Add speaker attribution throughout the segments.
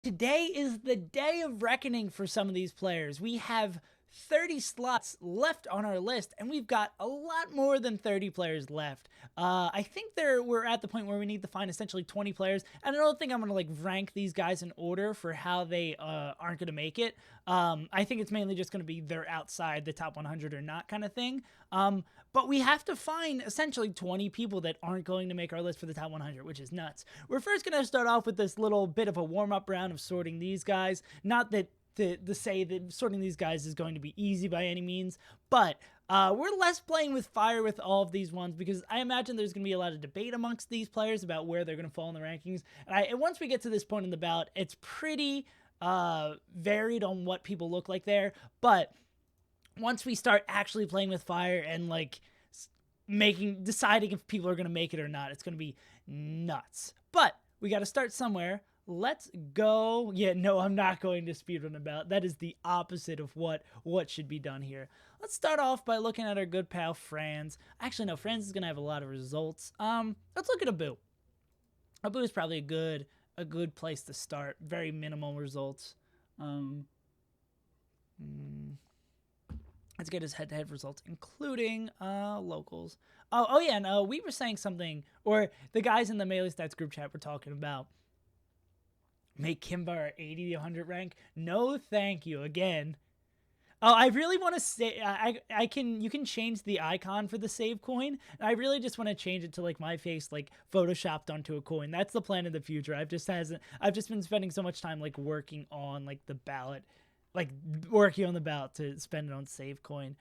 Speaker 1: Today is the day of reckoning for some of these players. We have 30 slots left on our list, and we've got a lot more than 30 players left. I think we're at the point where we need to find essentially 20 players, and I don't think I'm going to rank these guys in order for how they aren't going to make it. I think it's mainly just going to be they're outside the top 100 or not kind of thing. But we have to find essentially 20 people that aren't going to make our list for the top 100, which is nuts. We're first going to start off with this little bit of a warm-up round of sorting these guys. Not that to say that sorting these guys is going to be easy by any means, but we're less playing with fire with all of these ones because I imagine there's going to be a lot of debate amongst these players about where they're going to fall in the rankings. And once we get to this point in the ballot, it's pretty varied on what people look like there. But once we start actually playing with fire and deciding if people are going to make it or not, it's going to be nuts. But we got to start somewhere. Let's go. Yeah, no, I'm not going to speedrun about. That is the opposite of what should be done here. Let's start off by looking at our good pal Franz. Actually, no, Franz is going to have a lot of results. Let's look at Abu. Abu is probably a good place to start. Very minimal results. Let's get his head-to-head results, including locals. Oh yeah, no, we were saying something, or the guys in the Melee Stats group chat were talking about make Kimba our 80 to 100 rank. No, thank you. Again. Oh, I really want to say you can change the icon for the save coin. I really just want to change it to my face photoshopped onto a coin. That's the plan in the future. I've just been spending so much time working on the ballot, working on the ballot to spend it on save coin.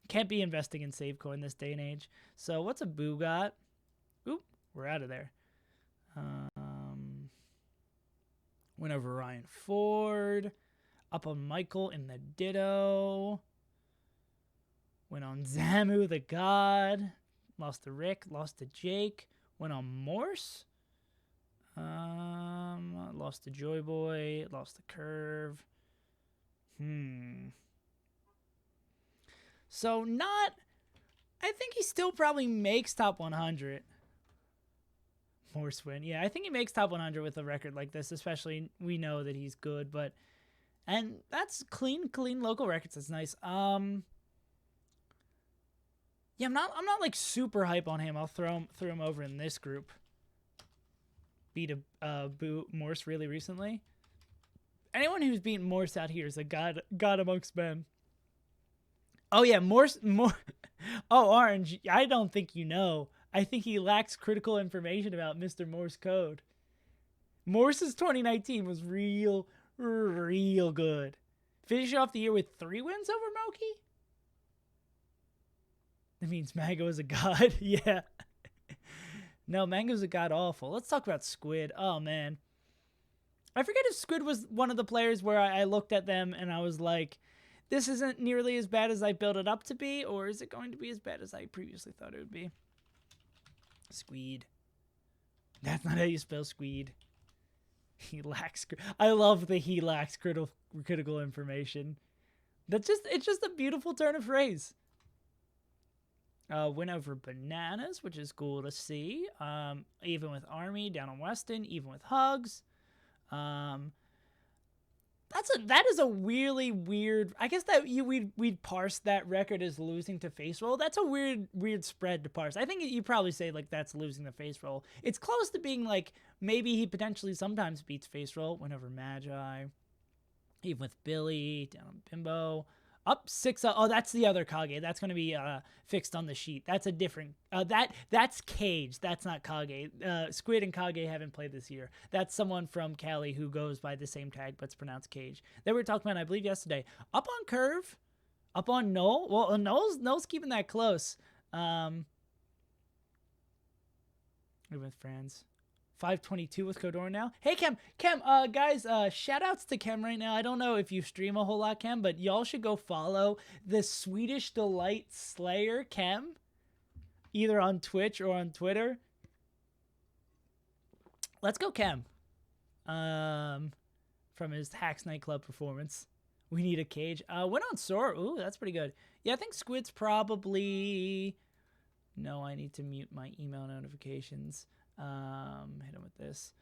Speaker 1: Can't be investing in save coin this day and age. So what's a boo got? Oop, we're out of there. Went over Ryan Ford. Up on Michael in the Ditto. Went on Zamu the God. Lost to Rick. Lost to Jake. Went on Morse. Lost to Joy Boy. Lost to Curve. So I think he still probably makes top 100. Morse win. Yeah, I think he makes top 100 with a record like this, especially we know that he's good, and that's clean local records. That's nice. Yeah, I'm not super hype on him. I'll throw him over in this group. Beat Boo Morse really recently. Anyone who's beaten Morse out here is a god amongst men. Oh yeah, Morse. Oh, Orange. I don't think you know. I think he lacks critical information about Mr. Morse code. Morse's 2019 was real good. Finish off the year with 3 wins over Moki? That means Mango is a god. Yeah. No, Mango's a god awful. Let's talk about Squid. Oh, man. I forget if Squid was one of the players where I looked at them and I was like, this isn't nearly as bad as I built it up to be, or is it going to be as bad as I previously thought it would be? Squeed. That's not how you spell Squeed. He lacks. I love the he lacks critical information. It's just a beautiful turn of phrase. Win over Bananas, which is cool to see. Even with Army down on Weston, even with Hugs. That is a really weird. I guess that we'd parse that record as losing to face roll. That's a weird spread to parse. I think you probably say that's losing the face roll. It's close to being maybe he potentially sometimes beats face roll. Went over Magi, even with Billy down on Bimbo. Up 6-0. Oh, that's the other Kage. That's going to be fixed on the sheet. That's a different. That's Cage. That's not Kage. Squid and Kage haven't played this year. That's someone from Cali who goes by the same tag, but it's pronounced Cage. They were talking about, I believe, yesterday. Up on Curve. Up on Noel. Well, Noel's keeping that close. With friends. 522 with Kodor now. Hey, Kem, guys, shout outs to Kem right now. I don't know if you stream a whole lot, Kem, but y'all should go follow the Swedish Delight Slayer, Kem, either on Twitch or on Twitter. Let's go, Kem. From his Hacks Nightclub performance. We need a cage. Went on Sora. Ooh, that's pretty good. Yeah, I think Squid's probably... No, I need to mute my email notifications. Hit him with this.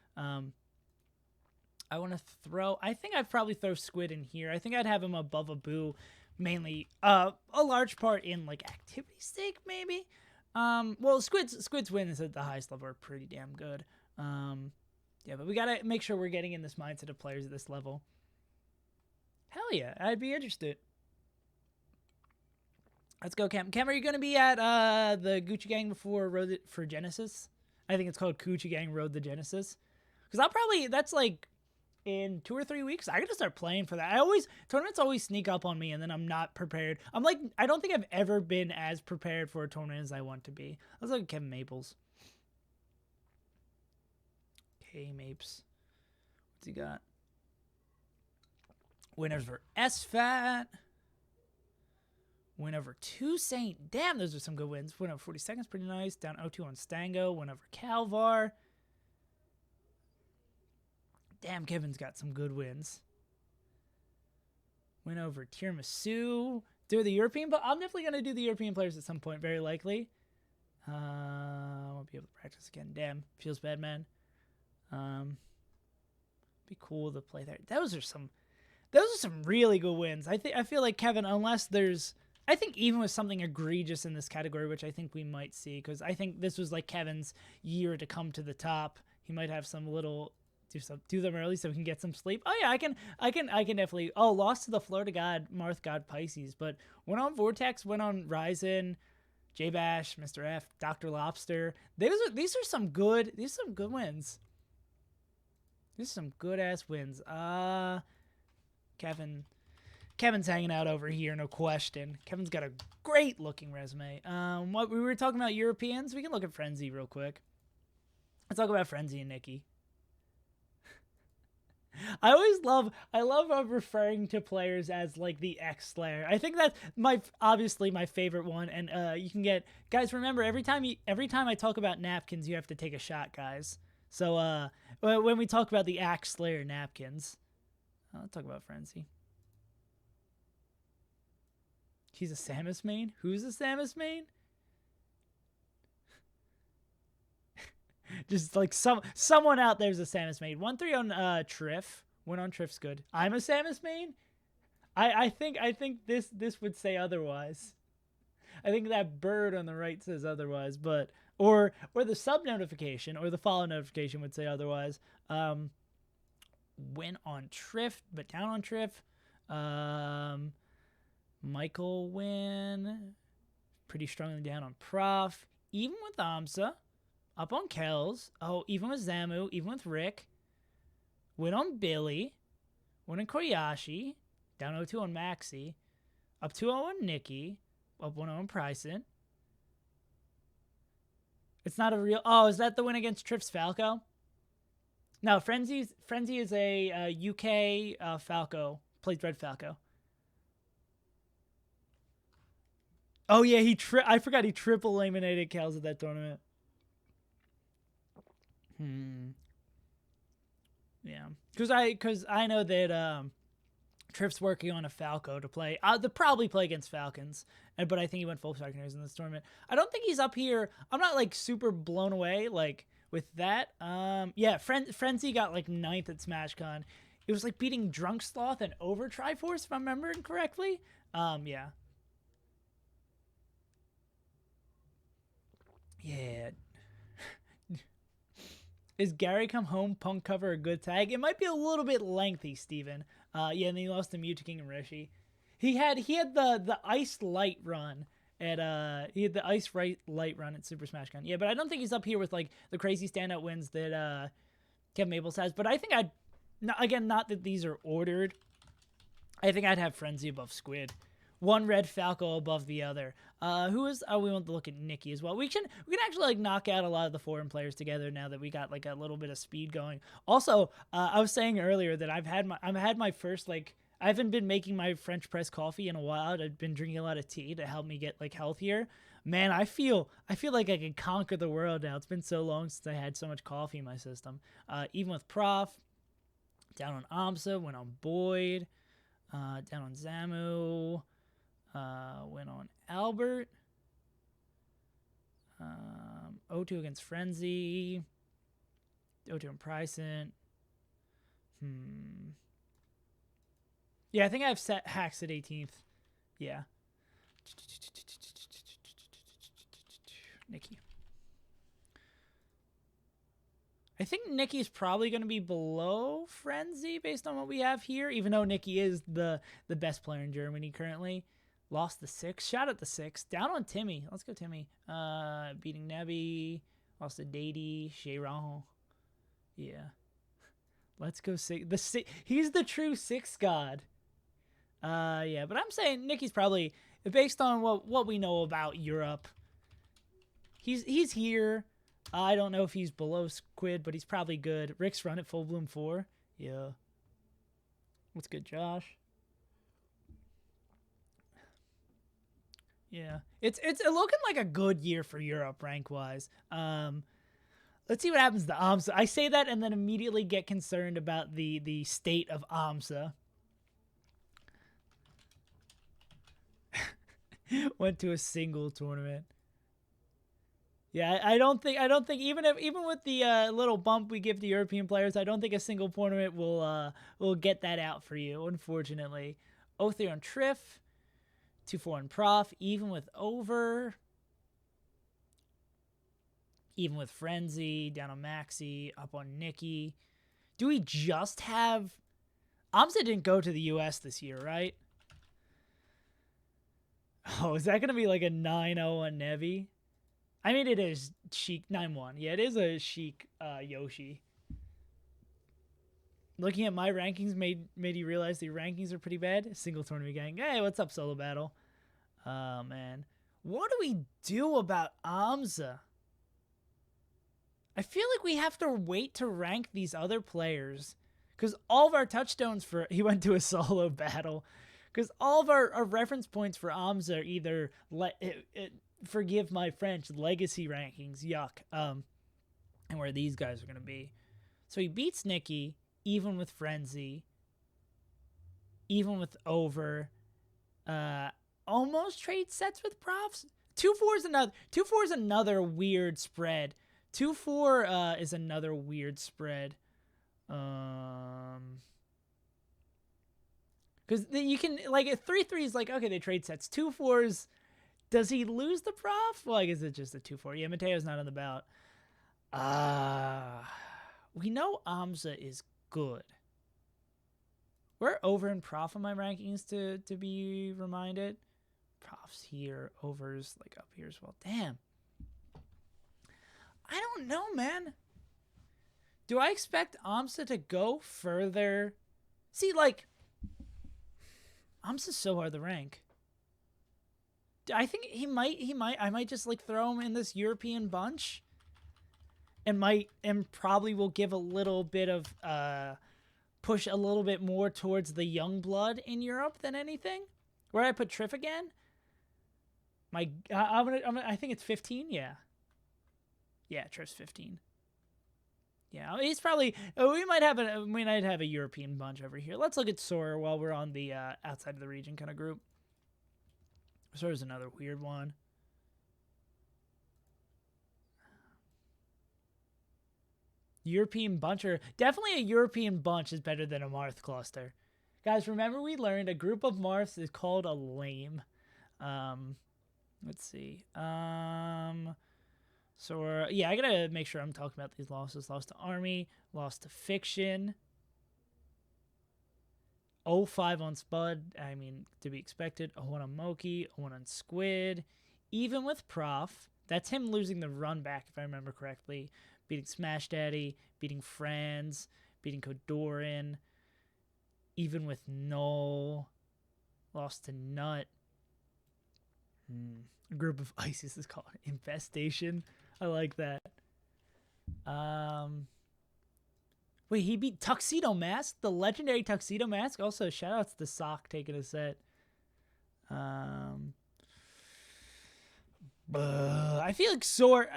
Speaker 1: I want to throw. I think I'd probably throw Squid in here. I think I'd have him above a Boo, mainly. A large part in like activity stake, maybe. Well, Squid's wins at the highest level are pretty damn good. Yeah, but we gotta make sure we're getting in this mindset of players at this level. Hell yeah, I'd be interested. Let's go, Cam. Cam, are you gonna be at the Gucci Gang before Road for Genesis? I think it's called Gucci Gang Road to Genesis. Because I'll probably, that's like in 2 or 3 weeks. I gotta start playing for that. Tournaments always sneak up on me and then I'm not prepared. I'm like, I don't think I've ever been as prepared for a tournament as I want to be. Let's look at Kevin Maples. Okay, Mapes. What's he got? Winners for SFAT. Win over 2 Saint. Damn, those are some good wins. Win over 40 seconds, pretty nice. Down 0-2 on Stango. Win over Calvar. Damn, Kevin's got some good wins. Win over Tiramisu. Do the European, but I'm definitely going to do the European players at some point, very likely. I won't be able to practice again. Damn, feels bad, man. Be cool to play there. Those are some really good wins. I feel like Kevin, unless there's, I think even with something egregious in this category, which I think we might see, because I think this was like Kevin's year to come to the top. He might have some little do them early so we can get some sleep. Oh yeah, I can definitely. Oh, lost to the Florida God, Marth God Pisces, but went on Vortex, went on Ryzen, J Bash, Mr. F, Dr. Lobster. These are some good wins. These are some good ass wins. Kevin's hanging out over here, no question. Kevin's got a great looking resume. What we were talking about Europeans, we can look at Frenzy real quick. Let's talk about Frenzy and Nikki. I love referring to players as like the X Slayer. I think that's obviously my favorite one. And you can get, guys, remember every time I talk about napkins, you have to take a shot, guys. So when we talk about the Axe Slayer napkins, let's talk about Frenzy. He's a Samus main? Who's a Samus main? Just like someone out there's a Samus main. 1-3 on Triff. Win on Triff's good. I'm a Samus main? I think this would say otherwise. I think that bird on the right says otherwise, but or the sub notification or the follow notification would say otherwise. Win on Triff, but down on Triff. Michael win. Pretty strongly down on Prof. Even with Amsa. Up on Kells. Oh, even with Zamu. Even with Rick. Win on Billy. Win on Koyashi. Down 0-2 on Maxi. Up 2-0 on Nikki. Up 1-0 on Pryson. It's not a real... Oh, is that the win against Triff's Falco? No, Frenzy is a UK Falco. Plays Red Falco. Oh, yeah, I forgot he triple eliminated Kells at that tournament. Yeah. Because I know that Triff's working on a Falco to play. They'll probably play against Falcons. But I think he went full Falconers in this tournament. I don't think he's up here. I'm not like super blown away like with that. Yeah, Frenzy got like 9th at SmashCon. It was like beating Drunk Sloth and Over Triforce, if I'm remembering correctly. Yeah. Yeah. Is Gary Come Home Punk cover a good tag? It might be a little bit lengthy, Steven. Yeah, and then he lost to Mewtwo King and Rishi. He had the Ice Light run at Light run at Super Smash Con. Yeah, but I don't think he's up here with like the crazy standout wins that Kevin Maples has. But I think not that these are ordered. I think I'd have Frenzy above Squid. One Red Falco above the other. We want to look at Nikki as well. We can actually like knock out a lot of the foreign players together now that we got like a little bit of speed going. Also, I was saying earlier that I've had my first like, I haven't been making my French press coffee in a while. I've been drinking a lot of tea to help me get like healthier. Man, I feel like I can conquer the world now. It's been so long since I had so much coffee in my system. Even with Prof, down on Amsa, went on Boyd, down on Zamu. Went on Albert. 0-2 against Frenzy. 0-2 on Pryson. Yeah, I think I've set Hacks at 18th. Yeah. Nikki. I think Nikki's probably going to be below Frenzy based on what we have here, even though Nikki is the best player in Germany currently. Lost the 6. Shot at the 6. Down on Timmy. Let's go, Timmy. Beating Nebby. Lost to Dady. Cheyron. Yeah. Let's go 6. He's the true 6 god. Yeah, but I'm saying Nikki's probably, based on what we know about Europe, he's here. I don't know if he's below Squid, but he's probably good. Rick's run at Full Bloom 4. Yeah. What's good, Josh? Yeah. It's looking like a good year for Europe rank-wise. Let's see what happens to AMSA. I say that and then immediately get concerned about the state of AMSA. Went to a single tournament. Yeah, I don't think even with the little bump we give to European players, I don't think a single tournament will get that out for you, unfortunately. 0-3 on Triff, 2-4 on Prof, even with Over, even with Frenzy, down on Maxi, up on Nikki. Do we just have AMSA didn't go to the US this year, right? Oh, is that gonna be like a 9-0 on Nevi? I mean, it is Sheik 9-1. Yeah, it is a Sheik Yoshi. Looking at my rankings made you realize the rankings are pretty bad. Single tournament gang. Hey, what's up, Solo Battle? Oh, man. What do we do about AMSA? I feel like we have to wait to rank these other players. Because all of our touchdowns for... He went to a solo battle. Because all of our reference points for AMSA are either... forgive my French, legacy rankings, yuck, and where these guys are going to be. So he beats Nikki, even with Frenzy, even with Over, almost trade sets with Profs. 2-4 is another weird spread. 2-4 is another weird spread. Because you can, like, a 3-3 is like, okay, they trade sets. 2-4s, does he lose the Prof? Well, I guess it's just a 2-4. Yeah, Mateo's not on the ballot. We know AMSA is good. We're Over in Prof on my rankings to be reminded. Prof's here. Over's like up here as well. Damn. I don't know, man. Do I expect AMSA to go further? See, like, AMSA's so hard to rank. I think I might just like throw him in this European bunch and probably will give a little bit of push a little bit more towards the young blood in Europe than anything. Where I put Triff again? I think it's 15. Yeah, Triff's 15. Yeah, he's probably. We might have a European bunch over here. Let's look at Sora while we're on the outside of the region kind of group. Sora's another weird one. European bunch, or definitely a European bunch is better than a Marth cluster. Guys, remember we learned a group of Marths is called a lame. Let's see. So yeah, I gotta make sure I'm talking about these losses. Lost to Army, lost to Fiction. 0-5 on Spud, I mean, to be expected. 0-1 on Moki, 0-1 on Squid. Even with Prof, that's him losing the run back, if I remember correctly. Beating Smash Daddy, beating Franz, beating Kodorin. Even with Null. Lost to Nut. A group of ISIS is called Infestation. I like that. Wait, he beat Tuxedo Mask, the legendary Tuxedo Mask. Also, shoutouts to Sock taking a set. I feel like Sora,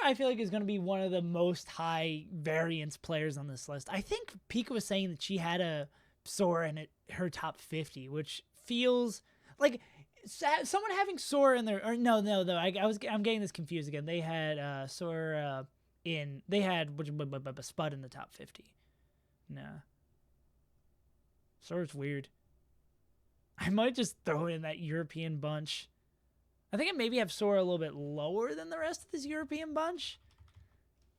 Speaker 1: I feel like is going to be one of the most high variance players on this list. I think Pika was saying that she had a Sora in her top 50, which feels like someone having Sora in there. Or no. I'm getting this confused again. They had Sora. They had Spud in the top 50. No. Sora's weird. I might just throw in that European bunch. I think I maybe have Sora a little bit lower than the rest of this European bunch.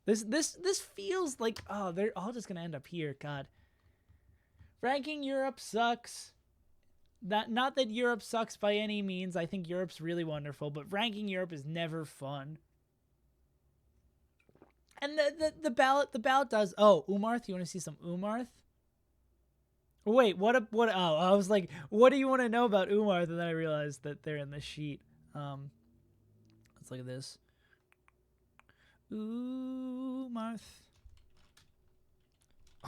Speaker 1: This feels like, oh, they're all just gonna end up here. God. Ranking Europe sucks. Not that Europe sucks by any means. I think Europe's really wonderful, but ranking Europe is never fun. And the ballot does. Oh, Umarth, you want to see some Umarth? Wait, what? Oh, I was like, what do you want to know about Umarth? And then I realized that they're in the sheet. Let's look at this. Umarth.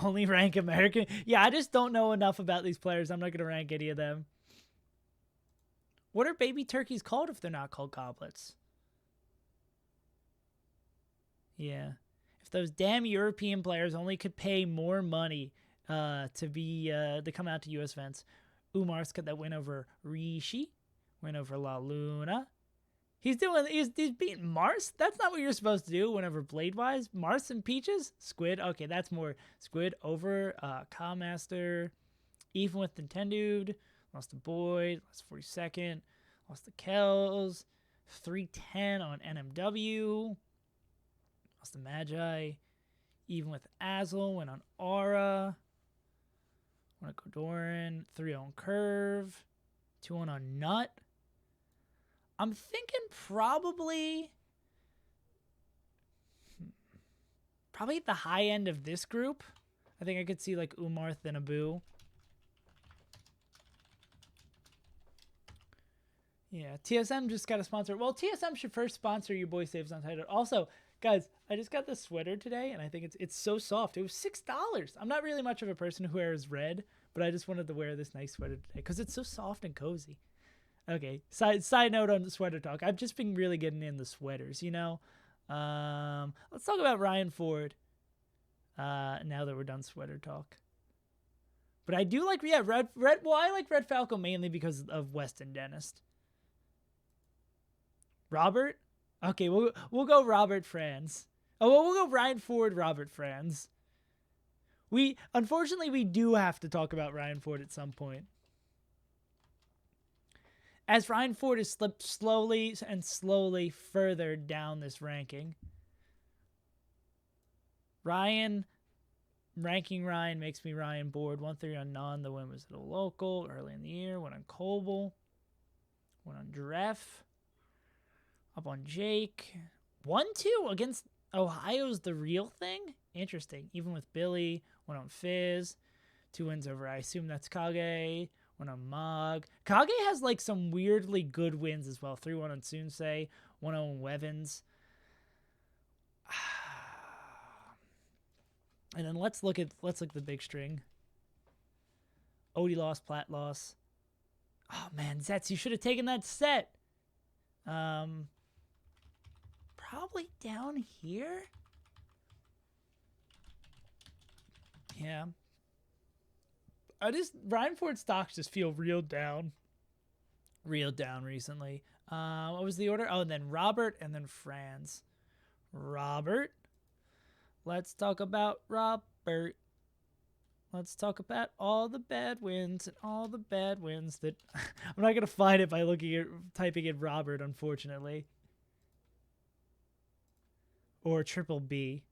Speaker 1: Only rank American. Yeah, I just don't know enough about these players. I'm not gonna rank any of them. What are baby turkeys called if they're not called goblets? Yeah. If those damn European players only could pay more money to come out to US events. Umar's got that win over Rishi, win over La Luna. He's beating Mars. That's not what you're supposed to do whenever Blade-wise. Mars and Peaches? Squid. Okay, that's more. Squid over Cowmaster. Even with Nintendude. Lost to Boyd. Lost 42nd. Lost to Kells. 310 on NMW. Lost to Magi. Even with Azel. Went on Aura. Went on Kodoran. 3-0 Curve. 2-1 on Nut. I'm thinking probably at the high end of this group. I think I could see like Umarth and Abu. Yeah, TSM just got a sponsor. Well, TSM should first sponsor your boy SaveAsUntitled. Also, guys, I just got this sweater today, and I think it's so soft. It was $6. I'm not really much of a person who wears red, but I just wanted to wear this nice sweater today because it's so soft and cozy. Okay, side note on the sweater talk. I've just been really getting in the sweaters, you know. Let's talk about Ryan Ford. Now that we're done sweater talk. But I do like, yeah, red. Well, I like Red Falco mainly because of Weston Dentist. Robert? Okay, we'll go Robert Franz. Oh, well, we'll go Ryan Ford, Robert Franz. Unfortunately, we do have to talk about Ryan Ford at some point. As Ryan Ford has slipped slowly further down this ranking. Ranking Ryan makes me Ryan bored. 1-3 on Non. The win was at a local early in the year. Went on Coble. Went on Dref. Up on Jake. 1-2 against Ohio's The Real Thing? Interesting. Even with Billy. Went on Fizz. 2 wins over, I assume that's Kage. Went on Mog. Kage has like some weirdly good wins as well. 3-1 on Sunsei. 1-0 on Wevins. And then let's look at the big string. Odie lost, Platt lost. Oh man, Zetz, you should have taken that set. Probably down here. Yeah. Ryan Ford stocks just feel real down recently. What was the order? Oh, and then Robert and then Franz. Robert. Let's talk about Robert. Let's talk about all the bad wins and all the bad wins that I'm not gonna find it by typing in Robert, unfortunately. Or Triple B.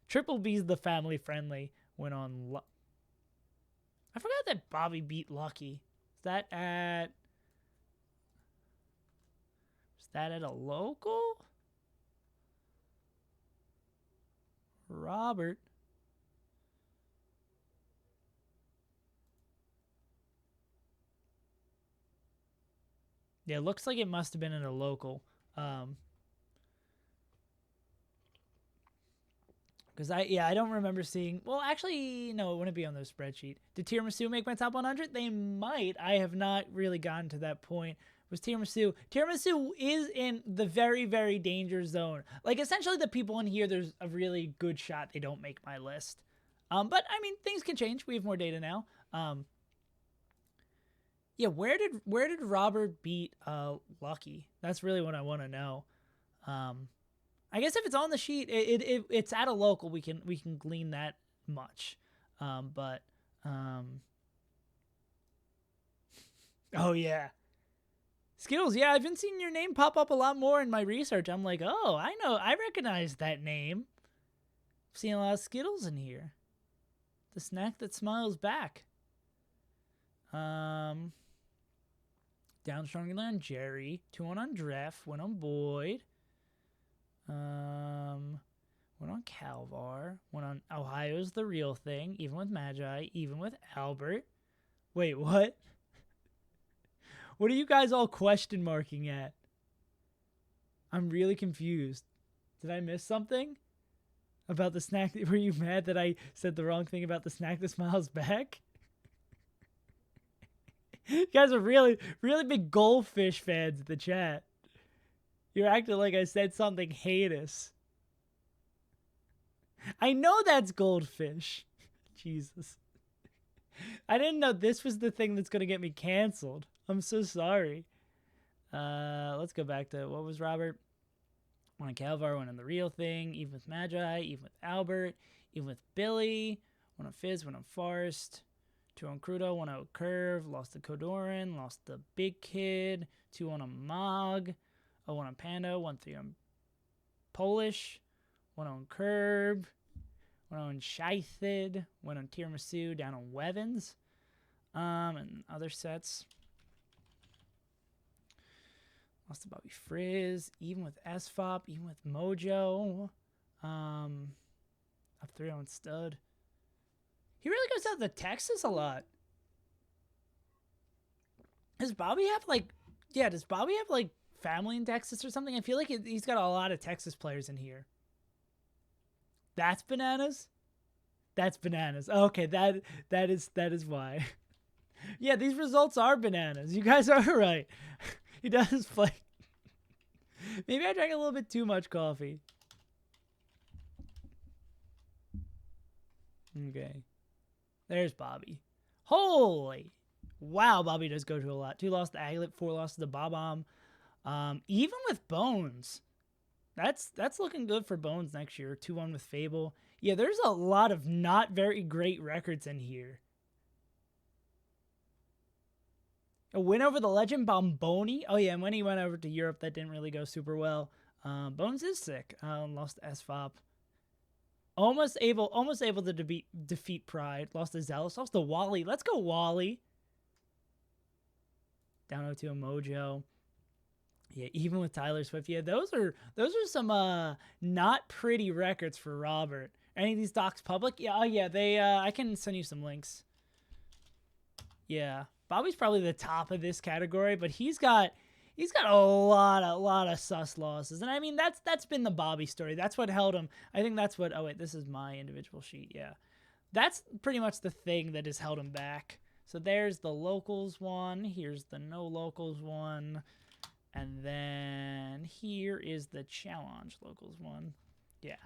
Speaker 1: Triple B's the family friendly. Went on. I forgot that Bobby beat Lucky. Is that at a local? Robert. Yeah, it looks like it must have been at a local. Because I don't remember seeing. Well, actually, no, it wouldn't be on the spreadsheet. Did Tiramisu make my top 100? They might. I have not really gotten to that point. Was Tiramisu? Tiramisu is in the very, very danger zone. Like, essentially, the people in here, there's a really good shot they don't make my list. But I mean, things can change. We have more data now. Yeah, where did Robert beat Lucky? That's really what I want to know. I guess if it's on the sheet, it's at a local. We can glean that much. But Oh, yeah. Skittles, yeah, I've been seeing your name pop up a lot more in my research. I'm like, oh, I know, I recognize that name. I've seen a lot of Skittles in here. The snack that smiles back. Down stronger than Jerry. 2-1 on Dreff. 1 on Boyd. 1 on Calvar. 1 on Ohio's the real thing. Even with Magi. Even with Albert. Wait, what? What are you guys all question marking at? I'm really confused. Did I miss something? About the snack? Were you mad that I said the wrong thing about the snack that smiles back? You guys are really, really big goldfish fans in the chat. You're acting like I said something heinous. I know that's goldfish. Jesus. I didn't know this was the thing that's going to get me canceled. I'm so sorry. Let's go back to, what was Robert? 1 on Calvar, 1 on the real thing. Even with Magi, even with Albert, even with Billy. 1 on Fizz, 1 on Forrest. 2 on Crudo, 1 on Curve. Lost to Kodorin, lost the Big Kid. 2-1 on Mog. 1 on Panda, 1-3 on Polish. 1 on Curb. 1 on Shithid. 1 on Tiramisu, down on Wevins. And other sets. Lost to Bobby Frizz, even with SFOP, even with Mojo. Up 3 on Stud. He really goes out to Texas a lot. Does Bobby have like family in Texas or something? I feel like he's got a lot of Texas players in here. That's bananas? That's bananas. Okay, that is why. Yeah, these results are bananas. You guys are right. He does play. Maybe I drank a little bit too much coffee. Okay. There's Bobby. Holy. Wow, Bobby does go to a lot. 2 lost to Aglet, 4 lost to Bob-Omb. Even with Bones. That's looking good for Bones next year. 2-1 with Fable. Yeah, there's a lot of not very great records in here. A win over the legend Bomboni. Oh, yeah, and when he went over to Europe, that didn't really go super well. Bones is sick. Lost to SFOP. Almost able to defeat Pride. Lost to Zealous. Lost to Wally. Let's go, Wally. Down 0-2 on Mojo. Yeah, even with Tyler Swift. Yeah, those are some not pretty records for Robert. Any of these docs public? Yeah, yeah, they I can send you some links. Yeah. Bobby's probably the top of this category, but he's got a lot of sus losses. And I mean, that's been the Bobby story. That's what held him. I think that's what, oh wait, this is my individual sheet. Yeah. That's pretty much the thing that has held him back. So there's the locals one. Here's the no locals one. And then here is the challenge locals one. Yeah.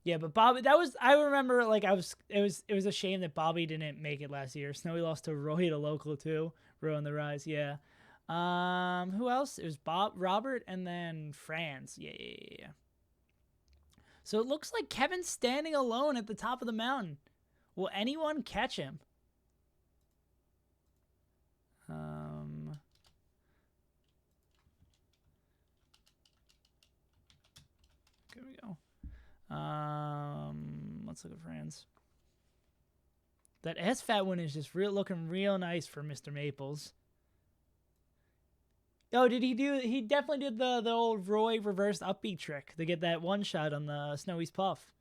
Speaker 1: Yeah, but Bobby, I remember, like, it was a shame that Bobby didn't make it last year. Snowy lost to Roy to local too. Roy on the rise, yeah. Who else? It was Robert, and then Franz. Yeah. So it looks like Kevin's standing alone at the top of the mountain. Will anyone catch him? Here we go. Let's look at Franz. That SFAT one is just looking real nice for Mr. Maples. Oh, he definitely did the old Roy reverse upbeat trick to get that one shot on the Snowy's Puff.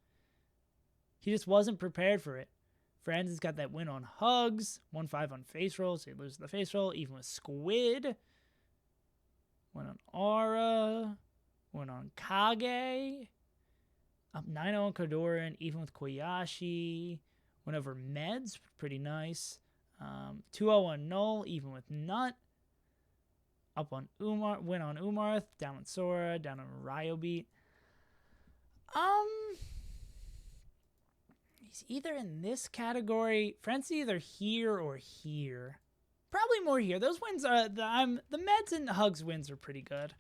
Speaker 1: He just wasn't prepared for it. Franz has got that win on Hugs. 1-5 on face roll, so he loses the face roll. Even with Squid. Went on Aura. Went on Kage. Up 9-0 on Kodorin, even with Koyashi. Went over Meds, pretty nice. 2-0 on Null, even with Nut. Up on Umar, win on Umarth, down on Sora, down on Ryobeat. He's either in this category. Friends either here or here. Probably more here. Those wins are the Meds and Hugs wins are pretty good.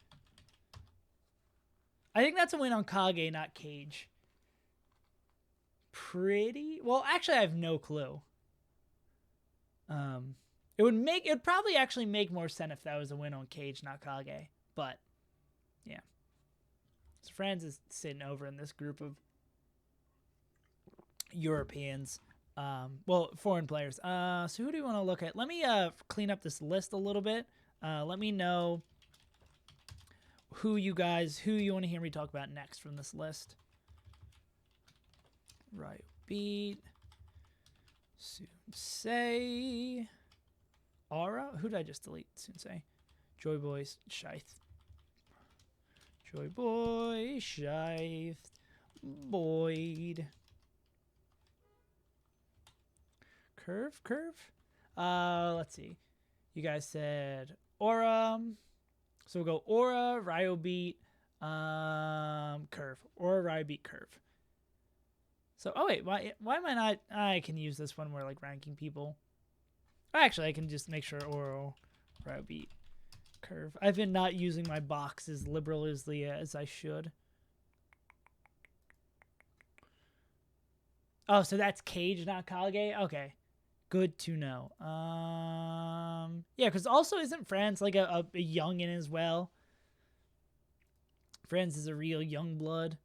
Speaker 1: I think that's a win on Kage, not Cage. Pretty well, actually, I have no clue. It'd probably actually make more sense if that was a win on Cage, not Kage. But yeah. So Franz is sitting over in this group of Europeans. Well, foreign players. So who do you want to look at? Let me clean up this list a little bit. Let me know who you want to hear me talk about next from this list. Right beat. Sunsei. Aura? Who did I just delete? Sunsei. Joy Boys. Scythe. Joy Boy. Scythe. Boyd. Curve? Let's see. You guys said Aura. So we'll go Aura, Ryo beat, Curve. Aura, Ryo beat, Curve. So, oh wait, why am I not? I can use this when we're like ranking people. Actually, I can just make sure Aura, Ryo beat, Curve. I've been not using my box as liberally as I should. Oh, so that's Cage, not Kage? Okay. Good to know. Yeah, because also isn't Franz like a youngin as well? Franz is a real young blood.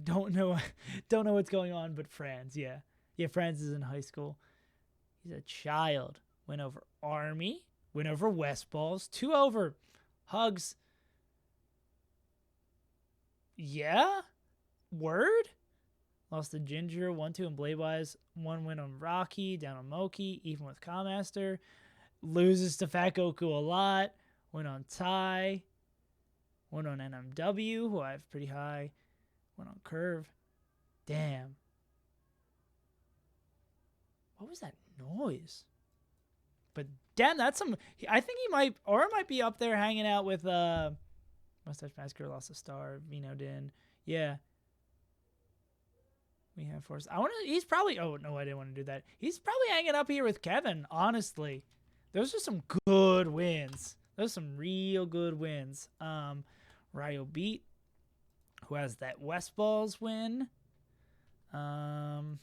Speaker 1: Don't know what's going on, but Franz, yeah. Yeah, Franz is in high school. He's a child. Win over Army. Win over West Balls. 2 over Hugs. Yeah? Word? Lost to Ginger, 1-2 in Bladewise. 1 win on Rocky, down on Moki, even with Kamaster. Loses to Fat Goku a lot. Win on Tai. Win on NMW, who I have pretty high. Win on Curve. Damn. What was that noise? But damn, that's some... I think he might... Or might be up there hanging out with... Mustache Massacre, lost a star. Vino Din. Yeah. We have force. He's probably. Oh no, I didn't want to do that. He's probably hanging up here with Kevin. Honestly, those are some good wins. Those are some real good wins. Ryo beat, who has that West Balls win. Ryo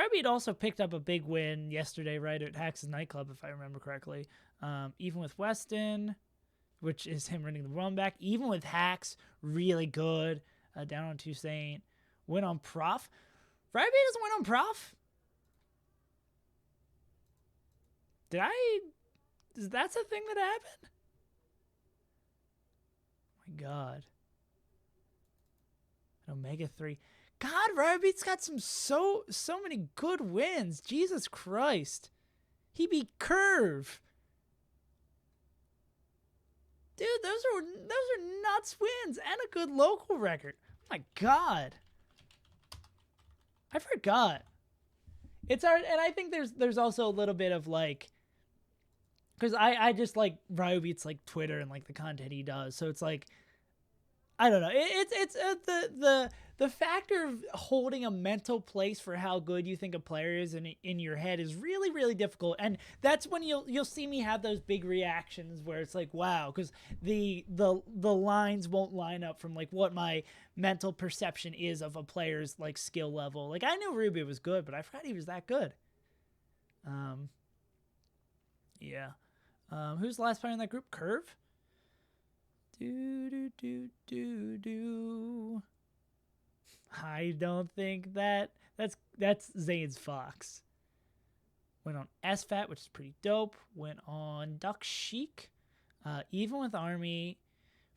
Speaker 1: beat also picked up a big win yesterday, right at Hax's nightclub, if I remember correctly. Even with Weston, which is him running the run back. Even with Hax, really good. Down on 2 Saint. Win on Prof. Ryo beat doesn't win on Prof. That's a thing that happened? Oh my God. Omega 3. God, Ryo beat's got so many good wins. Jesus Christ. He beat Curve. Dude, those are nuts wins and a good local record. Oh my God. I forgot. It's hard, and I think there's also a little bit of like, because I just like Ryo beat's like Twitter and like the content he does, so it's like, I don't know. It's the factor of holding a mental place for how good you think a player is in your head is really, really difficult. And that's when you'll see me have those big reactions where it's like, wow, because the lines won't line up from like what my mental perception is of a player's like skill level. Like I knew Ruby was good, but I forgot he was that good. Yeah. Who's the last player in that group? Curve? I don't think that's Zane's Fox. Went on SFAT, which is pretty dope. Went on Duck Chic. Even with Army.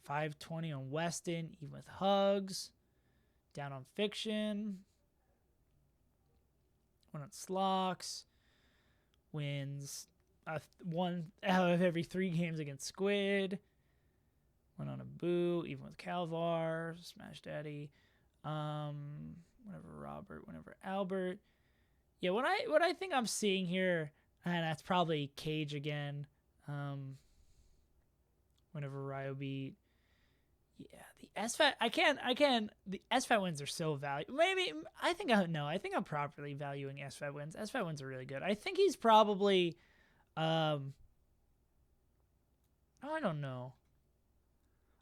Speaker 1: 520 on Weston. Even with Hugs. Down on Fiction. Went on Slocks. Wins 1 out of every 3 games against Squid. Went on a Boo, even with Calvar, Smash Daddy, whenever Robert, whenever Albert. Yeah, what I think I'm seeing here, and that's probably Cage again. Whenever Ryo beat. Yeah, the SFAT, I can't, the SFAT wins are so valuable. Maybe, I think I'm properly valuing SFAT wins. SFAT wins are really good. I think he's probably, I don't know.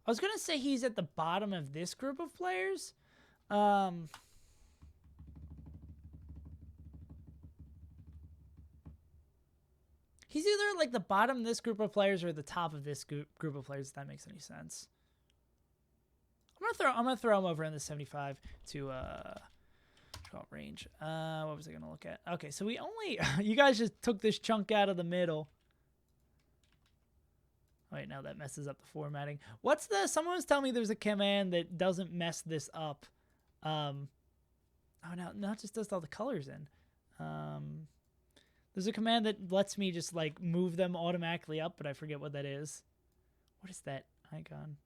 Speaker 1: I was going to say he's at the bottom of this group of players. He's either like the bottom of this group of players or the top of this group of players, if that makes any sense. I'm gonna throw him over in the 75 to range. What was I gonna look at? Okay, so we only you guys just took this chunk out of the middle. Wait, now that messes up the formatting. What's the? Someone was telling me there's a command that doesn't mess this up. Oh no, it just does all the colors in. There's a command that lets me just like move them automatically up, but I forget what that is. What is that icon?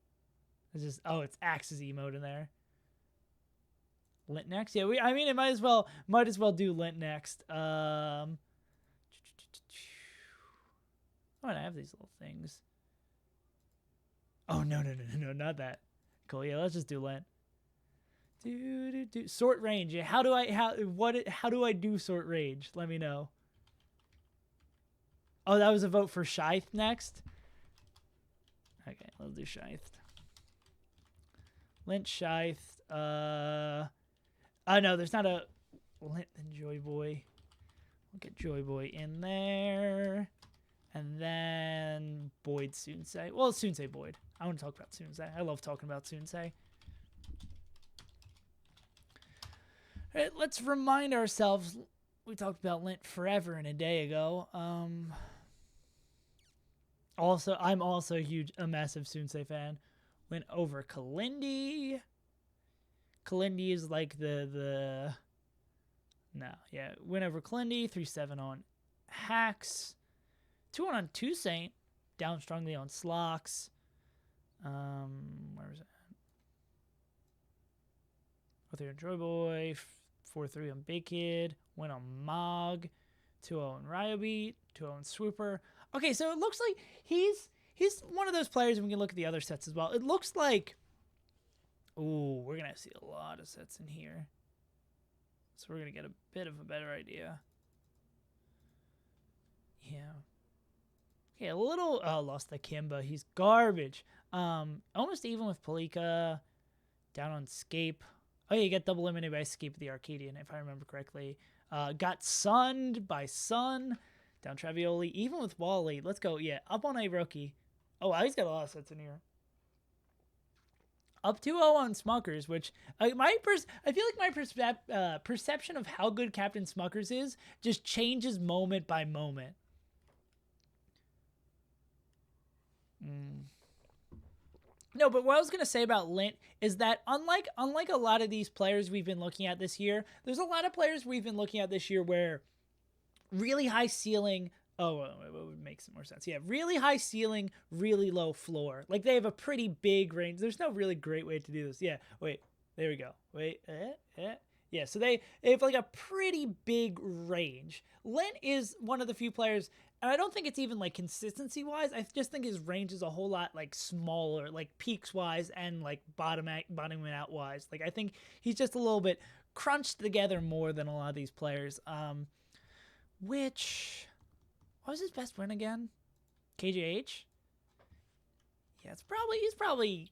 Speaker 1: It's just, oh, it's axis mode in there. Lint next, yeah. I mean, it might as well do lint next. Oh, and I have these little things. Oh no, not that. Cool, yeah. Let's just do lint. Sort range. Yeah. How do I do sort range? Let me know. Oh, that was a vote for Scythe next. Okay, let's do Scythe. Lint Scythe. Oh no, there's not a Lint and Joy Boy. We'll get Joy Boy in there. And then Boyd Sunsei. Well, Sunsei Boyd. I want to talk about Sunsei. I love talking about Sunsei. All right, let's remind ourselves. We talked about Lint forever and a day ago. Also, I'm also a massive Sunsei fan. Went over Kalindi. Kalindi is like went over Kalindi. 3-7 on Hacks. 2-1 on Toussaint. Down strongly on Slox. Where was it? 4-3 on Joy Boy. 4-3 on Big Kid. Went on Mog. 2-0 on Ryobeat. 2-0 on Swooper. Okay, so it looks like he's one of those players, and we can look at the other sets as well. It looks like, ooh, we're going to see a lot of sets in here. So we're going to get a bit of a better idea. Yeah. Okay, a little, lost the Kimba. He's garbage. Almost even with Palika. Down on Scape. Oh, yeah, you get double eliminated by Scape the Arcadian, if I remember correctly. Got sunned by Sun. Down Travioli, even with Wally. Let's go. Yeah, up on a rookie. Oh, wow, he's got a lot of sets in here. Up 2-0 on Smuckers, which I feel like my perception of how good Captain Smuckers is just changes moment by moment. No, but what I was going to say about Lint is that unlike a lot of these players we've been looking at this year, there's a lot of players we've been looking at this year where really high ceiling. Oh, it would make some more sense. Yeah, really high ceiling, really low floor. Like they have a pretty big range. There's no really great way to do this. Yeah, wait, there we go. Wait, yeah. So they have like a pretty big range. Lint is one of the few players, and I don't think it's even like consistency wise. I just think his range is a whole lot like smaller, like peaks wise and like bottoming out wise. Like I think he's just a little bit crunched together more than a lot of these players. What was his best win again? KJH? Yeah, he's probably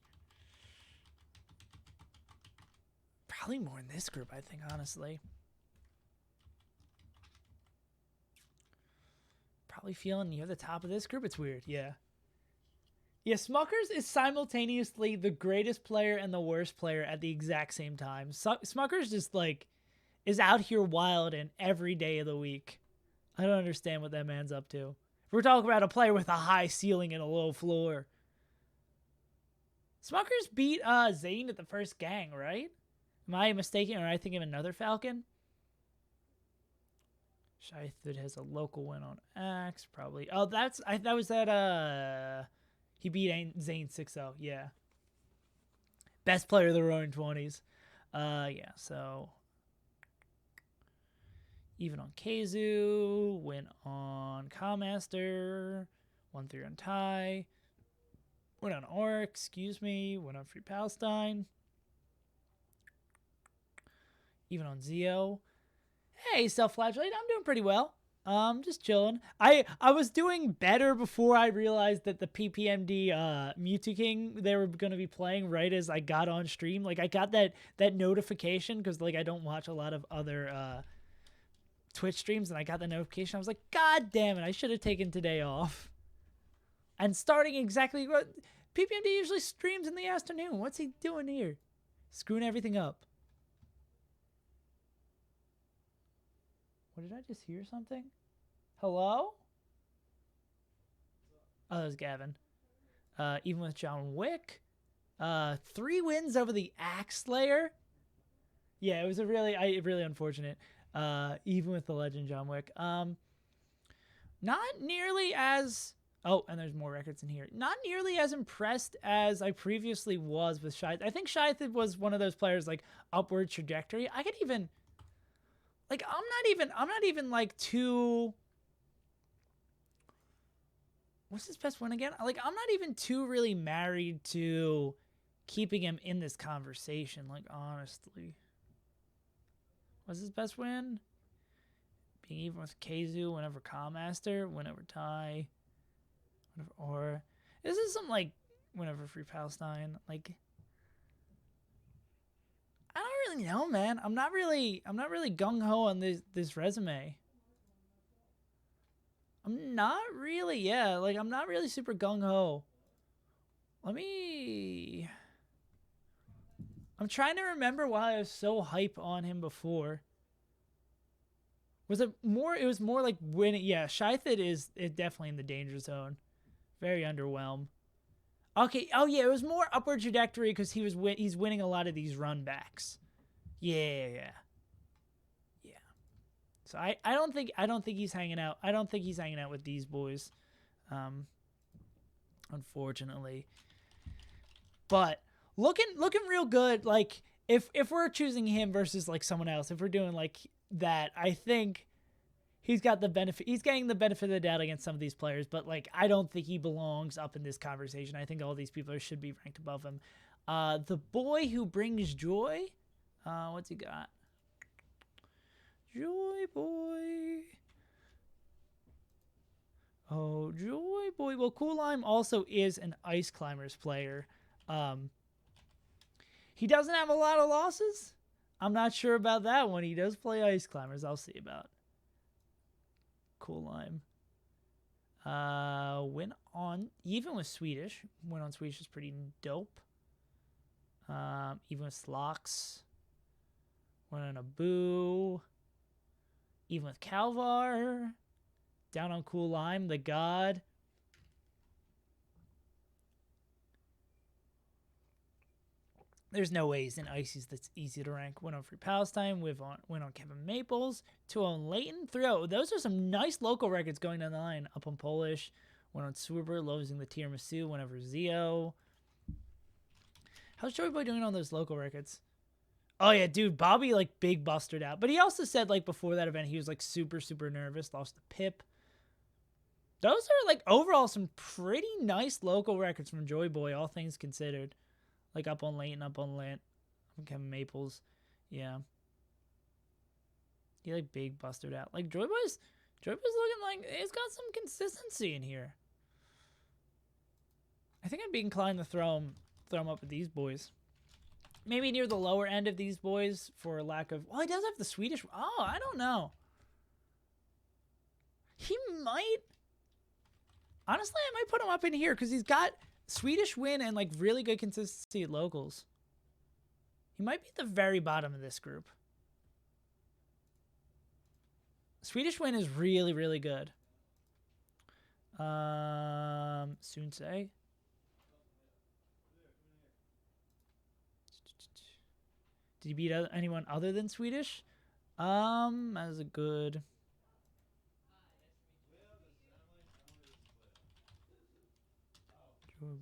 Speaker 1: more in this group, I think, honestly. Probably feeling near the top of this group. It's weird, yeah. Yeah, Smuckers is simultaneously the greatest player and the worst player at the exact same time. Smuckers just, like, is out here wild and every day of the week. I don't understand what that man's up to. We're talking about a player with a high ceiling and a low floor. Smuckers beat Zane at the first gang, right? Am I mistaken, or am I thinking of another Falcon? Scythe has a local win on Axe, probably. Oh, that was that, he beat Zane 6-0, yeah. Best player of the Roaring 20s. Yeah, so even on Keizu, win on Cowmaster, 1-3 on Tai, win on Orc, win on Free Palestine, even on Zeo. Hey, Self-Flagellate, I'm doing pretty well. Just chilling. I was doing better before I realized that the PPMD Mewtwo King they were going to be playing right as I got on stream. Like I got that notification because like I don't watch a lot of other Twitch streams and I got the notification. I was like, God damn it, I should have taken today off. And starting exactly what PPMD usually streams in the afternoon. What's he doing here? Screwing everything up. What, did I just hear something? Hello? Oh, that was Gavin. Even with John Wick. 3 wins over the Axe Slayer. Yeah, it was a really unfortunate. Even with the legend John Wick. Not nearly as... Oh, and there's more records in here. Not nearly as impressed as I previously was with Shythe. I think Shythe was one of those players, like, upward trajectory. I could even... Like, I'm not even, like, too... What's his best win again? Like, I'm not even too really married to keeping him in this conversation, like, honestly. What's his best win? Being even with Keizu, whenever Calmaster, whenever Tai, whenever Or. This is some, like, whenever Free Palestine. Like, I don't really know, man. I'm not really gung-ho on this resume. I'm not really, yeah. Like, I'm not really super gung-ho. I'm trying to remember why I was so hype on him before. Was it more? It was more like winning. Yeah, Shythe is definitely in the danger zone. Very underwhelmed. Okay. Oh yeah, it was more upward trajectory because he's winning a lot of these run backs. Yeah. So I don't think he's hanging out. I don't think he's hanging out with these boys. Unfortunately. But looking real good. Like if we're choosing him versus like someone else, if we're doing like that, I think he's got the benefit. He's getting the benefit of the doubt against some of these players, but like I don't think he belongs up in this conversation. I think all these people should be ranked above him. The boy who brings joy. What's he got? Joy boy. Oh, Joy boy. Well, Cool Lime also is an Ice Climbers player. He doesn't have a lot of losses. I'm not sure about that one. He does play Ice Climbers. I'll see about Cool Lime. Win on, even with Swedish. Win on Swedish is pretty dope. Even with Slox. Win on Abu. Even with Calvar. Down on Cool Lime, the god. There's no way he's in Ices that's easy to rank. Win on Free Palestine. Win on Kevin Maples. 2 on Leighton. 3-0. Those are some nice local records going down the line. Up on Polish. Win on Swuber. Losing the Tiramisu. Win over Zio. How's Joey Boy doing on those local records? Oh, yeah, dude. Bobby, like, big busted out. But he also said, like, before that event, he was, like, super, super nervous. Lost to Pip. Those are, like, overall some pretty nice local records from Joy Boy, all things considered. Like, up on Leighton, up on Lent. Kevin Maples. Yeah. He, like, big busted out. Like, Joy Boy's looking like he's got some consistency in here. I think I'd be inclined to throw him up with these boys. Maybe near the lower end of these boys for lack of... Well, he does have the Swedish... Oh, I don't know. He might... Honestly, I might put him up in here because he's got Swedish win and, like, really good consistency at locals. He might be at the very bottom of this group. Swedish win is really, really good. Soon say. Did he beat anyone other than Swedish? That is a good...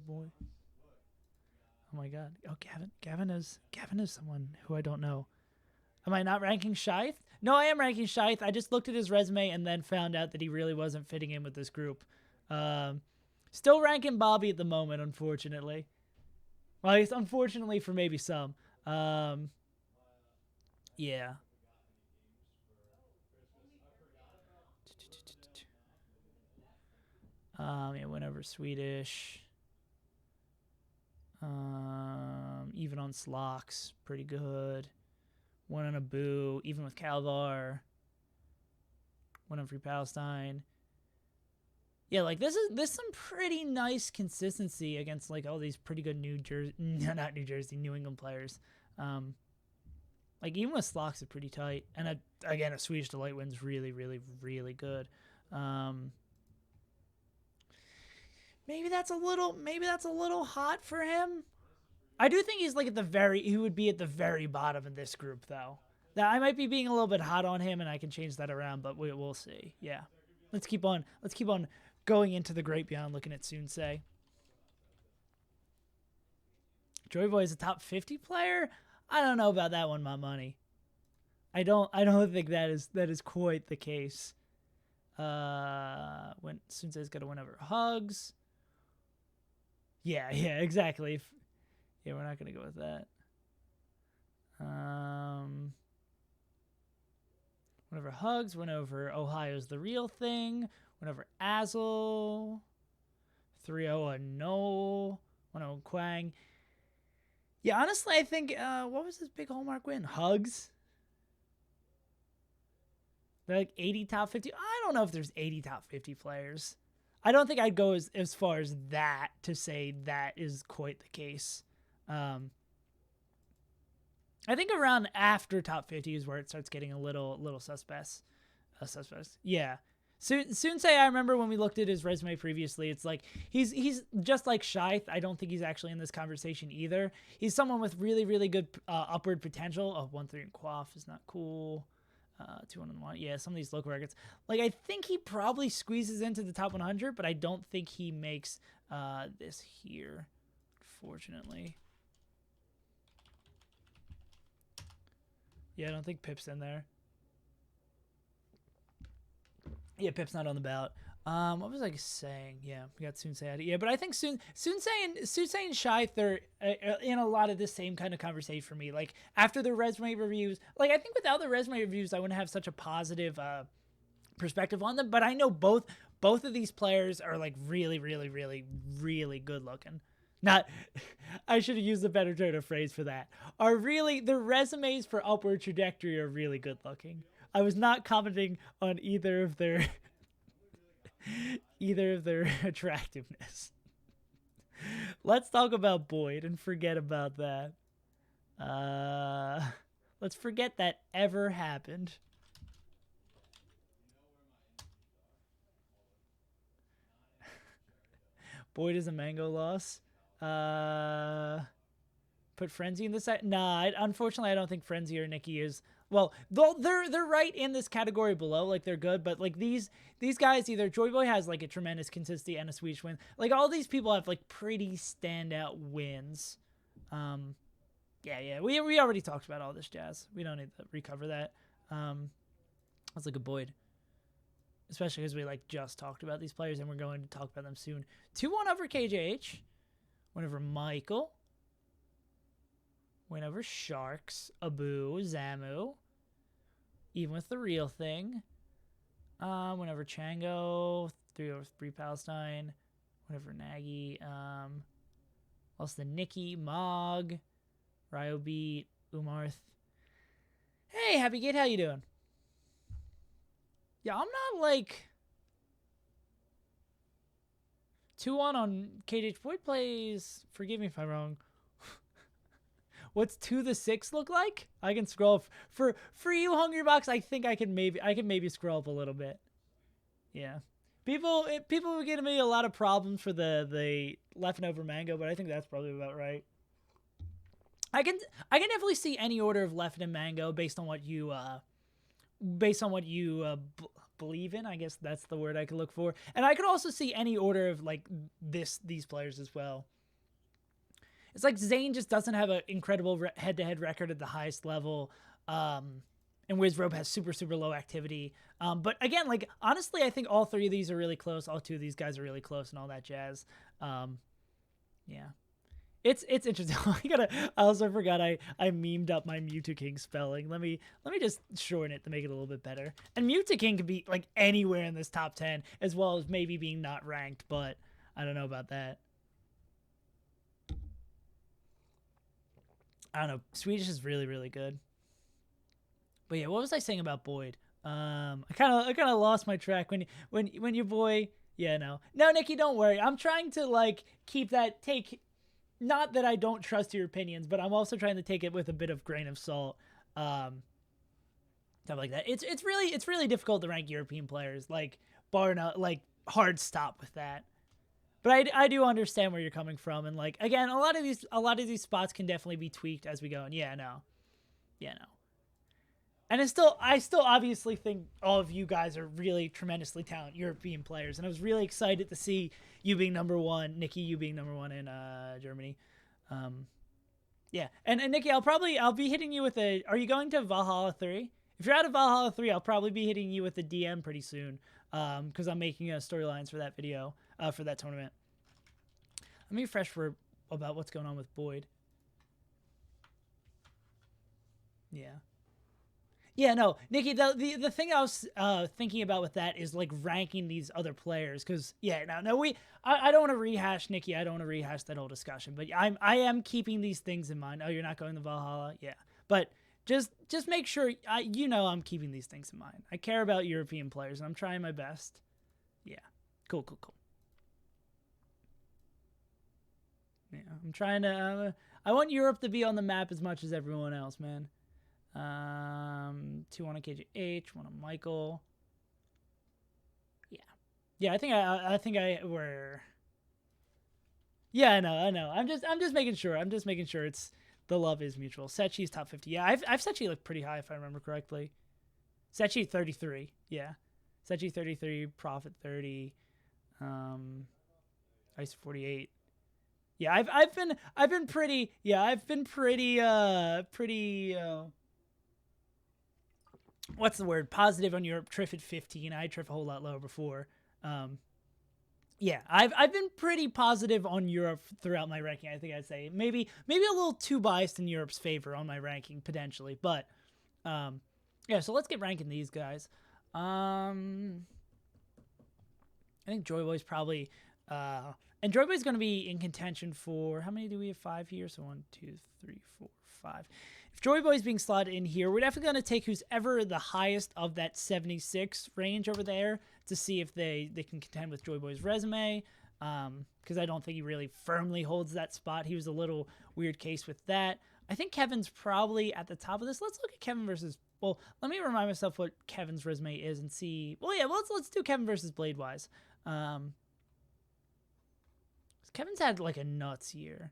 Speaker 1: Boy. Oh my god. Oh, Gavin is someone who I don't know. Am I not ranking Shythe? No, I am ranking Shythe. I just looked at his resume and then found out that he really wasn't fitting in with this group. Still ranking Bobby at the moment, unfortunately. Well, at least unfortunately for maybe some. Yeah. Yeah, whenever Swedish. Even on Slox, pretty good. One on Abu, even with Calvar. One on Free Palestine. Yeah, like this some pretty nice consistency against like all these pretty good New England players. Like even with Slocks, it's pretty tight. And again, a Swedish Delight win's really, really, really good. Maybe that's a little hot for him. I do think he's like he would be at the very bottom of this group though. Now I might be being a little bit hot on him, and I can change that around, but we'll see. Yeah, let's keep on going into the great beyond, looking at Sunsei. Joy Boy is a top 50 player. I don't know about that one, my money. I don't think that is quite the case. When Sunsei's got to win over Hugs. Yeah, exactly. Yeah, we're not gonna go with that. Whenever Hugs, went over Ohio's the real thing. Whenever Azel, 3-0 no, 1-0 Quang. Yeah, honestly, I think what was this big hallmark win? Hugs. They're like 80 top 50. I don't know if there's 80 top 50 players. I don't think I'd go as far as that to say that is quite the case. I think around after top 50 is where it starts getting a little suspect. Yeah. Sunsei, I remember when we looked at his resume previously, it's like he's just like Scheith. I don't think he's actually in this conversation either. He's someone with really, really good upward potential. Oh, 1-3 and Quaff is not cool. 2-1. Yeah, some of these local records. Like, I think he probably squeezes into the top 100, but I don't think he makes this here, fortunately. Yeah, I don't think Pip's in there. Yeah, Pip's not on the ballot. What was I saying? Yeah, we got Sunsei out of. Yeah, but I think Sunsei and Scheith are in a lot of the same kind of conversation for me. Like after the resume reviews, like I think without the resume reviews, I wouldn't have such a positive perspective on them. But I know both of these players are like really, really, really, really good looking. Not, I should have used a better turn of phrase for that. Are really the resumes for upward trajectory are really good looking. I was not commenting on either of their attractiveness. Let's talk about Boyd and forget about that. Let's forget that ever happened. Boyd is a mango loss. Put Frenzy in this side. Nah, unfortunately, I don't think Frenzy or Nikki is. Well, they're right in this category below. Like they're good, but like these guys, either Joy Boy has like a tremendous consistency and a Swedish win. Like all these people have like pretty standout wins. Yeah. We already talked about all this jazz. We don't need to recover that. Let's look at Boyd, especially because we like just talked about these players and we're going to talk about them soon. 2-1 over KJH. Went over Michael. Went over Sharks, Abu, Zamu. Even with the real thing. Went over Chango, 3-3 Palestine. Went over Nagy. Also the Nikki, Mog, Ryo Beat, Umarth. Hey, Happy Gate, how you doing? Yeah, I'm not like 2-1 on KJH. Boyd plays, forgive me if I'm wrong. What's 2-6 look like? I can scroll for you, Hungrybox. I think I can maybe scroll up a little bit. Yeah, people were giving me a lot of problems for the left and over mango, but I think that's probably about right. I can definitely see any order of left and mango based on what you believe in. I guess that's the word I could look for, and I could also see any order of like these players as well. It's like Zane just doesn't have an incredible head-to-head record at the highest level, and Wizrobe has super, super low activity. But again, like honestly, I think all three of these are really close. All two of these guys are really close and all that jazz. Yeah, it's interesting. I also forgot I memed up my Mewtwo spelling. Let me just shorten it to make it a little bit better. And Mewtwo could be like anywhere in this top 10, as well as maybe being not ranked, but I don't know about that. I don't know. Swedish is really, really good. But yeah, what was I saying about Boyd? I kind of lost my track when your boy. Yeah, no, Nikki, don't worry. I'm trying to like keep that take. Not that I don't trust your opinions, but I'm also trying to take it with a bit of grain of salt. Stuff like that. It's really difficult to rank European players. Like bar no, like hard stop with that. But I do understand where you're coming from, and like again, a lot of these spots can definitely be tweaked as we go. And yeah, no. And I still obviously think all of you guys are really tremendously talented European players, and I was really excited to see you being number one, Nikki, you being number one in Germany. Yeah, and Nikki, I'll be hitting you with a. Are you going to Valhalla 3? If you're out of Valhalla 3, I'll probably be hitting you with a DM pretty soon, because I'm making storylines for that video, for that tournament. Let me refresh about what's going on with Boyd. Yeah. Yeah, no, Nikki, the thing I was thinking about with that is like ranking these other players, because yeah, I don't want to rehash, Nikki. I don't want to rehash that whole discussion, but I am keeping these things in mind. Oh, you're not going to Valhalla, yeah, but just make sure I'm keeping these things in mind. I care about European players, and I'm trying my best. Yeah, cool. Yeah, I'm trying to. I want Europe to be on the map as much as everyone else, man. 2 on a KGH, 1 on Michael. Yeah. I think we're. Yeah, I know. I'm just making sure. It's the love is mutual. Sechi's top 50. Yeah, I've Sechi looked pretty high if I remember correctly. Sechi 33. Yeah, Sechi 33, Profit 30, Ice 48. Yeah, I've been pretty. Yeah, I've been pretty. What's the word? Positive on Europe. Triff at 15. I triff a whole lot lower before. Yeah, I've been pretty positive on Europe throughout my ranking. I think I'd say maybe a little too biased in Europe's favor on my ranking potentially, but yeah. So let's get ranking these guys. I think Joyboy's probably and Joyboy's going to be in contention for how many do we have? 5 here. So 1, 2, 3, 4, 5. If Joyboy's being slotted in here, we're definitely going to take who's ever the highest of that 76 range over there to see if they can contend with Joyboy's resume, because I don't think he really firmly holds that spot. He was a little weird case with that. I think Kevin's probably at the top of this. Let's look at Kevin versus. Well, let me remind myself what Kevin's resume is and see. Well, yeah, let's do Kevin versus Bladewise. Kevin's had like a nuts year.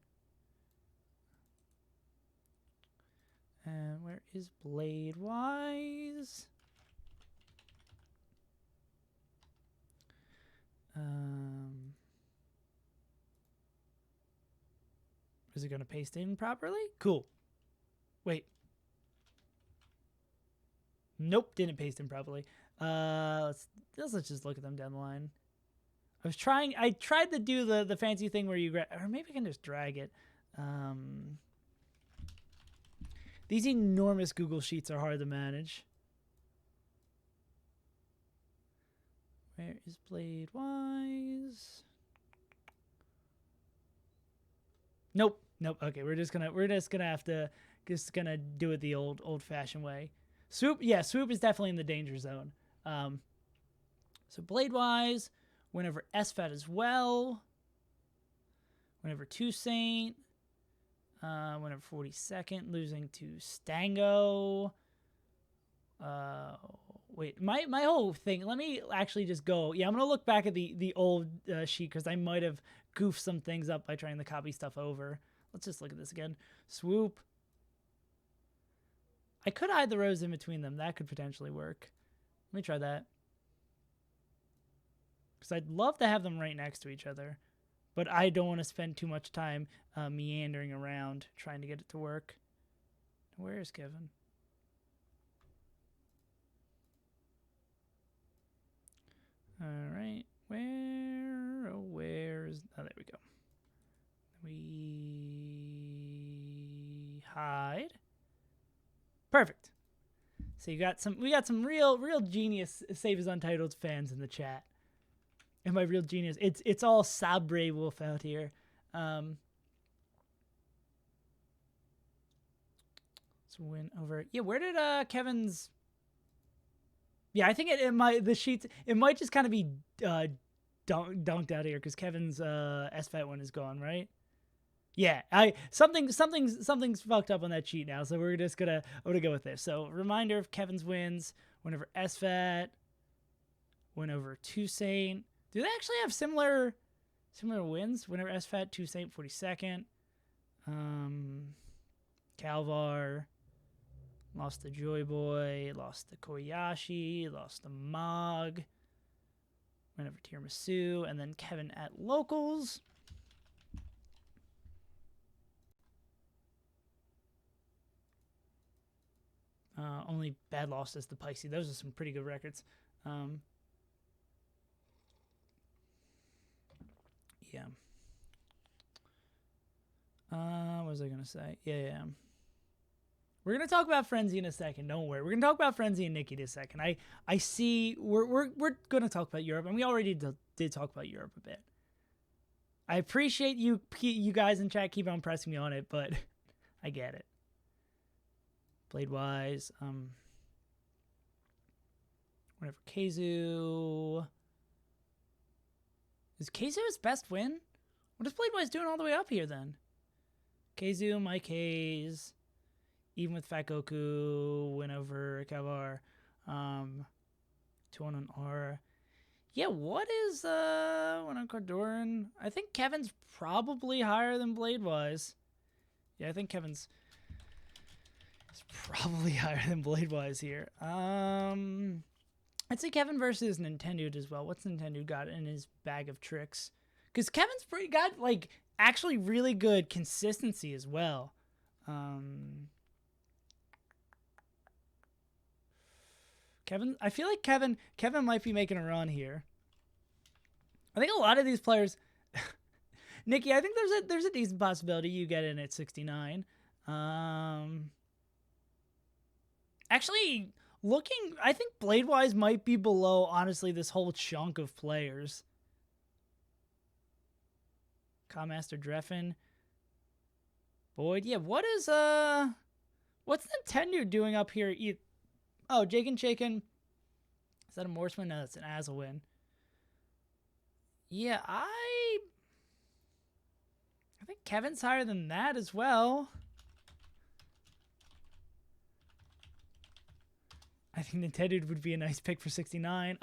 Speaker 1: Where is Bladewise? Is it going to paste in properly? Cool. Wait. Nope, didn't paste in properly. Let's just look at them down the line. I tried to do the fancy thing where you grab, or maybe I can just drag it. These enormous Google Sheets are hard to manage. Where is Bladewise? Nope. Okay, we're just gonna have to do it the old-fashioned way. Swoop is definitely in the danger zone. So Bladewise, went over SFAT as well. Went over Toussaint. Went over 42nd, losing to Stango. Wait, my whole thing. Let me actually just go. Yeah, I'm gonna look back at the old sheet because I might have goofed some things up by trying to copy stuff over. Let's just look at this again. Swoop. I could hide the rows in between them. That could potentially work. Let me try that. Because I'd love to have them right next to each other. But I don't want to spend too much time meandering around trying to get it to work. Where is Kevin? All right. Where is... Oh, there we go. We hide. Perfect. So we got some real genius SaveAsUntitled fans in the chat. And by real genius, it's all Sabre Wolf out here. Let's win over. Yeah, where did Kevin's? Yeah, I think it might, the sheets, it might just kind of be dunked out here because Kevin's SFAT one is gone, right? Yeah, something's fucked up on that sheet now, so we're just gonna go with this. So reminder of Kevin's wins: win over SFAT, win over Toussaint. Do they actually have similar wins? Win over SFAT, Toussaint 42nd, Calvar, lost to Joy Boy, lost to Koyashi, lost to Mog, win over Tiramisu, and then Kevin at locals. Only bad losses to Pisces. Those are some pretty good records. Yeah. What was I going to say? Yeah. We're going to talk about Frenzy in a second. Don't worry. We're going to talk about Frenzy and Nikki in a second. I see we're going to talk about Europe, and we already did talk about Europe a bit. I appreciate you guys in chat keep on pressing me on it, but I get it. Blade-wise, whatever. Keizu. Is Keizu his best win? What is Blade-wise doing all the way up here then? Keizu, my K's, even with Fat Goku, win over Kavar, 2-1 on Aura. Yeah, what is 1 on Cardoran? I think Kevin's probably higher than Blade-wise. Yeah, I think Kevin's probably higher than Blade-wise here. I'd say Kevin versus Nintendo as well. What's Nintendo got in his bag of tricks? Because Kevin's got like actually really good consistency as well. Kevin, I feel like Kevin might be making a run here. I think a lot of these players, Nikki, I think there's a decent possibility you get in at 69. Actually, I think Blade-wise might be below, honestly, this whole chunk of players. Master Dreffin. Boyd. Yeah, what's Nintendo doing up here? Oh, Jaken Shaken. Is that a Morseman? No, that's an Azawin. Yeah, I think Kevin's higher than that as well. I think Nintendo would be a nice pick for 69.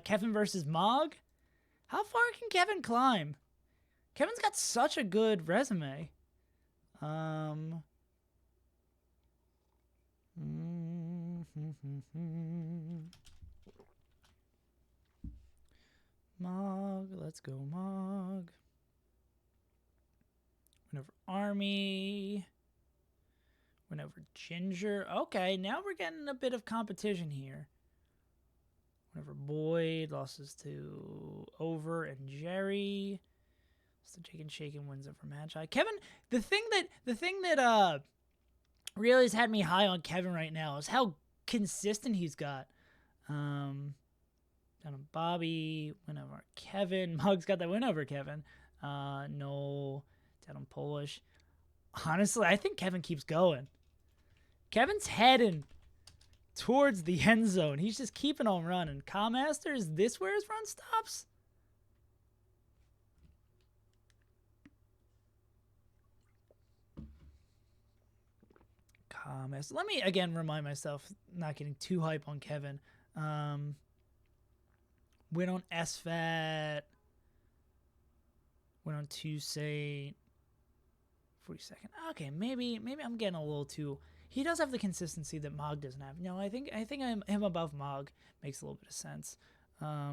Speaker 1: Kevin versus Mog. How far can Kevin climb? Kevin's got such a good resume. Mog, let's go Mog. Went over Army. Went over Ginger. Okay, now we're getting a bit of competition here. Went over Boyd. Losses to Over and Jerry. So Jaken Shaken wins over Magi. Kevin, the thing that really has had me high on Kevin right now is how consistent he's got. Down on Bobby, win over Kevin. Mug's got that win over Kevin. No, down on Polish. Honestly, I think Kevin keeps going. Kevin's heading towards the end zone. He's just keeping on running. Master, is this where his run stops? Master. Let me again remind myself, not getting too hype on Kevin. Win on SFAT. Win on Toussaint. 42nd. Okay, maybe I'm getting a little too. He does have the consistency that Mog doesn't have. No, I think him above Mog makes a little bit of sense. Yeah,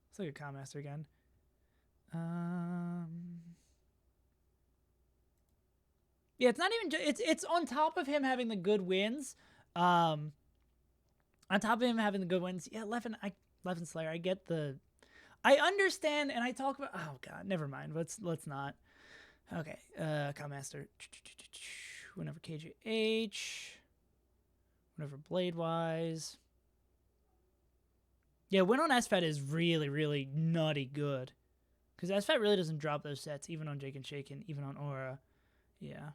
Speaker 1: let's look at Master again. Yeah, it's not even. It's on top of him having the good wins. On top of him having the good wins. Yeah, Levin Slayer. I get the. I understand, and I talk about. Oh God, never mind. Let's not. Okay, Master. Whenever KJH. Whenever Blade-wise. Yeah, win on SFAT is really, really nutty good. Because SFAT really doesn't drop those sets, even on Jaken Shaken, even on Aura. Yeah.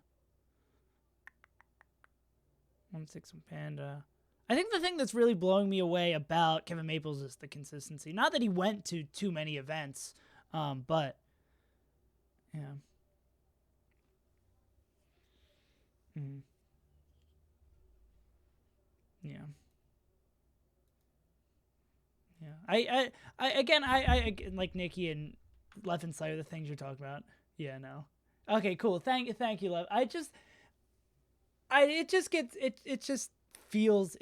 Speaker 1: 1-6 on Panda. I think the thing that's really blowing me away about Kevin Maples is the consistency. Not that he went to too many events, but yeah. Mm. Yeah. Yeah. I like Nikki and Left Inside are the things you're talking about. Yeah, no. Okay, cool. Thank you, Love. It just gets it just feels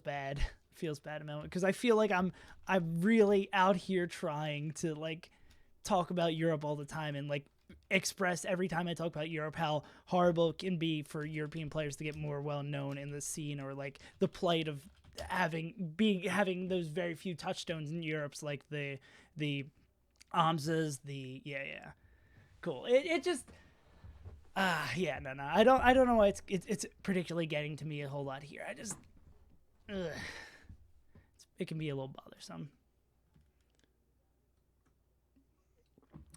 Speaker 1: bad. Feels bad a moment because I feel like I'm really out here trying to like talk about Europe all the time and like express every time I talk about Europe how horrible it can be for European players to get more well known in the scene, or like the plight of having those very few touchstones in Europe's like the Amzas, the cool. It just yeah, no. I don't know why it's particularly getting to me a whole lot here. I just it can be a little bothersome.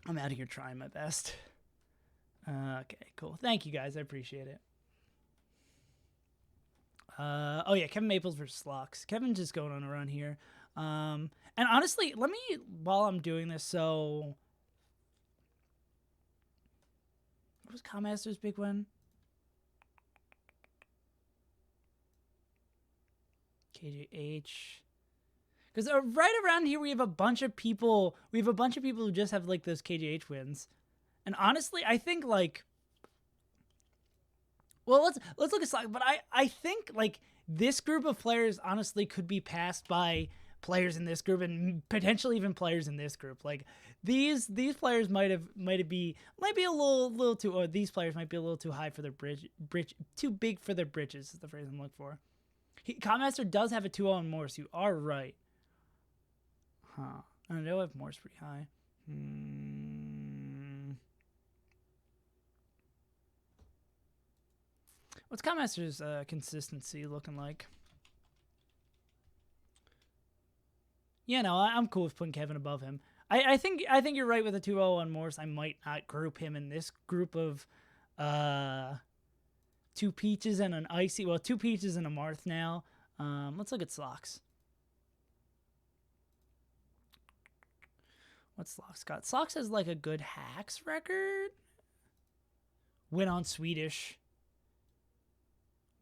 Speaker 1: I'm out here trying my best. Okay, cool. Thank you guys. I appreciate it. Oh yeah, Kevin Maples versus Slox. Kevin's just going on a run here. And honestly, let me, while I'm doing this, so what was Commaster's big one? KJH. Because right around here we have a bunch of people. We have a bunch of people who just have like those KJH wins. And honestly, I think like, well, let's look at Slox. But I think like this group of players honestly could be passed by players in this group and potentially even players in this group. Like these players might be a little too, or these players might be a little too high for their bridge too big for their britches is the phrase I'm looking for. Commaster does have a 2-0 on Morse. You are right. Huh. I know I have Morse pretty high. What's Commaster's consistency looking like? Yeah, no, I'm cool with putting Kevin above him. I think you're right with a 2-0 on Morse. I might not group him in this group of two peaches and an icy. Well, two peaches and a Marth now. Let's look at Slox. What's Slox got? Slox has like a good hacks record. Win on Swedish.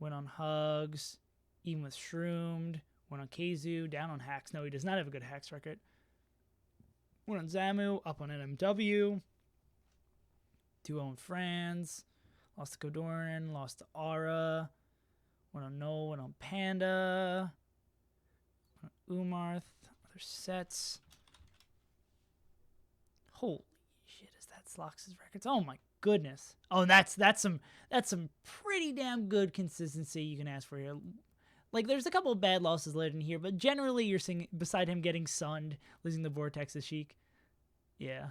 Speaker 1: Win on Hugs. Even with Shroomed. Win on Keizu. Down on hacks. No, he does not have a good hacks record. Win on Zamu. Up on NMW. 2-0 on Franz. Lost to Kodorin. Lost to Aura. Win on Null. Win on Panda. Win on Umarth. Other sets. Holy shit, is that Slox's records? Oh my goodness. Oh, that's some pretty damn good consistency you can ask for here. Like, there's a couple of bad losses later in here, but generally you're seeing, beside him getting sunned, losing the Vortex to Sheik. Yeah.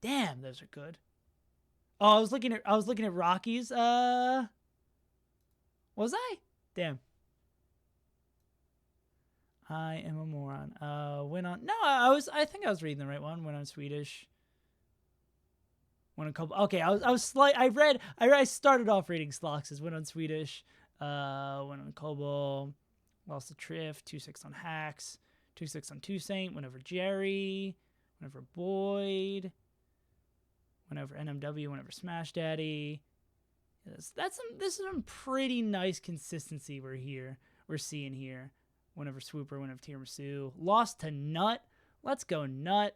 Speaker 1: Damn, those are good. Oh, I was looking at Rockies. Was I? Damn. I am a moron. Went on. No, I think I was reading the right one. Went on Swedish. Went on couple. Okay, I started off reading Slox's. Went on Swedish. Went on Kobo. Lost the Triff. 2-6 on Hacks. 2-6 on Toussaint. Went over Jerry. Went over Boyd. Went over NMW. Went over Smash Daddy. Yes, this is some pretty nice consistency we're seeing here. Went over Swooper, went over Tiramisu. Lost to Nut. Let's go Nut.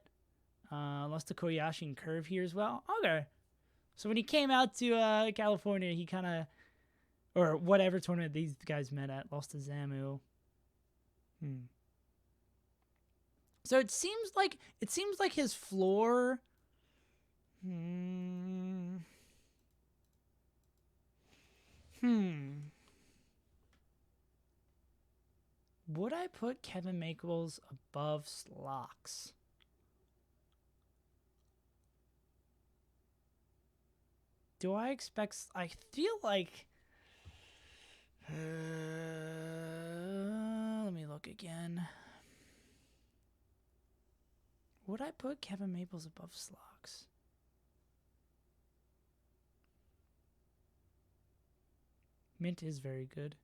Speaker 1: Lost to Koyashi and Curve here as well. Okay. So when he came out to California, he kind of, or whatever tournament these guys met at, lost to Zamu. So it seems like his floor. Would I put Kevin Maples above Slox? Do I expect... I feel like... let me look again. Would I put Kevin Maples above Slox? Mint is very good.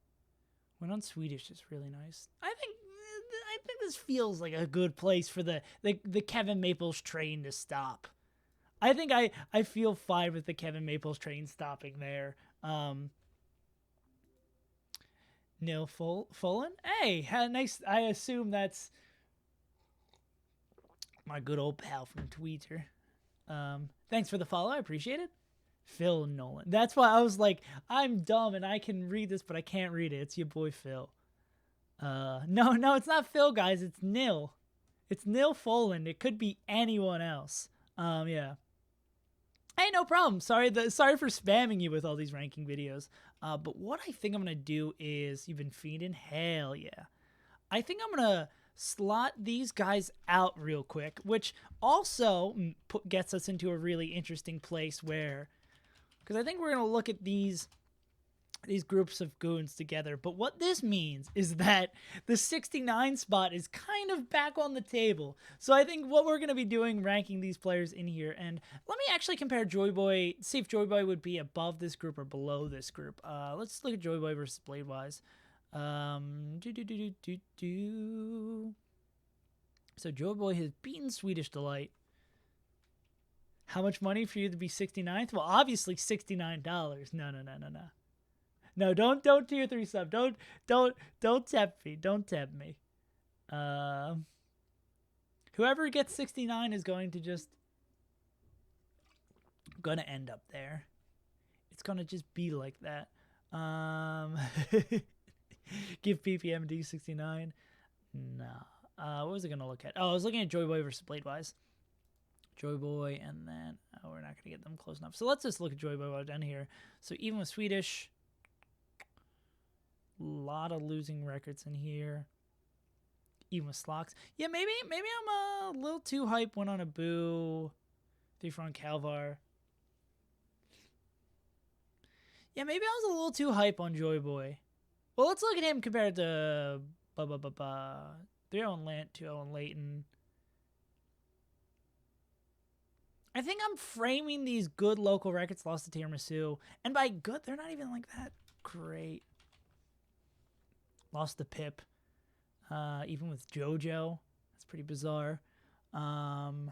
Speaker 1: Went on Swedish is really nice. I think this feels like a good place for the Kevin Maples train to stop. I think I feel fine with the Kevin Maples train stopping there. Nil Fullen. Hey, had a nice. I assume that's my good old pal from Twitter. Thanks for the follow. I appreciate it. Phil Nolan. That's why I was like, I'm dumb and I can read this, but I can't read it. It's your boy Phil. No, it's not Phil, guys. It's Nil. It's Nil Foland. It could be anyone else. Yeah. Hey, no problem. Sorry for spamming you with all these ranking videos. But what I think I'm gonna do is, you've been feeding? Hell yeah. I think I'm gonna slot these guys out real quick, which also gets us into a really interesting place where, because I think we're gonna look at these groups of goons together. But what this means is that the 69 spot is kind of back on the table. So I think what we're going to be doing, ranking these players in here. And let me actually compare Joyboy, see if Joyboy would be above this group or below this group. Let's look at Joyboy versus Bladewise. So Joyboy has beaten Swedish Delight. How much money for you to be 69th? Well, obviously $69. No. No, don't tier 3 sub. Don't tempt me. Don't tempt me. Whoever gets 69 is going to end up there. It's gonna just be like that. Give PPMD 69. No. What was I gonna look at? Oh, I was looking at Joyboy versus Bladewise. Joyboy, and then we're not gonna get them close enough. So let's just look at Joyboy while down here. So even with Swedish. A lot of losing records in here. Even with Slocks. Yeah, maybe I'm a little too hype. Went on a boo. 3-4 on Calvar. Yeah, maybe I was a little too hype on Joyboy. Well, let's look at him compared to 3-0 on Lant, 2-0 on Leighton. I think I'm framing these good local records. Lost to Tiramisu. And by good, they're not even like that great. Lost to Pip. Even with JoJo. That's pretty bizarre. Yeah,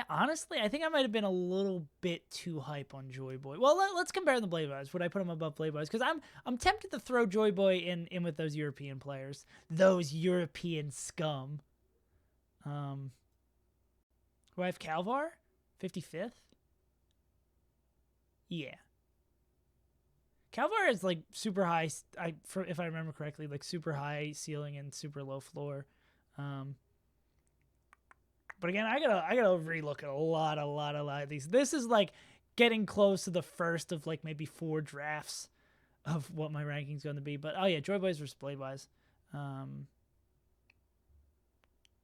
Speaker 1: honestly, I think I might have been a little bit too hype on Joyboy. Well, let's compare the Bladewise. Would I put him above Bladewise? Because I'm tempted to throw Joyboy in with those European players. Those European scum. Do I have Calvar? 55th? Yeah. Calvar is like super high. If I remember correctly, like super high ceiling and super low floor. But again, I gotta relook at a lot of these. This is like getting close to the first of like maybe 4 drafts of what my ranking's going to be. But oh yeah, Joyboys versus Bladewise.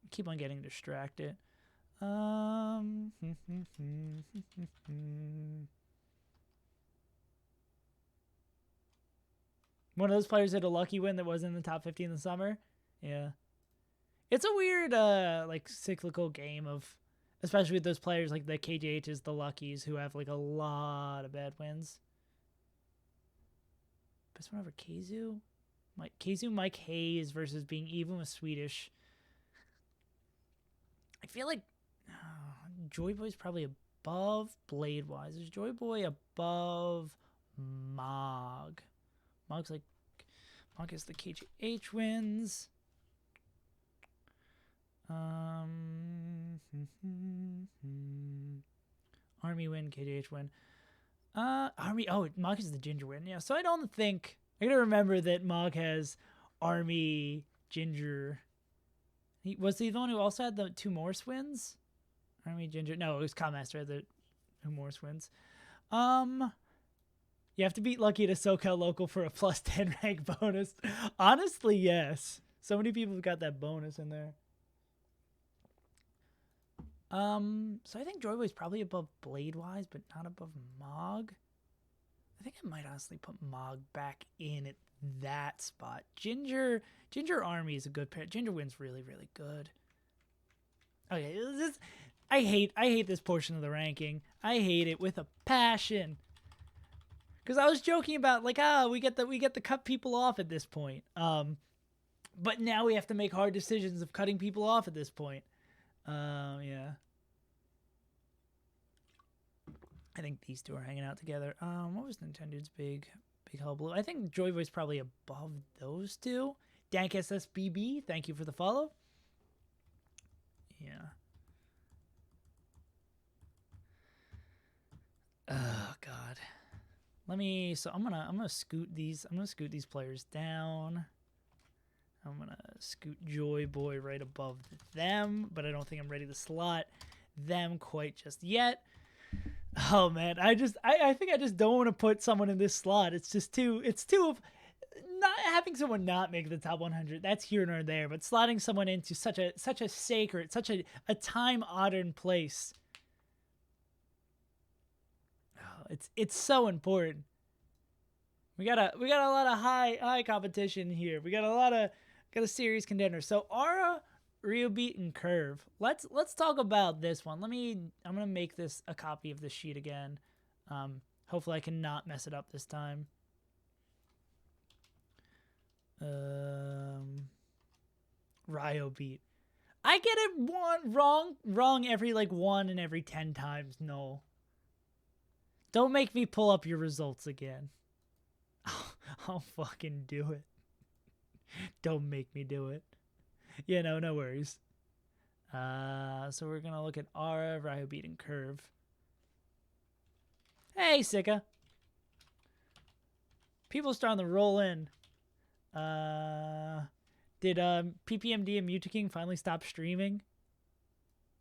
Speaker 1: Keep on getting distracted. One of those players had a lucky win that was in the top 50 in the summer. Yeah. It's a weird, like, cyclical game of, especially with those players like the KJHs, the Luckies, who have, like, a lot of bad wins. Best one over Kazu? Mike Hayes versus being even with Swedish. I feel like Joyboy's probably above Bladewise. Is Joyboy above Mog? Mog is the KJH wins. Army win, KJH win. Army. Oh, Mog is the Ginger win. Yeah. So I don't think I gotta remember that Mog has Army, Ginger. Was he the one who also had the 2 Morse wins? Army, Ginger. No, it was Commaster had the 2 Morse wins. You have to beat Lucky at a SoCal local for a plus 10 rank bonus. Honestly, yes. So many people have got that bonus in there. So I think Joyboy's probably above Bladewise, but not above Mog. I think I might honestly put Mog back in at that spot. Ginger Army is a good pair. Ginger wins really, really good. Okay, I hate this portion of the ranking. I hate it with a passion. Because I was joking about like, we get to cut people off at this point. But now we have to make hard decisions of cutting people off at this point. Yeah. I think these two are hanging out together. What was Nintendo's big hullabaloo? I think Joy Boy's probably above those two. Dank SSBB, thank you for the follow. Yeah. Oh God. So I'm gonna scoot these players down. I'm gonna scoot Joy Boy right above them, but I don't think I'm ready to slot them quite just yet. Oh man, I think I just don't want to put someone in this slot. It's too not having someone not make the top 100. That's here nor there, but slotting someone into such a sacred, such a time-honored place. Oh, it's so important. We got a lot of high competition here. We got a serious contender. So Aura, Ryobit, and Curve. Let's talk about this one. I'm gonna make this a copy of this sheet again. Hopefully I can not mess it up this time. Ryobit. I get it wrong every like 1 in every 10 times. No. Don't make me pull up your results again. I'll fucking do it. Don't make me do it. Yeah, no worries. So we're gonna look at Aura, Ryobit, and Curve. Hey, Sika. People are starting to roll in. Did PPMD and Mutaking finally stop streaming?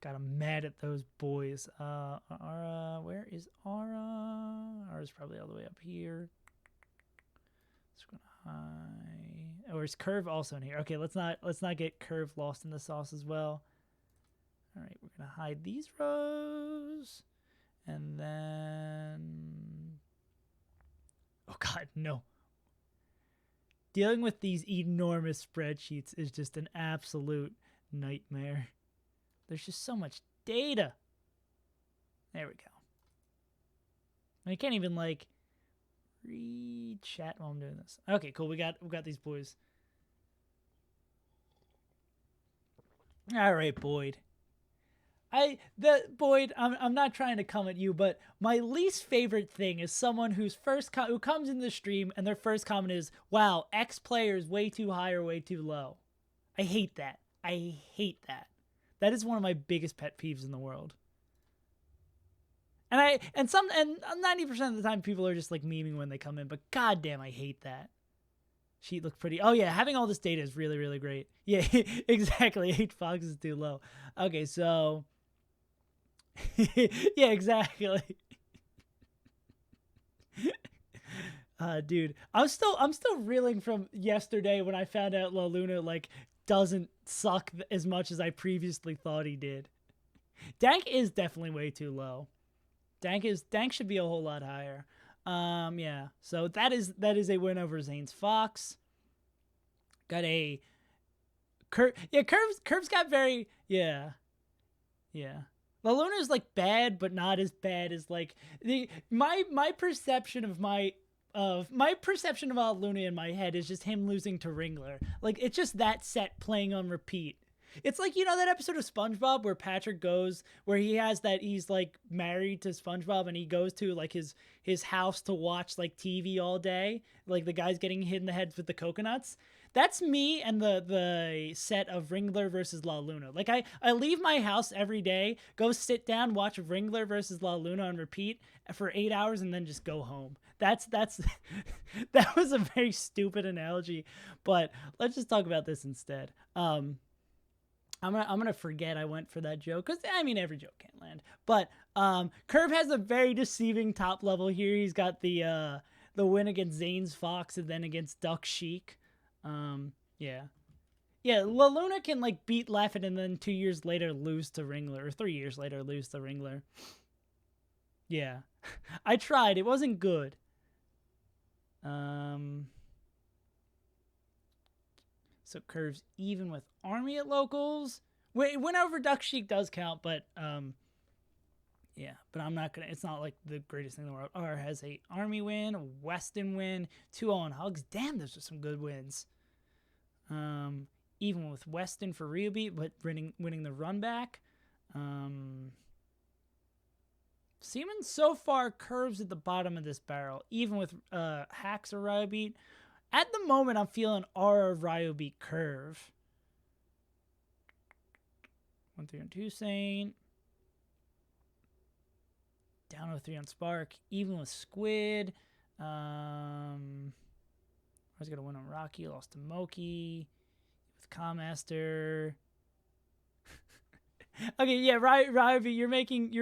Speaker 1: Got him mad at those boys. Aura, where is Aura? Aura's probably all the way up here. Just gonna hide. Or is Curve also in here? Okay, let's not get Curve lost in the sauce as well. All right, we're gonna hide these rows, and then oh God, no. Dealing with these enormous spreadsheets is just an absolute nightmare. There's just so much data. There we go. I can't even like read chat while I'm doing this. Okay, cool. We got these boys. All right, Boyd. Boyd, I'm not trying to come at you, but my least favorite thing is someone who comes in the stream and their first comment is, "Wow, X player is way too high or way too low." I hate that. I hate that. That is one of my biggest pet peeves in the world. And 90% of the time people are just like memeing when they come in, but goddamn, I hate that. Sheet looks pretty. Oh yeah, having all this data is really, really great. Yeah, exactly. 8 foxes is too low. Okay, so yeah, exactly. Dude, I'm still reeling from yesterday when I found out La Luna like doesn't suck as much as I previously thought he did. Dank is definitely way too low. Dank should be a whole lot higher. Yeah. So that is a win over Zane's Fox. Got a Curve. Yeah, Curve's got very La Luna's like bad, but not as bad as like my perception of La Luna in my head is just him losing to Ringler. Like it's just that set playing on repeat. It's like, you know, that episode of SpongeBob where Patrick goes, where he's like married to SpongeBob and he goes to like his house to watch like TV all day. Like the guy's getting hit in the head with the coconuts. That's me and the set of Ringler versus La Luna. Like I leave my house every day, go sit down, watch Ringler versus La Luna on repeat for 8 hours and then just go home. That's that was a very stupid analogy, but let's just talk about this instead. I'm gonna forget I went for that joke because I mean every joke can't land. But Curve has a very deceiving top level here. He's got the win against Zane's Fox and then against Duck Chic. Yeah. La Luna can like beat Laffin and then 2 years later lose to Ringler, or 3 years later lose to Ringler. Yeah, I tried. It wasn't good. So Curve's even with Army at locals. Win over Duck Chic does count, but Yeah, but I'm not gonna. It's not like the greatest thing in the world. R has a Army win, a Weston win, 2-0 on Hugs. Damn, those are some good wins. Even with Weston for Ryobi, but winning the run back. Siemens so far curves at the bottom of this barrel, even with Hacks or Ryobi. At the moment, I'm feeling R Ryobi curve. 1-3 on Toussaint. Down 0-3 on Spark. Even with Squid. I was going to win on Rocky. Lost to Moki. With Commaster. Okay, yeah, Ryobi, you're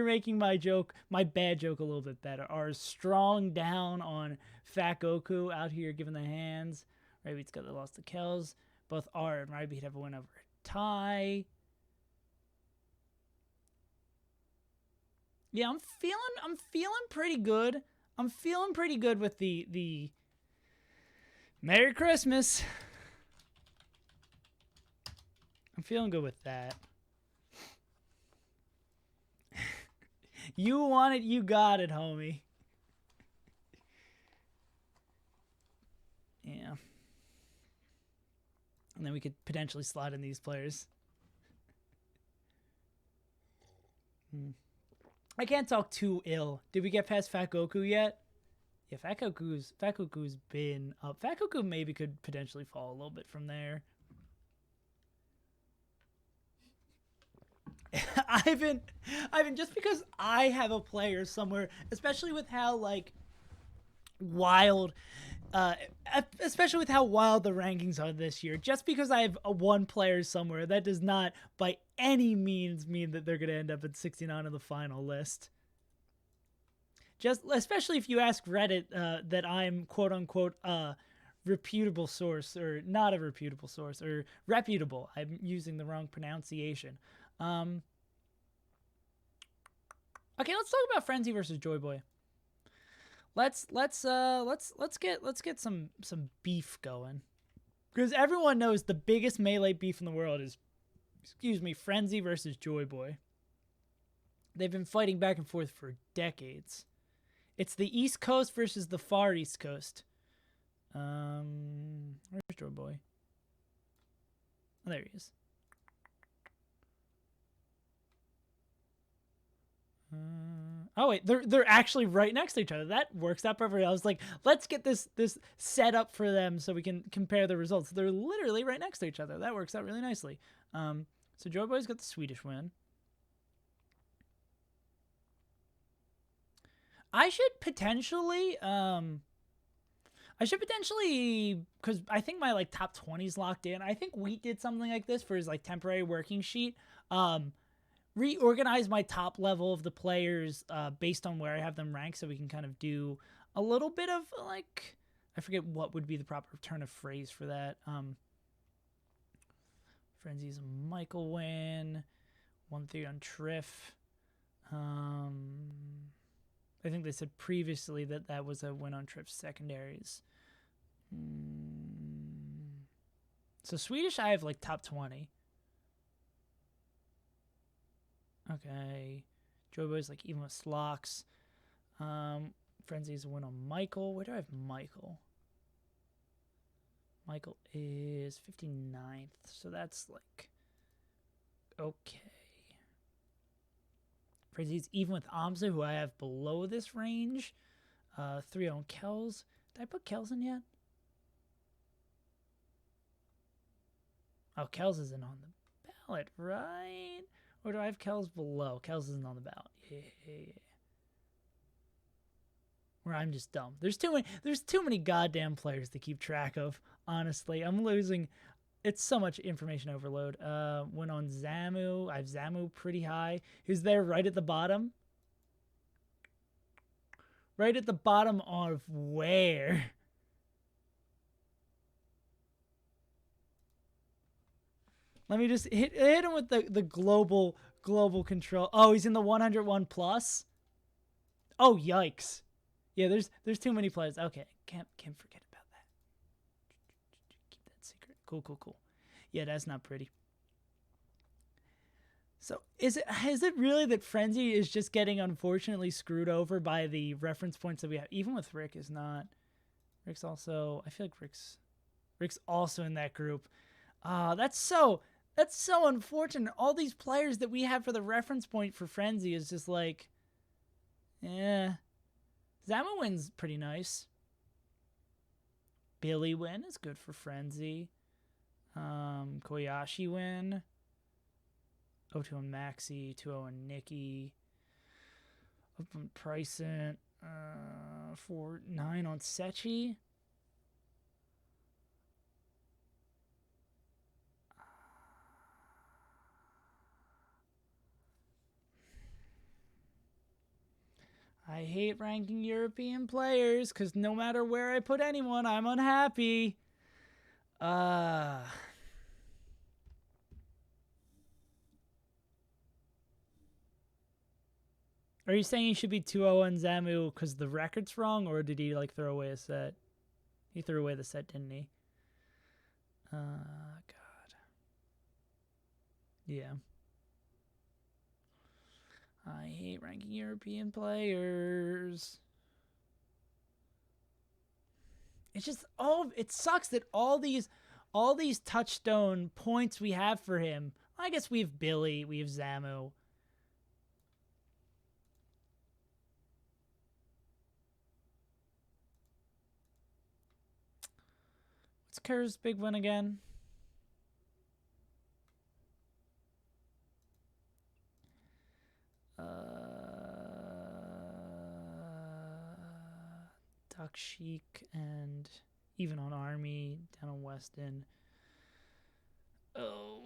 Speaker 1: making my joke, my bad joke, a little bit better. R strong down on Fat Goku out here giving the hands. Ryobi's got the loss to Kells. Both R and Ryobi have a win over Tai. Yeah, I'm feeling pretty good. I'm feeling pretty good with the Merry Christmas. I'm feeling good with that. You want it, you got it, homie. Yeah. And then we could potentially slot in these players. I can't talk too ill. Did we get past Fat Goku yet? Yeah, Fat Goku's been up. Fat Goku maybe could potentially fall a little bit from there. Ivan, just because I have a player somewhere, especially with how like wild, especially with how wild the rankings are this year, just because I have one player somewhere, that does not by any means mean that they're going to end up at 69 on the final list. Just especially if you ask Reddit that I'm quote unquote reputable source, or not a reputable source, or reputable. I'm using the wrong pronunciation. Okay, let's talk about Frenzy versus Joy Boy. Let's get some beef going, because everyone knows the biggest melee beef in the world is, Frenzy versus Joy Boy. They've been fighting back and forth for decades. It's the East Coast versus the far East Coast. Where's Joy Boy? Oh, there he is. Oh wait, they're actually right next to each other. That works out perfectly. I was like, let's get this set up for them so we can compare the results. They're literally right next to each other. That works out really nicely. So Joy Boy's got the Swedish win. I should potentially, because I think my like top 20's locked in. I think Wheat did something like this for his like temporary working sheet. Reorganize my top level of the players based on where I have them ranked, so we can kind of do a little bit of like, I forget what would be the proper turn of phrase for that. Frenzy's a Michael win, 1-3 on Triff. I think they said previously that was a win on Triff's secondaries. So Swedish, I have like top 20. Okay. Joy Boy's like even with Slocks. Frenzy's a win on Michael. Where do I have Michael? Michael is 59th. So that's like okay. Frenzy's even with Amza, who I have below this range. 3 on Kells. Did I put Kells in yet? Oh, Kells isn't on the ballot, right? Or do I have Kells below? Kells isn't on the ballot. Yeah. Where I'm just dumb. There's too many goddamn players to keep track of. Honestly, I'm losing. It's so much information overload. Went on Zamu. I have Zamu pretty high. Who's there right at the bottom? Right at the bottom of where? Let me just hit him with the global control. Oh, he's in the 101 plus. Oh, yikes. Yeah, there's too many players. Okay, can't forget about that. Keep that secret. Cool. Yeah, that's not pretty. So is it really that Frenzy is just getting unfortunately screwed over by the reference points that we have? Even with Rick is not. Rick's also, I feel like Rick's also in that group. That's so unfortunate. All these players that we have for the reference point for Frenzy is just like, Zama wins pretty nice. Billy win is good for Frenzy. Koyashi win. 0-2 on Maxi, 2-0 on Nikki. Up on Pricent. 4-9 on Sechi. I hate ranking European players because no matter where I put anyone, I'm unhappy. Are you saying he should be 2-0 on Zamu because the record's wrong, or did he like throw away a set? He threw away the set, didn't he? God. Yeah. I hate ranking European players. It's just it sucks that all these touchstone points we have for him. I guess we have Billy, we have Zamu. What's Kerr's big win again? Duck Chic and even on Army, down on Weston. Oh.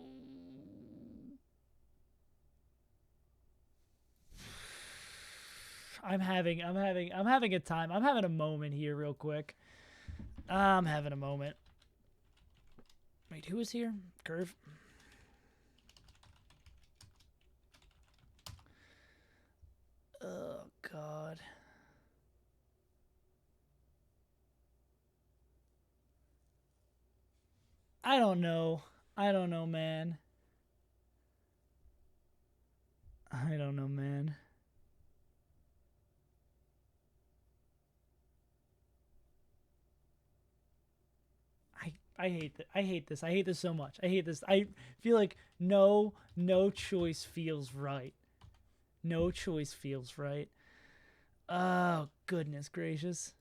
Speaker 1: I'm having a time. I'm having a moment here real quick. I'm having a moment. Wait, who is here? Curve. Oh, God. I don't know. I don't know, man. I don't know, man. I hate that. I hate this. I hate this so much. I hate this. I feel like no choice feels right. No choice feels right. Oh, goodness gracious.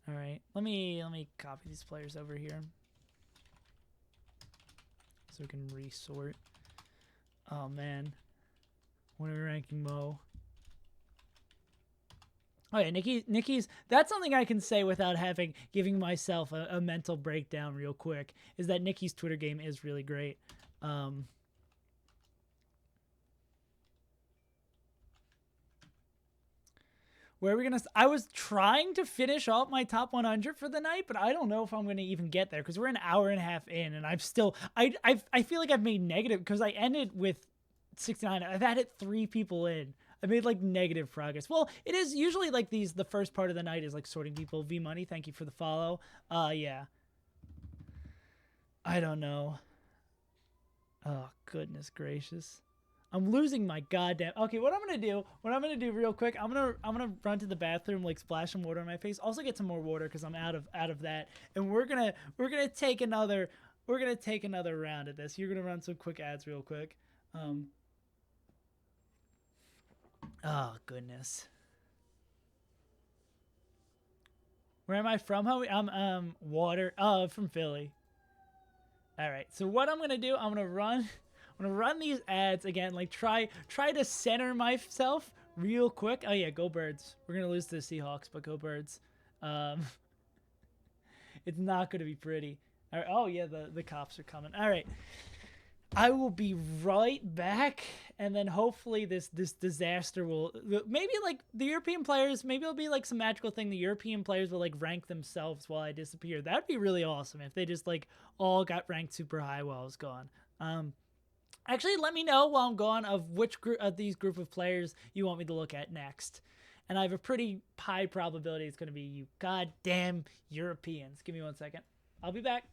Speaker 1: All right. Let me copy these players over here so we can resort. Oh man. When are we ranking Mo? Oh yeah, Nikki's. That's something I can say without giving myself a mental breakdown real quick. Is that Nikki's Twitter game is really great. Where are we gonna? I was trying to finish off my top 100 for the night, but I don't know if I'm gonna even get there because we're an hour and a half in, and I'm still. I feel like I've made negative because I ended with 69. I've added 3 people in. I made like negative progress. Well, it is usually like the first part of the night is like sorting people. V Money, thank you for the follow. Yeah. I don't know. Oh, goodness gracious. I'm losing my goddamn. Okay, what I'm gonna do real quick, I'm gonna run to the bathroom, like splash some water on my face. Also get some more water because I'm out of that. And we're gonna take another round at this. You're gonna run some quick ads real quick. Oh, goodness. Where am I from, Howie? I'm from Philly. All right. So what I'm gonna do, I'm gonna run these ads again. Like try to center myself real quick. Oh yeah, go Birds. We're gonna lose to the Seahawks, but go Birds. It's not gonna be pretty. All right. Oh yeah, the cops are coming. All right. I will be right back, and then hopefully this disaster will maybe like the European players. Maybe it'll be like some magical thing. The European players will like rank themselves while I disappear. That'd be really awesome if they just like all got ranked super high while I was gone. Actually, let me know while I'm gone of which group of these group of players you want me to look at next. And I have a pretty high probability it's going to be you goddamn Europeans. Give me 1 second. I'll be back.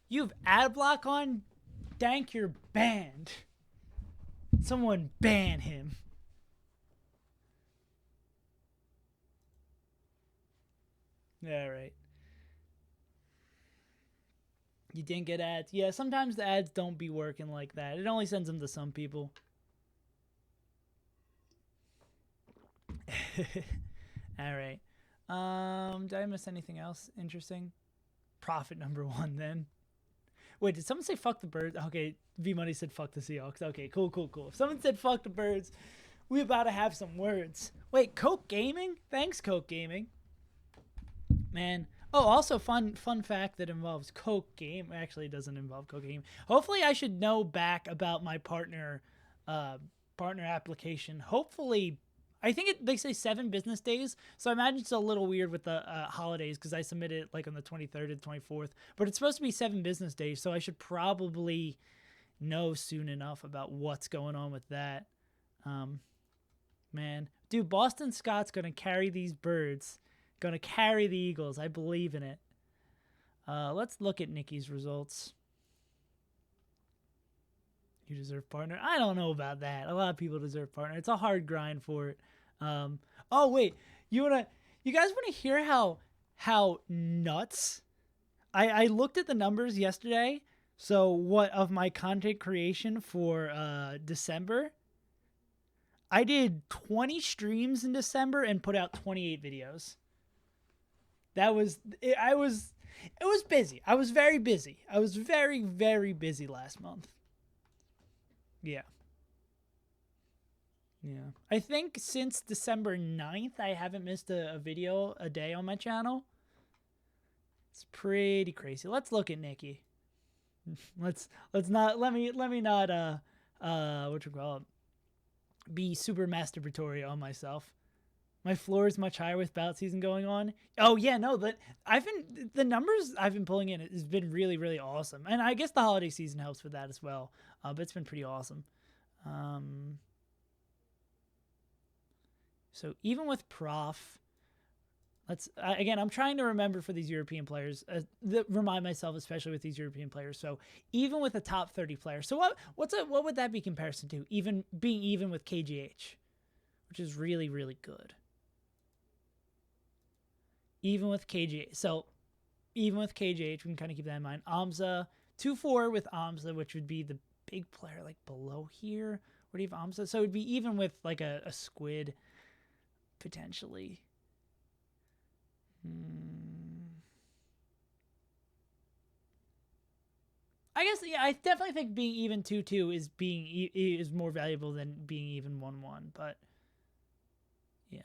Speaker 1: You have ad block on? Dank, you're banned. Someone ban him. All right. You didn't get ads. Yeah, sometimes the ads don't be working like that. It only sends them to some people. All right. Did I miss anything else interesting? Profit number 1 then. Wait, did someone say fuck the birds? Okay, V Money said fuck the Seahawks. Okay, cool. If someone said fuck the birds, we about to have some words. Wait, Coke Gaming? Thanks, Coke Gaming. Man. Oh, also fun fact that involves Coke Game. Actually, it doesn't involve Coke Game. Hopefully, I should know back about my partner application. Hopefully, I think they say 7 business days. So I imagine it's a little weird with the holidays because I submitted it like on the 23rd and 24th. But it's supposed to be 7 business days. So I should probably know soon enough about what's going on with that. Man. Dude, Boston Scott's going to carry these birds. Going to carry the Eagles. I believe in it. Let's look at Nikki's results. You deserve partner. I don't know about that. A lot of people deserve partner. It's a hard grind for it. Oh wait, you guys wanna hear how nuts? I looked at the numbers yesterday. So what of my content creation for December? I did 20 streams in December and put out 28 videos. That was it. It was busy. I was very busy. I was very, very busy last month. Yeah. Yeah. I think since December 9th, I haven't missed a video a day on my channel. It's pretty crazy. Let's look at Nikki. Let's not let me not what you call it, be super masturbatory on myself. My floor is much higher with ballot season going on. Oh yeah, no, the numbers I've been pulling in has been really, really awesome. And I guess the holiday season helps with that as well. But it's been pretty awesome. So even with Prof, again, I'm trying to remember for these European players, remind myself, especially with these European players. So even with a top 30 player, so what would that be comparison to? Being even with KGH, which is really, really good. Even with KGH. So even with KGH, we can kind of keep that in mind. Amza, 2-4 with Amza, which would be the big player like below here. Where do you have Amza? So it would be even with like a squid, potentially. I guess, yeah, I definitely think being even 2-2 is more valuable than being even 1-1, but yeah.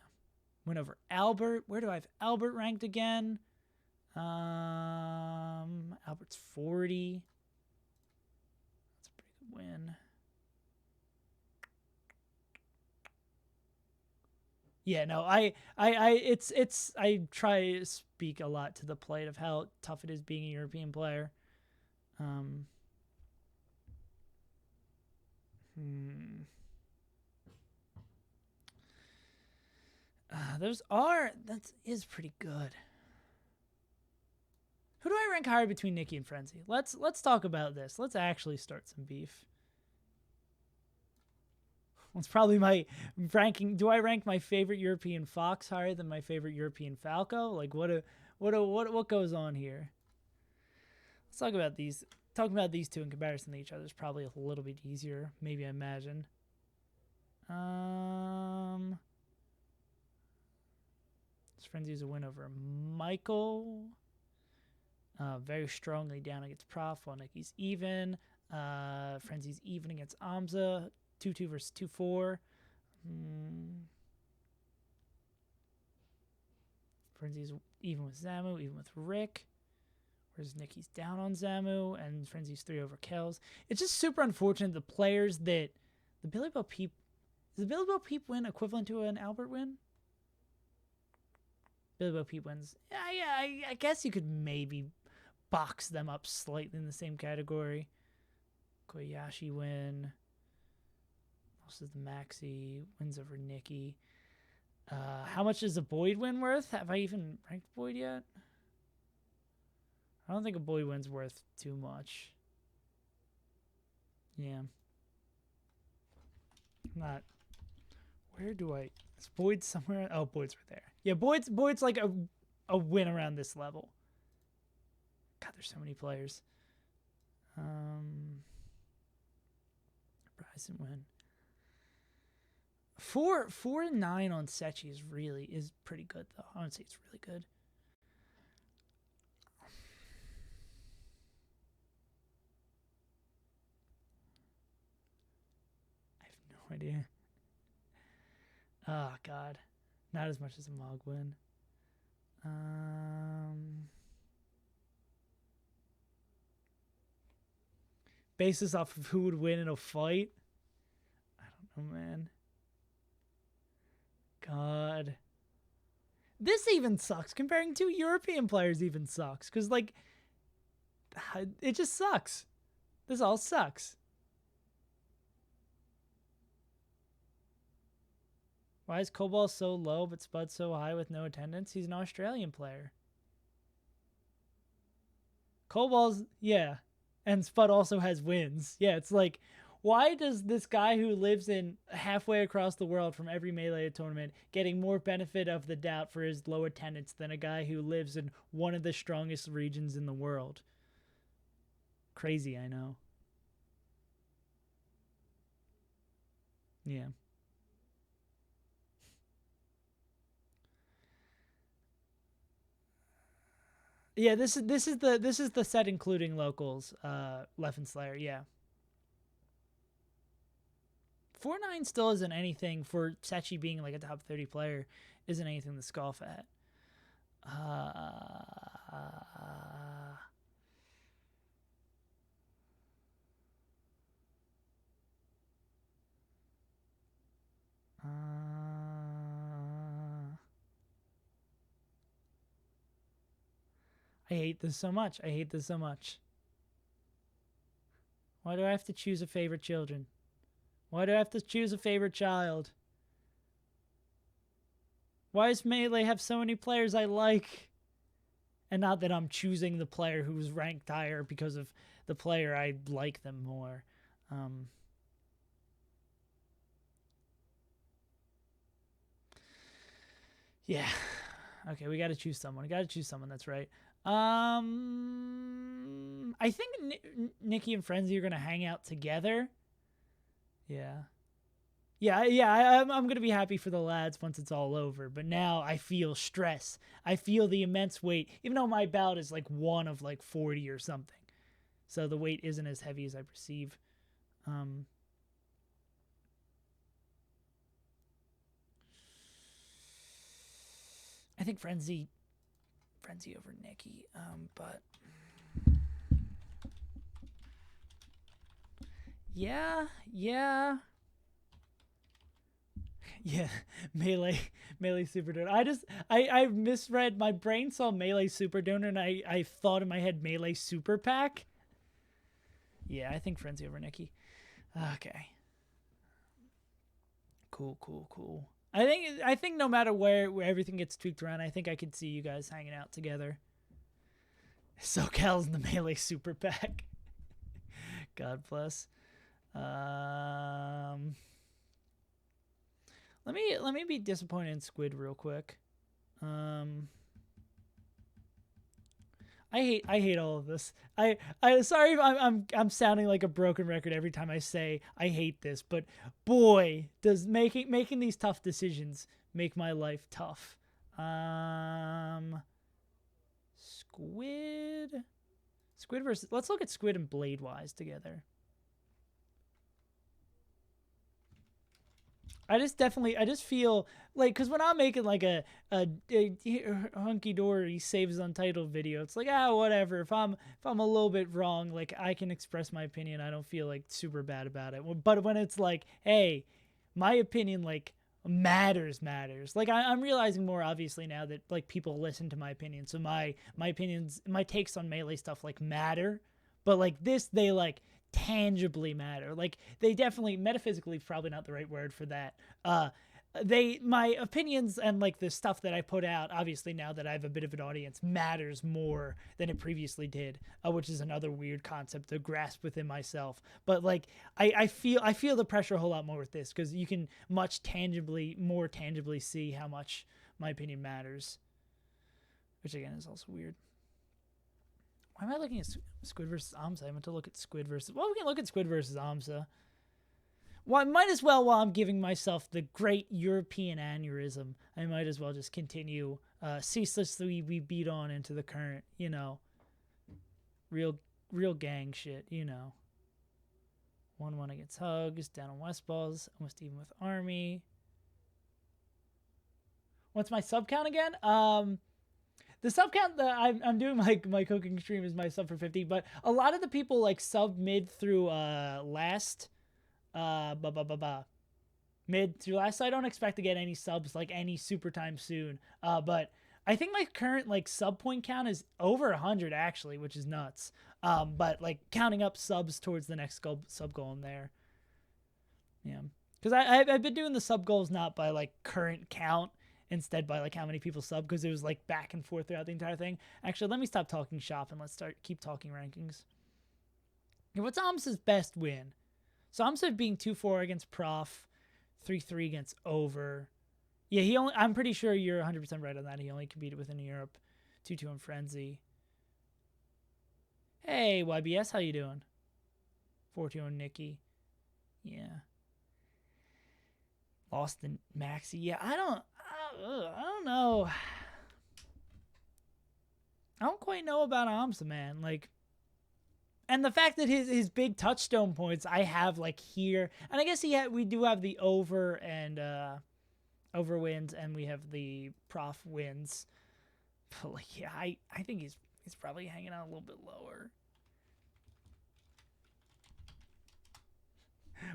Speaker 1: Went over Albert. Where do I have Albert ranked again? Albert's 40. That's a pretty good win. Yeah, no, I try to speak a lot to the plate of how tough it is being a European player. That is pretty good. Who do I rank higher between Nikki and Frenzy? Let's talk about this. Let's actually start some beef. It's probably my ranking. Do I rank my favorite European Fox higher than my favorite European Falco? Like what goes on here? Let's talk about these. Talking about these two in comparison to each other is probably a little bit easier. Maybe I imagine. This Frenzy's a win over Michael. Very strongly down against Prof, while Nikki's even. Frenzy's even against Amza. 2-2 versus 2-4. Frenzy's even with Zamu, even with Rick. Whereas Nikki's down on Zamu, and Frenzy's 3 over Kells. It's just super unfortunate the players that the Billy Bo Peep. Is the Billy Bo Peep win equivalent to an Albert win? Billy Bo Peep wins. Yeah, I guess you could maybe box them up slightly in the same category. Koyashi win. Also the Maxi wins over Nikki. How much is the Boyd win worth? Have I even ranked Boyd yet? I don't think a boy win's worth too much. Yeah. Not. Where do I? Is Boyd somewhere? Oh, Boyd's right there. Yeah, Boyd's like a win around this level. God, there's so many players. Bryson win. 4-9 on Sechi is pretty good though. I would say it's really good. I have no idea. Oh God, not as much as a Mog win. Basis off of who would win in a fight. I don't know, man. God. This even sucks. Comparing two European players even sucks. Because, like, it just sucks. This all sucks. Why is Cobalt so low but Spud so high with no attendance? He's an Australian player. Cobalt's, yeah. And Spud also has wins. Yeah, it's like, why does this guy who lives in halfway across the world from every Melee tournament getting more benefit of the doubt for his low attendance than a guy who lives in one of the strongest regions in the world? Crazy, I know. Yeah. Yeah, this is the set including locals, Leffen Slayer, yeah. 4-9 still isn't anything for Sechi being like a top 30 player, isn't anything to scoff at. I hate this so much. I hate this so much. Why do I have to choose a favorite children? Why do I have to choose a favorite child? Why does Melee have so many players I like? And not that I'm choosing the player who's ranked higher because of the player I like them more. Yeah. Okay, we got to choose someone. We got to choose someone. That's right. I think Nikki and Frenzy are gonna hang out together. Yeah. I'm gonna be happy for the lads once it's all over. But now I feel stress. I feel the immense weight, even though my ballot is like 1 of like 40 or something. So the weight isn't as heavy as I perceive. I think Frenzy over Nikki, but yeah, Melee Super Donor. I misread. My brain saw Melee Super Donor, and I thought in my head Melee Super Pack. Yeah, I think Frenzy over Nikki. Okay. Cool. I think no matter where everything gets tweaked around, I think I could see you guys hanging out together. SoCal's in the Melee Super Pack. God bless. Let me be disappointed in Squid real quick. I hate all of this. I sorry if I'm sounding like a broken record every time I say I hate this, but boy, does making these tough decisions make my life tough. Squid versus, let's look at Squid and Bladewise together. I just feel like, because when I'm making like a hunky-dory SaveAsUntitled video, it's like, whatever. If I'm a little bit wrong, like, I can express my opinion. I don't feel like super bad about it. But when it's like, hey, my opinion like matters. Like, I'm realizing more obviously now that like people listen to my opinion. So my opinions, my takes on Melee stuff like matter. But like this, they like tangibly matter. Like, they definitely, metaphysically is probably not the right word for that. my opinions and like the stuff that I put out, obviously now that I have a bit of an audience, matters more than it previously did, which is another weird concept to grasp within myself. But like I feel the pressure a whole lot more with this, because you can more tangibly see how much my opinion matters, which again is also weird. Why am I looking at Squid versus Amsa? I meant to look at Squid versus... Well, we can look at Squid versus Amsa. Well, I might as well, while I'm giving myself the great European aneurysm, I might as well just continue ceaselessly. We beat on into the current, you know, real gang shit, you know. 1-1 against Hugs, down on West Balls, almost even with Army. What's my sub count again? The sub count that I'm doing my cooking stream is my sub for 50, but a lot of the people like sub mid through last mid through last, so I don't expect to get any subs like any super time soon. But I think my current like sub point count is over 100 actually, which is nuts. But like counting up subs towards the next sub goal in there. Yeah, because I've been doing the sub goals not by like current count, instead by like how many people sub, because it was like back and forth throughout the entire thing. Actually, let me stop talking shop and let's keep talking rankings. Okay, what's Amsa's best win? So Amsa being 2-4 against Prof, 3-3 against Over. Yeah, I'm pretty sure you're 100% right on that. He only competed within Europe. 2-2 on Frenzy. Hey, YBS, how you doing? 4-2 on Nikki. Yeah. Lost in Maxi. Yeah, I don't know. I don't quite know about Amsa, man. Like, and the fact that his big touchstone points I have like here, and I guess we do have the Over and Over wins, and we have the Prof wins. But like, yeah, I think he's probably hanging out a little bit lower.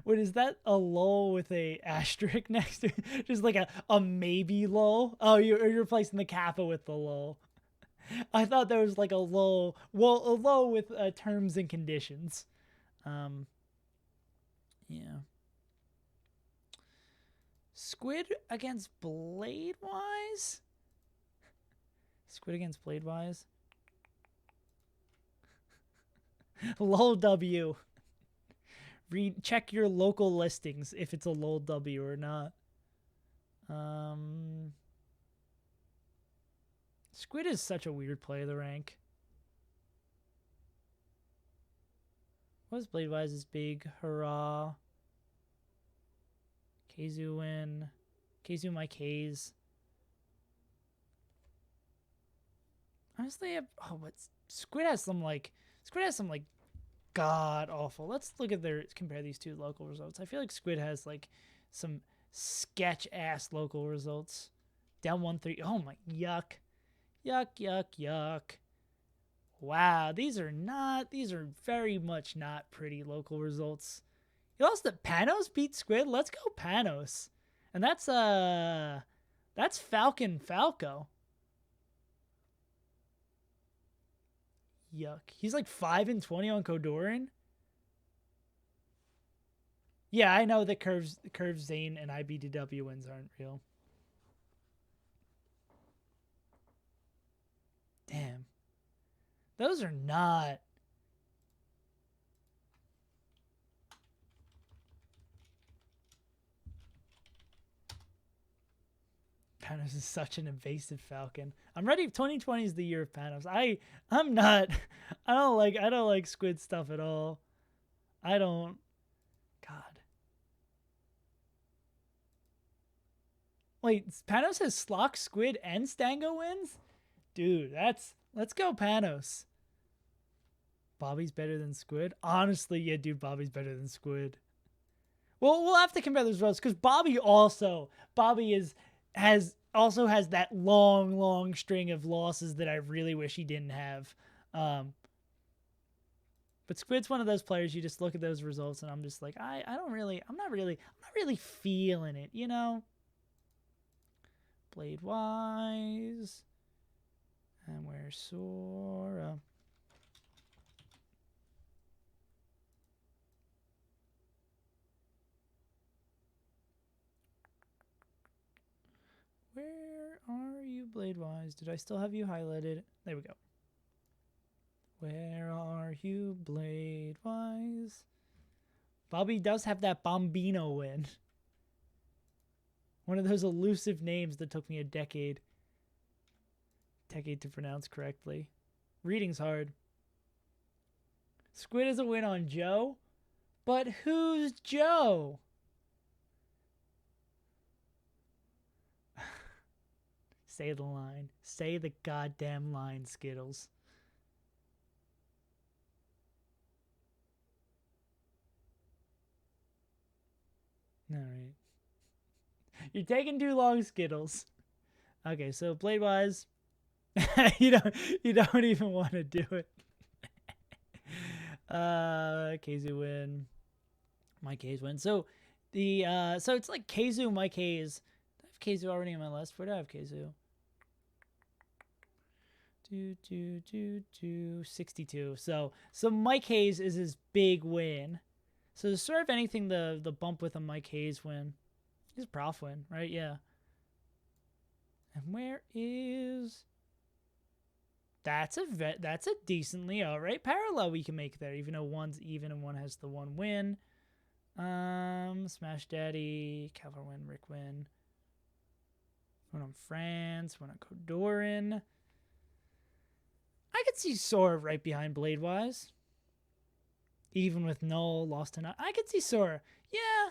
Speaker 1: What is that? A lol with a asterisk next to it? Just like a maybe lol? Oh, you're replacing the kappa with the lol. I thought there was like a lol. Well, a lol with terms and conditions. Yeah. Squid against Bladewise? Squid against Bladewise? Lol W. Check your local listings if it's a lol W or not. Squid is such a weird play of the rank. What is Bladewise's big hurrah? Keizu win. Keizu my K's. Honestly, but Squid has some like god awful. Let's look at compare these two local results. I feel like Squid has like some sketch ass local results. Down 1-3. Oh my, yuck. Yuck. Wow, these are very much not pretty local results. You lost to Panos beat Squid. Let's go Panos. And that's Falcon Falco. Yuck. He's like 5-20 on Kodorin. Yeah, I know that Curve Zane and IBDW wins aren't real. Damn. Those are not. Panos is such an invasive Falcon. I'm ready. 2020 is the year of Panos. I'm not. I don't like Squid stuff at all. I don't. God. Wait, Panos has Slock, Squid, and Stango wins? Dude, let's go Panos. Bobby's better than Squid? Honestly, yeah, dude, Bobby's better than Squid. Well, we'll have to compare those results, because Bobby has that long string of losses that I really wish he didn't have. But Squid's one of those players, you just look at those results and I'm just like, I'm not really feeling it, you know? Bladewise. And where's Sora? Where are you, Bladewise? Did I still have you highlighted? There we go. Where are you, Bladewise? Bobby does have that Bombino win. One of those elusive names that took me a decade to pronounce correctly. Reading's hard. Squid is a win on Joe. But who's Joe? Say the line. Say the goddamn line, Skittles. All right. You're taking too long, Skittles. Okay, so Bladewise, you don't even want to do it. Keizu win. Mike Hayes win. So so it's like Keizu, Mike Hayes. Do I have Keizu already on my list? Where do I have Keizu? 62. So Mike Hayes is his big win. So sort of anything the bump with a Mike Hayes win. His prof win, right? Yeah. And where is... That's a decently alright parallel we can make there, even though one's even and one has the one win. Smash Daddy, Calvar win, Rick win. One on France, one on Kodorin. I could see Sora right behind Bladewise. Even with Null, lost to Null. I could see Sora. Yeah.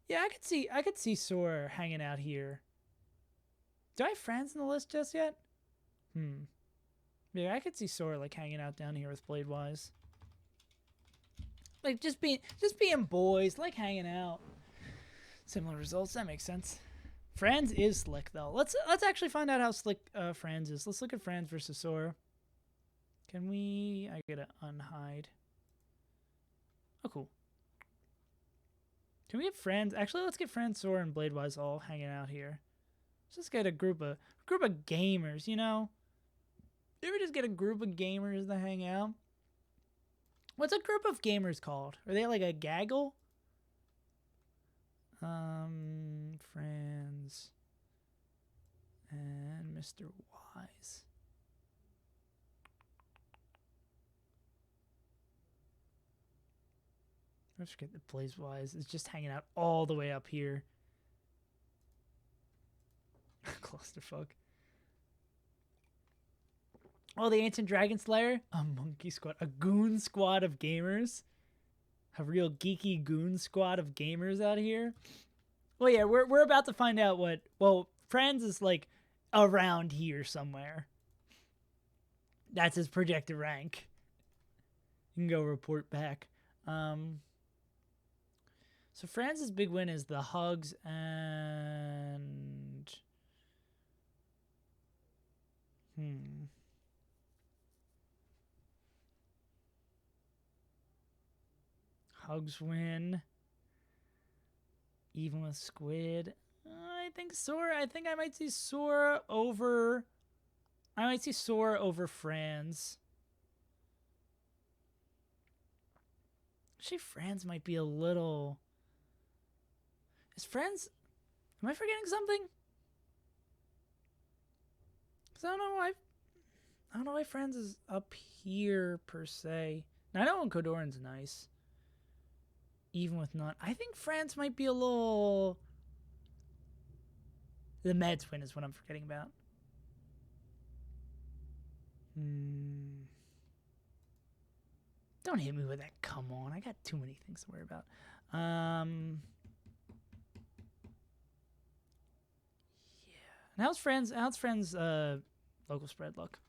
Speaker 1: Yeah, I could see Sora hanging out here. Do I have Franz in the list just yet? Yeah, I could see Sora like hanging out down here with Bladewise. Like just being boys, like hanging out. Similar results, that makes sense. Franz is slick though. Let's actually find out how slick Franz is. Let's look at Franz versus Sora. Can we... I gotta unhide. Oh, cool. Can we get Franz? Actually, let's get Franz, Sora, and Bladewise all hanging out here. Let's just get a group of gamers, you know? You ever just get a group of gamers to hang out? What's a group of gamers called? Are they like a gaggle? Franz and Mr. Wise. Let's forget the Bladewise is just hanging out all the way up here. Clusterfuck. Oh, the Ancient Dragon Slayer? A monkey squad. A goon squad of gamers? A real geeky goon squad of gamers out here? Well, yeah, we're about to find out what... Well, Franz is, like, around here somewhere. That's his projected rank. You can go report back. So Franz's big win is the hugs and... Hugs win. Even with Squid. I think Sora. I think I might see Sora over... I might see Sora over Franz. Actually, Franz might be a little... Is Franz... Am I forgetting something? Because I don't know why Franz is up here, per se. Now, I know Kodorin's nice. Even with none. I think Franz might be a little... The Meds win is what I'm forgetting about. Don't hit me with that. Come on. I got too many things to worry about. Yeah. And how's Franz local spread look?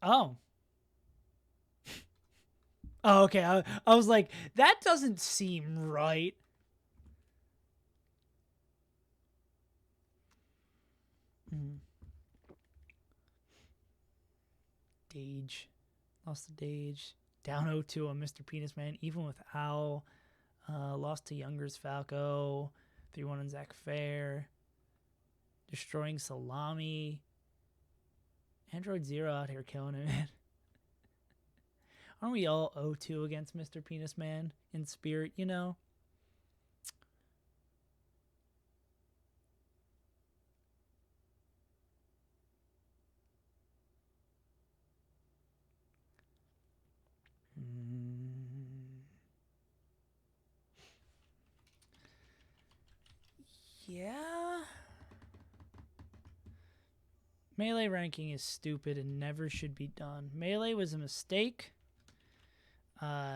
Speaker 1: Oh. Oh, okay. I was like, that doesn't seem right. Dage. Lost to Dage. Down 0-2 on Mr. Penis Man. Even with Owl. Lost to Younger's Falco. 3-1 on Zach Fair. Destroying Salami. Android Zero out here killing it, man. Aren't we all 0-2 against Mr. Penis Man in spirit, you know? Yeah. Melee ranking is stupid and never should be done. Melee was a mistake.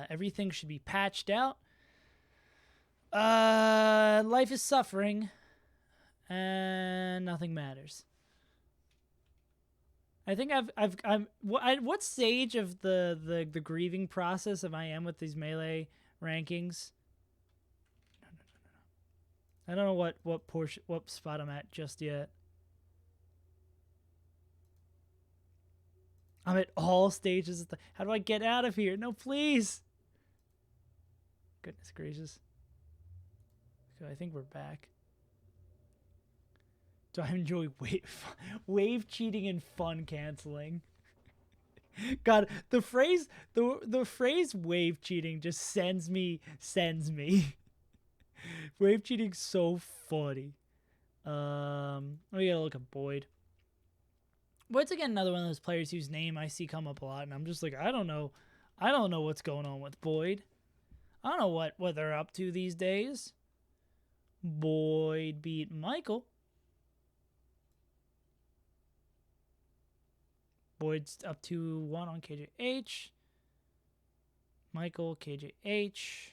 Speaker 1: Everything should be patched out. Life is suffering, and nothing matters. I think what stage of the grieving process am I with these Melee rankings? No. I don't know what spot I'm at just yet. I'm at all stages. How do I get out of here? No, please. Goodness gracious. Okay, I think we're back. Do I enjoy wave cheating and fun canceling? God, the phrase wave cheating just sends me. Wave cheating's so funny. We gotta look at Boyd. Boyd's again another one of those players whose name I see come up a lot, and I'm just like, I don't know what's going on with Boyd. I don't know what they're up to these days. Boyd beat Michael. Boyd's up 2-1 on KJH. Michael, KJH.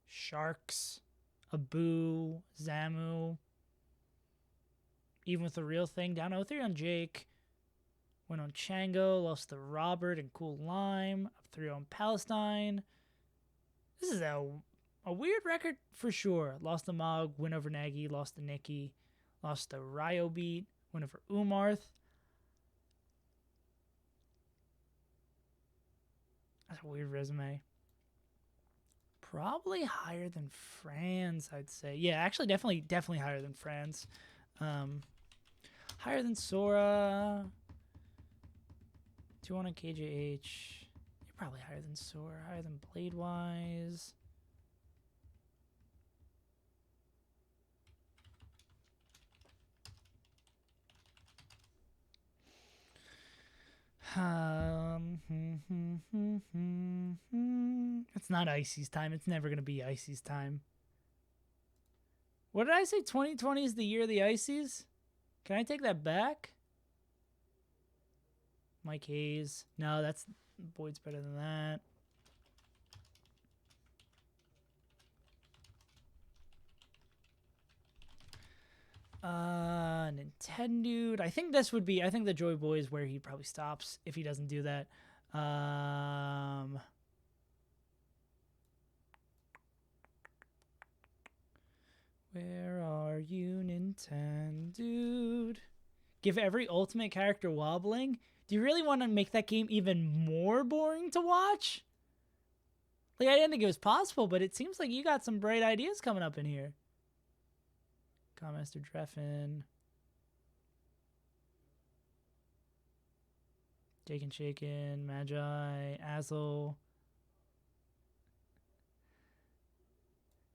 Speaker 1: Sharks. Abu. Zamu. Even with the real thing. Down 0-3 on Jake. Went on Chango. Lost to Robert and Cool Lime. Up 3 on Palestine. This is a weird record for sure. Lost to Mog. Win over Nagy. Lost to Nikki. Lost to Ryo Beat. Win over Umarth. That's a weird resume. Probably higher than Franz, I'd say. Yeah, actually, definitely higher than Franz. Higher than Sora. 2-1 on KJH. You're probably higher than Sora. Higher than Bladewise. It's not Icy's time. It's never going to be Icy's time. What did I say? 2020 is the year of the Icies? Can I take that back? Mike Hayes. No, that's Boyd's better than that. Nintendo. I think the Joy Boy is where he probably stops if he doesn't do that. Where are you, Nintendo? Give every ultimate character wobbling? Do you really want to make that game even more boring to watch? Like, I didn't think it was possible, but it seems like you got some bright ideas coming up in here. Master Dreffin. Taken Shaken, Magi, Azel.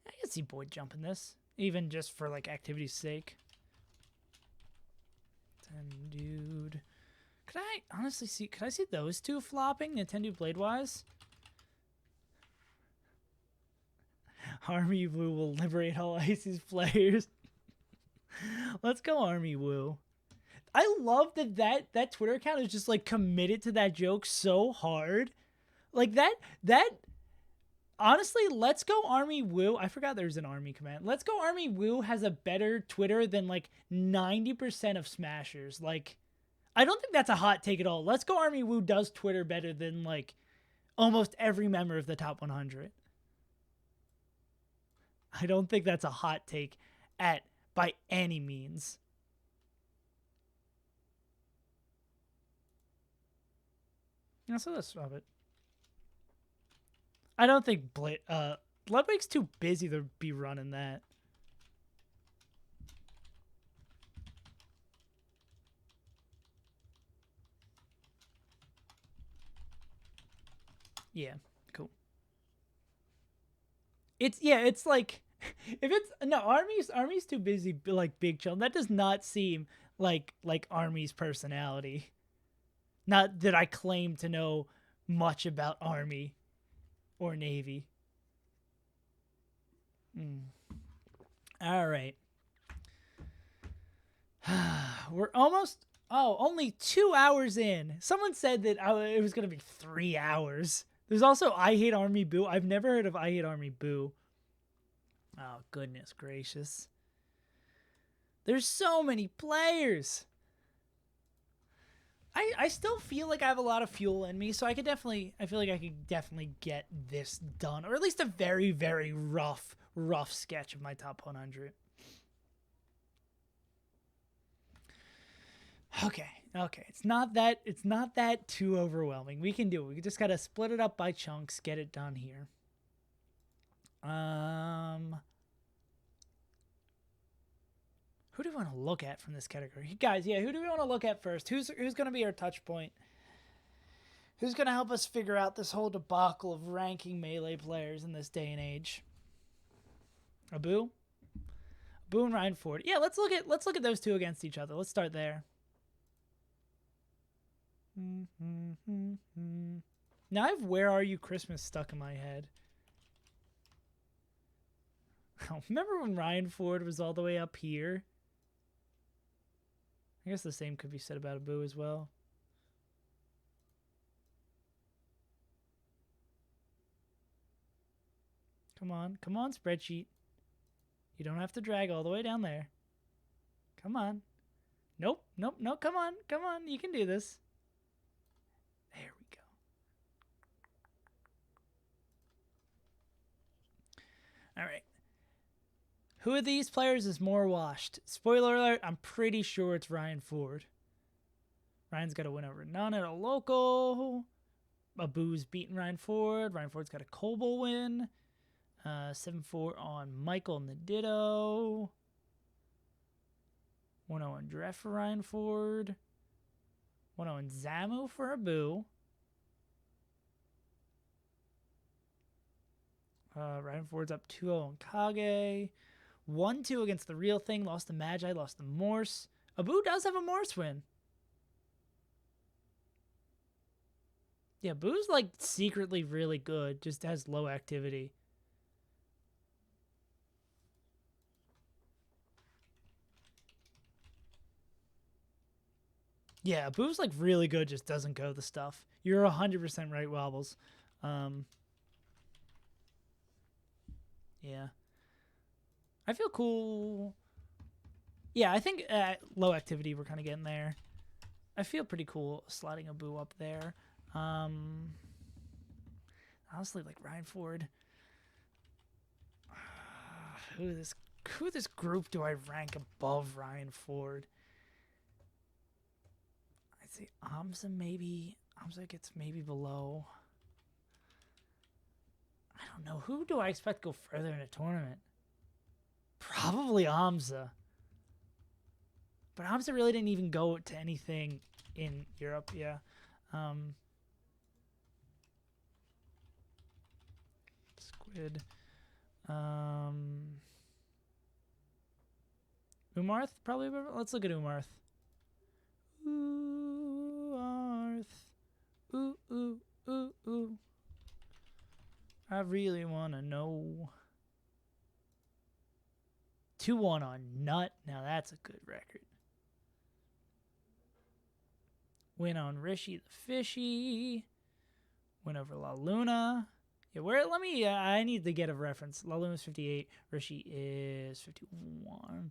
Speaker 1: I can see Boyd jumping this, even just for like activity's sake. 10 dude. Could I see those two flopping? Nintendo Bladewise? Army Woo will liberate all Icy's players. Let's go Army Woo. I love that Twitter account is just like committed to that joke so hard. Like that honestly, Let's Go Army Woo. I forgot there's an Army command. Let's Go Army Woo has a better Twitter than like 90% of Smashers. Like, I don't think that's a hot take at all. Let's Go Army Woo does Twitter better than like almost every member of the top 100. I don't think that's a hot take by any means. Yeah, so let's swap it. I don't think Ludwig's too busy to be running that. Yeah, cool. It's like if it's no Army's too busy like big chill. That does not seem like Army's personality. Not that I claim to know much about Army or Navy. All right. We're almost only 2 hours in. Someone said that it was going to be 3 hours. There's also I Hate Army Boo. I've never heard of I Hate Army Boo. Oh, goodness gracious. There's so many players. I still feel like I have a lot of fuel in me, so I feel like I could definitely get this done, or at least a very, very rough sketch of my top 100. Okay. It's not that too overwhelming. We can do it. We just gotta split it up by chunks, get it done here. Who do we want to look at from this category? Guys, yeah, who do we want to look at first? Who's going to be our touch point? Who's going to help us figure out this whole debacle of ranking melee players in this day and age? Abu? Abu and Ryan Ford. Yeah, let's look at those two against each other. Let's start there. Now I have Where Are You Christmas stuck in my head. Remember when Ryan Ford was all the way up here? I guess the same could be said about Abu as well. Come on, spreadsheet. You don't have to drag all the way down there. Come on. Nope, come on. You can do this. There we go. All right. Who of these players is more washed? Spoiler alert, I'm pretty sure it's Ryan Ford. Ryan's got a win over none at a local. Abu's beaten Ryan Ford. Ryan Ford's got a Coble win. 7-4 on Michael and the Ditto. 1-0 on Dref for Ryan Ford. 1-0 on Zamu for Abu. Ryan Ford's up 2-0 on Kage. 1-2 against the Real Thing. Lost the Magi, lost the Morse. Abu does have a Morse win. Yeah, Abu's like secretly really good. Just has low activity. Yeah, Abu's like really good. Just doesn't go the stuff. You're 100% right, Wobbles. Yeah. I feel cool. Yeah, I think low activity, we're kind of getting there. I feel pretty cool sliding Abu up there. Honestly, like Ryan Ford. Who this group do I rank above Ryan Ford? I'd say Amza maybe. Amza gets maybe below. I don't know. Who do I expect to go further in a tournament? Probably Amza. But Amza really didn't even go to anything in Europe, yeah. Squid. Umarth, probably. Let's look at Umarth. Umarth. Ooh. I really want to know. 2-1 on Nut. Now that's a good record. Win on Rishi the Fishy. Win over La Luna. Yeah, I need to get a reference. La Luna's 58. Rishi is 51.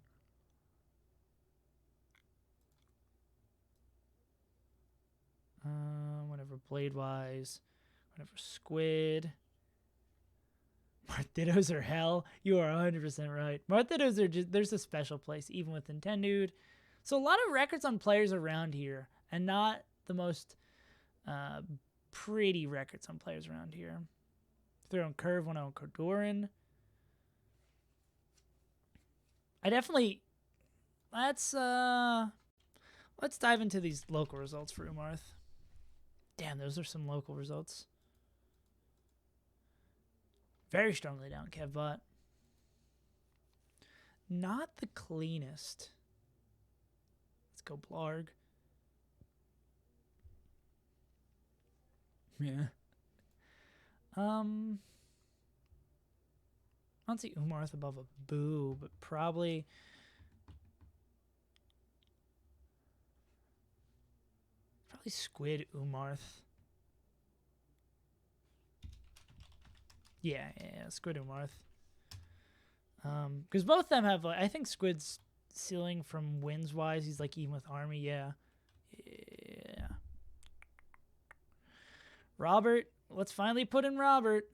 Speaker 1: Whenever Bladewise. Whenever Squid. Marthitos are hell. You are 100% right. Marthitos are just, there's a special place, even with Nintendo. So a lot of records on players around here, and not the most pretty records on players around here. Throw on Curve, 1-0 on Cordoran. I definitely, let's dive into these local results for Umarth. Damn, those are some local results. Very strongly down, Kevbot. Not the cleanest. Let's go Blarg. Yeah. I don't see Umarth above a boo, but probably Squid Umarth. Yeah, Squid Umarth. Because both of them have, I think Squid's ceiling from wins wise, he's like even with Army. Yeah. Robert, let's finally put in Robert.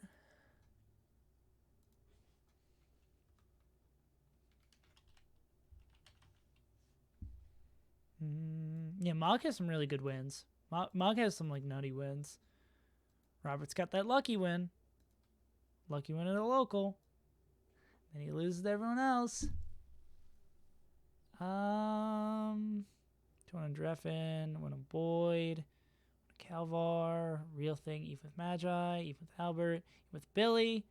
Speaker 1: Yeah, Mog has some really good wins. Mog has some like nutty wins. Robert's got that lucky win. Lucky win at a local. Then he loses to everyone else. 2 on Dreffin, 1 on Boyd, Calvar, Real Thing, Eve with Magi, Eve with Albert, Eve with Billy.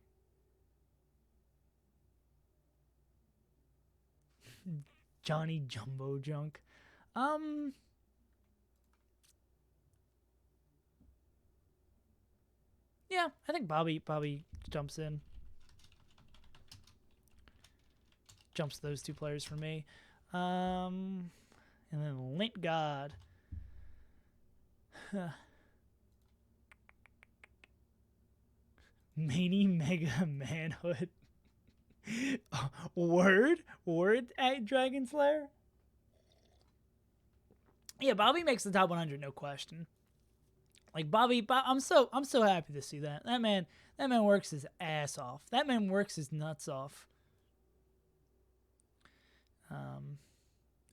Speaker 1: Johnny Jumbo Junk. Yeah, I think Bobby jumps in. Jumps those 2 players for me. And then Lint God. Many Mega Manhood. Word at Dragon Slayer. Yeah, Bobby makes the top 100, no question. Like Bobby, I'm so happy to see that. That man works his ass off. That man works his nuts off.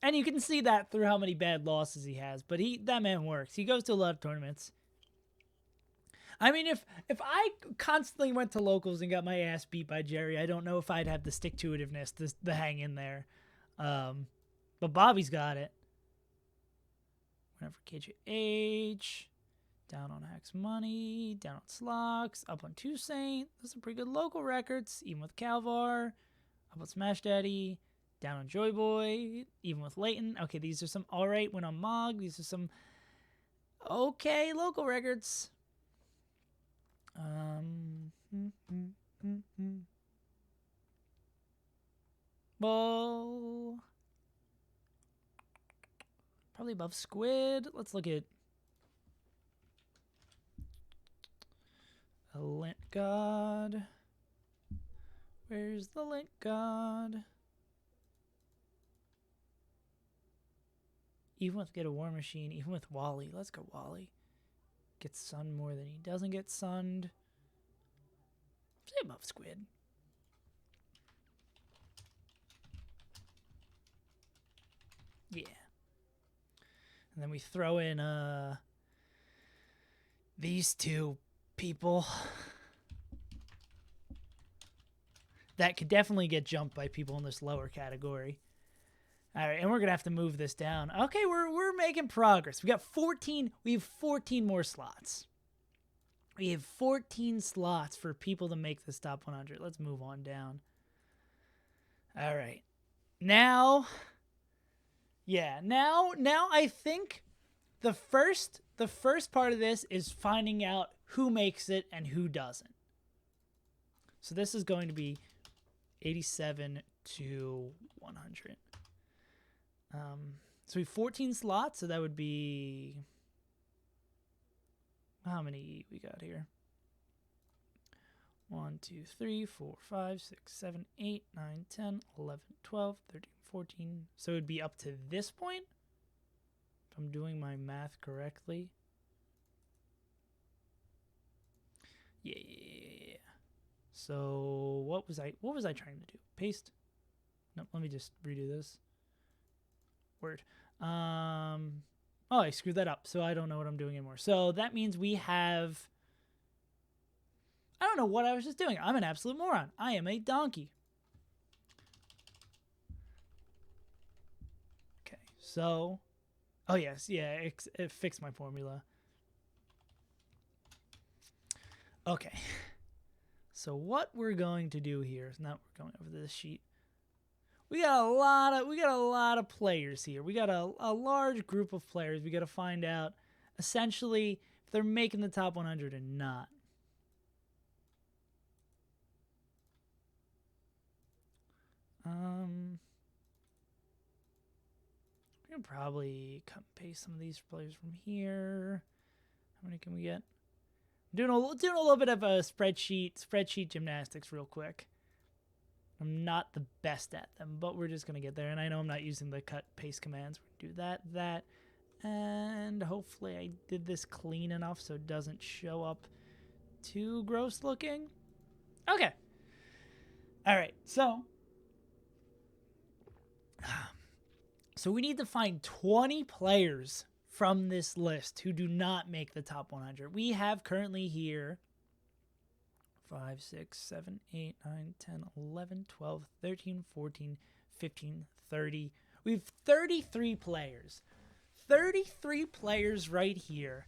Speaker 1: And you can see that through how many bad losses he has. But that man works. He goes to a lot of tournaments. I mean, if I constantly went to locals and got my ass beat by Jerry, I don't know if I'd have the stick-to-itiveness to hang in there. But Bobby's got it. Whenever KJH. Down on Hacks Money. Down on Slocks. Up on Toussaint. Those are pretty good local records. Even with Calvar. Up on Smash Daddy. Down on Joy Boy. Even with Leighton. Okay, these are some alright. Went on Mog. These are some okay local records. Well, probably above Squid. Let's look at a Lint God. Where's the Lint God? Even with Get a War Machine, even with Wally. Let's go Wally. Gets sunned more than he doesn't get sunned. Say above Squid. Yeah. And then we throw in these 2 people that could definitely get jumped by people in this lower category. All right, and we're gonna have to move this down. Okay, we're making progress. We have 14 more slots. We have 14 slots for people to make this top 100. Let's move on down. All right. Now I think the first part of this is finding out who makes it and who doesn't. So this is going to be 87 to 100. So we have 14 slots, so that would be... How many we got here? 1, 2, 3, 4, 5, 6, 7, 8, 9, 10, 11, 12, 13, 14. So it would be up to this point? If I'm doing my math correctly. Yeah. So what was I trying to do? Paste? No, let me just redo this. Word. Oh, I screwed that up, so I don't know what I'm doing anymore. So that means we have... I don't know what I was just doing. I'm an absolute moron. I am a donkey. Okay, so... Oh, yes, yeah, it fixed my formula. Okay. So what we're going to do here is now we're going over this sheet. We got a lot of players here. We got a large group of players. We got to find out essentially if they're making the top 100 or not. We can probably cut and paste some of these players from here. How many can we get? Doing a little bit of a spreadsheet gymnastics real quick. I'm not the best at them, but we're just gonna get there. And I know I'm not using the cut paste commands. We're gonna do that, and hopefully I did this clean enough so it doesn't show up too gross looking. Okay. All right. So we need to find 20 players from this list who do not make the top 100. We have currently here 5, 6, 7, 8, 9, 10, 11, 12, 13, 14, 15, 30. We have 33 players. 33 players right here.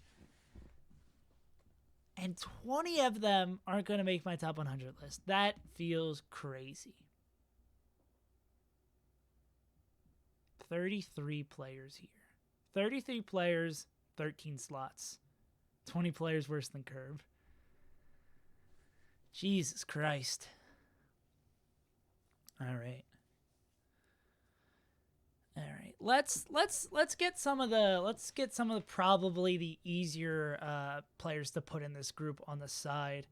Speaker 1: And 20 of them aren't going to make my top 100 list. That feels crazy. 33 players here. 33 players, 13 slots. 20 players worse than Curve. Jesus Christ. All right. Let's get some of the probably the easier players to put in this group on the side.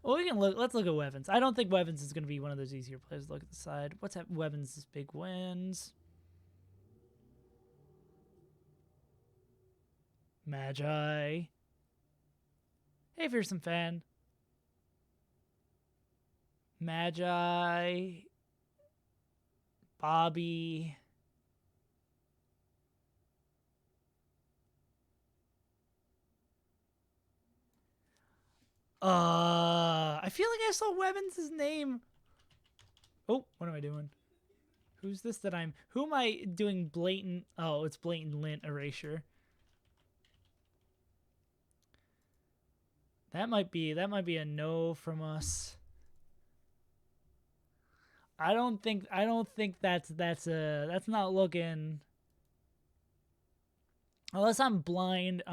Speaker 1: Well, we can look. Let's look at Wevens. I don't think Wevens is going to be one of those easier players to look at the side. What's at Wevens' big wins? Magi. Hey, Fearsome Fan. Magi. Bobby. I feel like I saw Wevens' name. Oh, what am I doing? Who's this that who am I doing blatant? Oh, it's blatant lint erasure. That might be a no from us. I don't think that's not looking. Unless I'm blind,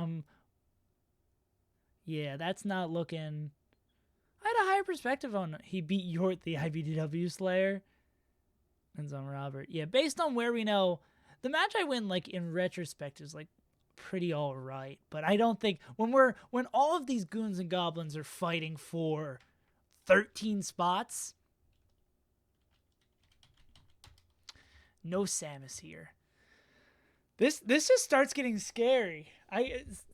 Speaker 1: yeah, that's not looking. I had a higher perspective on he beat Yort the IBDW Slayer. Ends on Robert. Yeah, based on where we know, the match I win, like in retrospect, is like pretty all right. But I don't think when all of these goons and goblins are fighting for 13 spots, no Samus here. This just starts getting scary.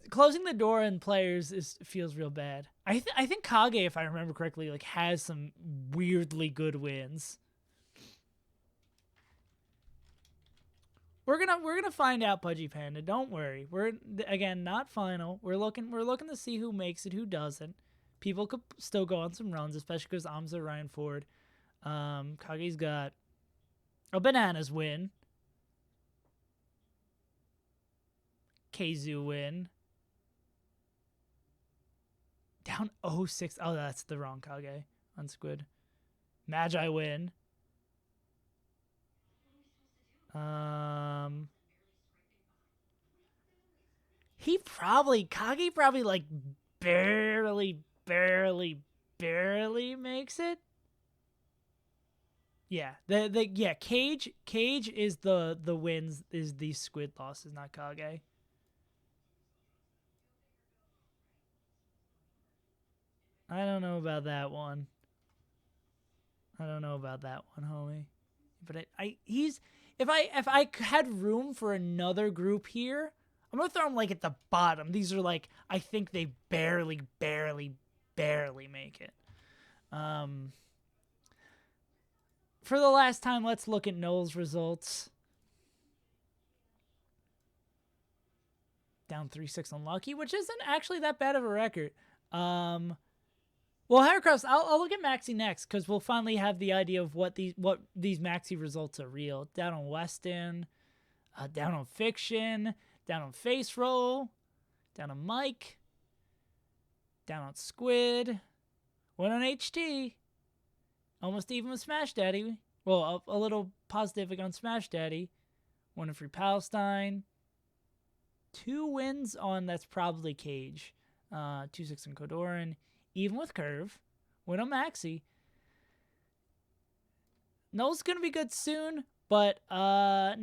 Speaker 1: Closing the door on players feels real bad. I think Kage, if I remember correctly, like has some weirdly good wins. We're gonna find out, Pudgy Panda. Don't worry. We're again not final. We're looking to see who makes it, who doesn't. People could still go on some runs, especially because Amza, Ryan Ford, Kage's got a bananas win. Keizu win. Down 0-6. Oh, that's the wrong Kage on Squid. Magi win. Kage probably like barely makes it. Yeah, Cage is the wins, is the Squid losses, not Kage. I don't know about that one. Homie. But if I had room for another group here, I'm gonna throw them like at the bottom. These are like, I think they barely make it. For the last time, let's look at Noel's results. Down 3-6 on Lucky, which isn't actually that bad of a record. Well, Heracross, I'll look at Maxi next because we'll finally have the idea of what these Maxi results are real. Down on Weston, Down on Fiction, down on Face Roll, down on Mike, down on Squid, went on HT, almost even with Smash Daddy. Well, a little positive on Smash Daddy. One in Free Palestine. 2 wins on That's Probably Cage. 2-6 on Kodoran. Even with Curve. Win on Maxi. Null's gonna be good soon, but I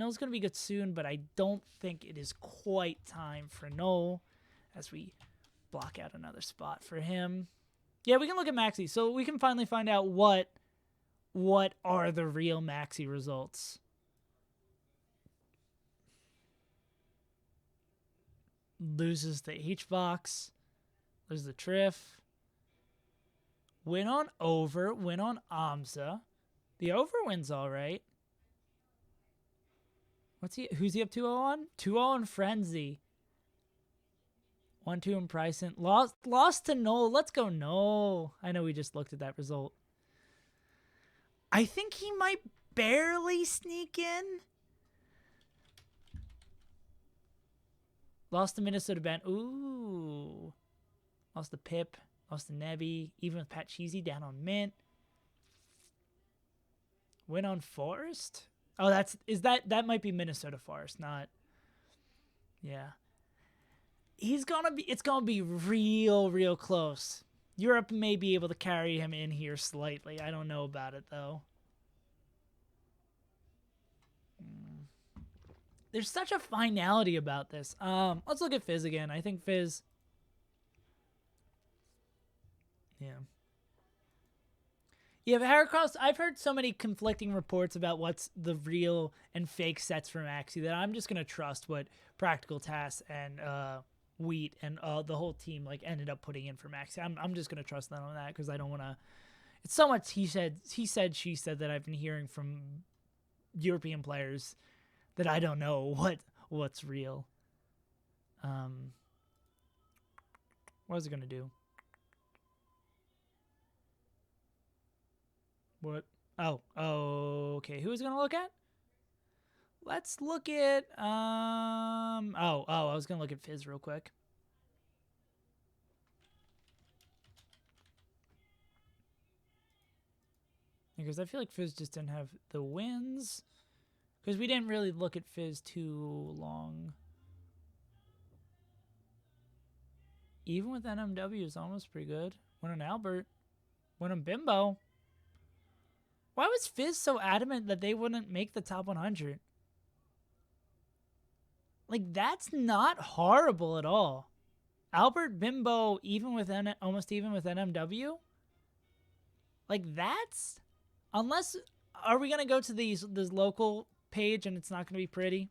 Speaker 1: don't think it is quite time for Null as we block out another spot for him. Yeah, we can look at Maxi. So we can finally find out what are the real Maxi results. Loses the H-Box. Loses the Triff. Win on Over. Win on Amza. The Over win's all right. Who's he up 2-0 on? 2-0 on Frenzy. 1-2 in Bryson. Lost to Null. Let's go Null. I know we just looked at that result. I think he might barely sneak in. Lost to Minnesota Ben. Ooh. Lost to Pip. Lost to Nebby. Even with Pat Cheesy down on Mint. Win on Forest? Oh, that might be Minnesota Forest, not. Yeah. It's gonna be real close. Europe may be able to carry him in here slightly. I don't know about it though. There's such a finality about this. Let's look at Fizz again. I think Fizz. Yeah. Yeah, but Heracross, I've heard so many conflicting reports about what's the real and fake sets for Maxi that I'm just going to trust what Practical Task and Wheat and the whole team ended up putting in for Maxi. I'm just going to trust them on that because I don't want to. It's so much he said, she said that I've been hearing from European players that I don't know what's real. What was it going to do? What? Oh, okay. Who is it gonna look at? Let's look at I was gonna look at Fizz real quick. Because I feel like Fizz just didn't have the wins. Because we didn't really look at Fizz too long. Even with NMW is almost pretty good. Went on Albert. Went on Bimbo. Why was Fizz so adamant that they wouldn't make the top 100? That's not horrible at all. Albert, Bimbo, almost even with NMW? That's... Unless... Are we going to go to this local page and it's not going to be pretty?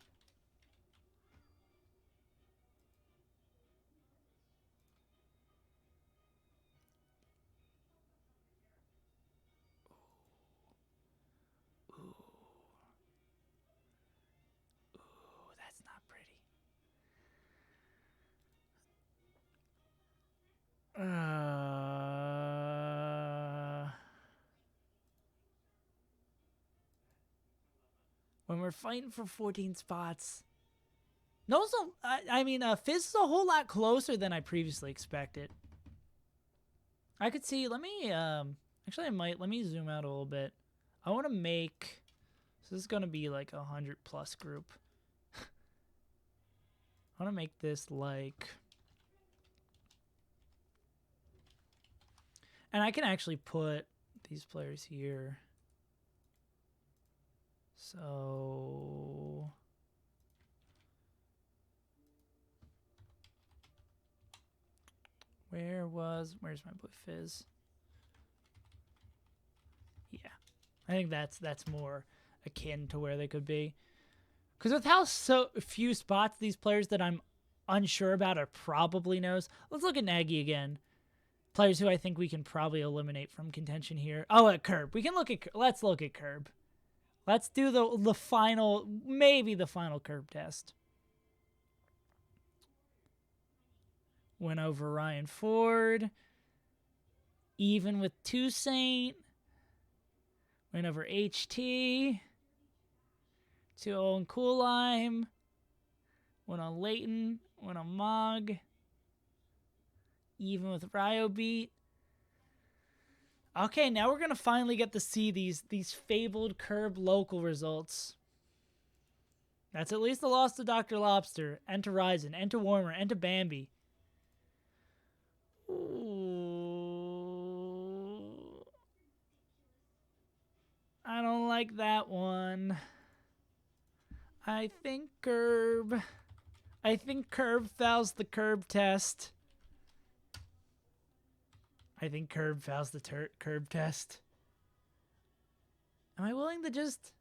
Speaker 1: When we're fighting for 14 spots. Fizz is a whole lot closer than I previously expected. I could see, let me zoom out a little bit. I want to make, so this is going to be like 100 plus group. I want to make this and I can actually put these players here. So where's my boy Fizz? Yeah. I think that's more akin to where they could be. Because with how so few spots these players that I'm unsure about are probably knows. Let's look at Nagy again. Players who I think we can probably eliminate from contention here. Oh, at Curb. Let's look at Curb. Let's do the final, maybe the final Curb test. Went over Ryan Ford. Even with Toussaint. Went over HT. 2 on Cool Lime. 1 on Leighton. 1 on Mog. Even with Ryo Beat. Okay, now we're going to finally get to see these fabled Curb local results. That's at least the loss to Dr. Lobster, and to Ryzen, and to Warmer, and to Bambi. Ooh. I don't like that one. I think Curb fails the Curb test. I think Curb fails the Curb test. Am I willing to just...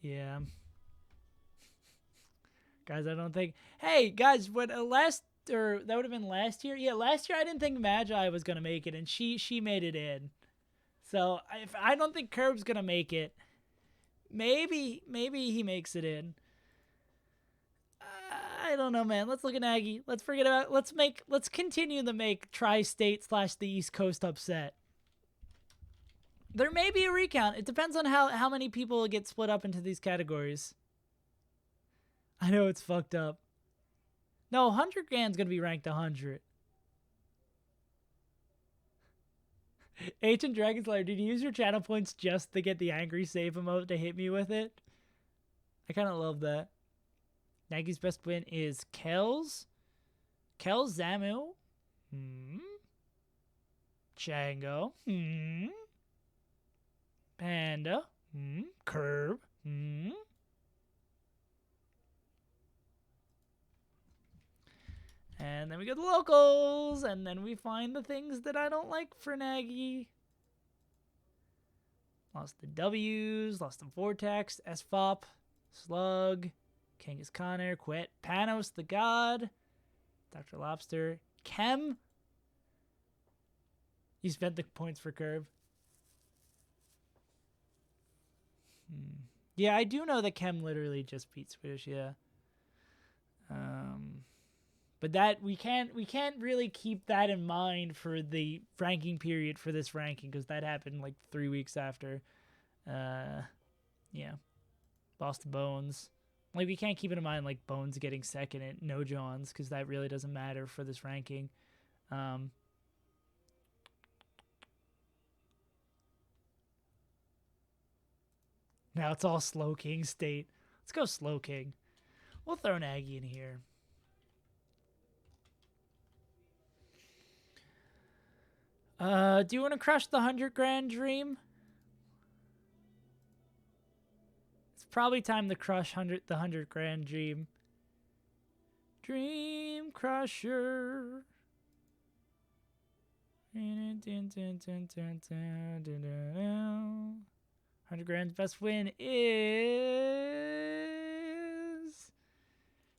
Speaker 1: Yeah. Guys, I don't think... Hey, guys, what that would have been last year? Yeah, last year I didn't think Magi was going to make it, and she made it in. So, if I don't think Curb's going to make it. Maybe he makes it in. I don't know, man. Let's look at Aggie. Let's forget about... Let's continue to make Tri-State / the East Coast upset. There may be a recount. It depends on how many people get split up into these categories. I know it's fucked up. No, 100 grand's going to be ranked 100. Ancient Dragon Slayer, did you use your channel points just to get the angry save emote to hit me with it? I kind of love that. Nagy's best win is Kells. Kells Zamu. Chango. Panda. Curb. And then we go to locals, and then we find the things that I don't like for Nagy. Lost the W's, lost the Vortex, SFOP, Slug, Kangas Connor, Quit, Panos the God, Dr. Lobster, Chem. You spent the points for Curb. Yeah, I do know that Chem literally just beat Swedish, yeah. But that we can't really keep that in mind for the ranking period for this ranking, because that happened like 3 weeks after. Yeah. Lost to Bones. Like, we can't keep it in mind like Bones getting second at No Johns, because that really doesn't matter for this ranking. Now it's all Slow King State. Let's go Slow King. We'll throw an Aggie in here. Do you want to crush the 100 grand dream? It's probably time to crush the 100 grand dream. Dream Crusher. 100 grand's best win is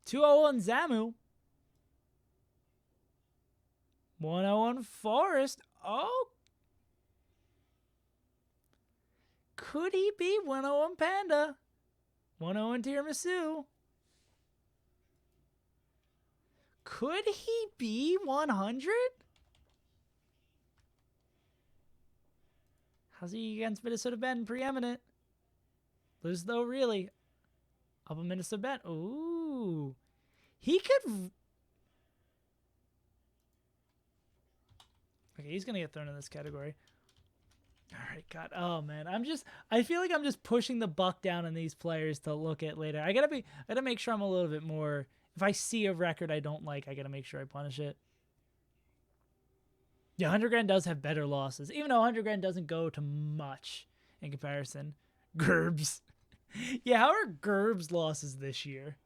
Speaker 1: 201 Zamu. 101 Forest. Oh. Could he be 101 Panda? 101 Tiramisu. Could he be 100? How's he against Minnesota Ben? Preeminent. Lose though, really. Up a Minnesota Ben. Ooh. He could... Okay, he's gonna get thrown in this category. All right, God. Oh man, I feel like I'm just pushing the buck down on these players to look at later. I gotta make sure I'm a little bit more. If I see a record I don't like, I gotta make sure I punish it. Yeah, 100 grand does have better losses, even though 100 grand doesn't go to much in comparison. Gerbs. Yeah, how are Gerbs losses this year?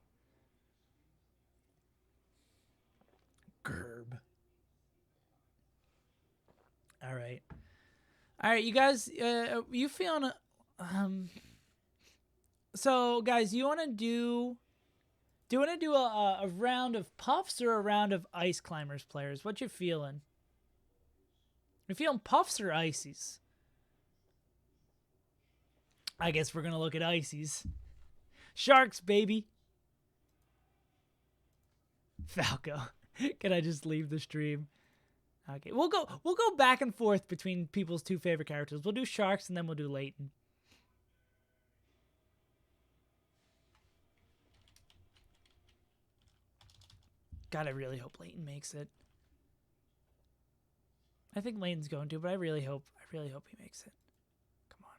Speaker 1: Gerb. All right, you guys. You feeling? So, guys, you want to do? Do you want to do a round of puffs or a round of ice climbers players? What you feeling? You feeling puffs or ices? I guess we're gonna look at ices. Sharks, baby. Falco. Can I just leave the stream? Okay, we'll go back and forth between people's two favorite characters. We'll do Sharks and then we'll do Leighton. God, I really hope Leighton makes it. I think Leighton's going to, but I really hope he makes it. Come on.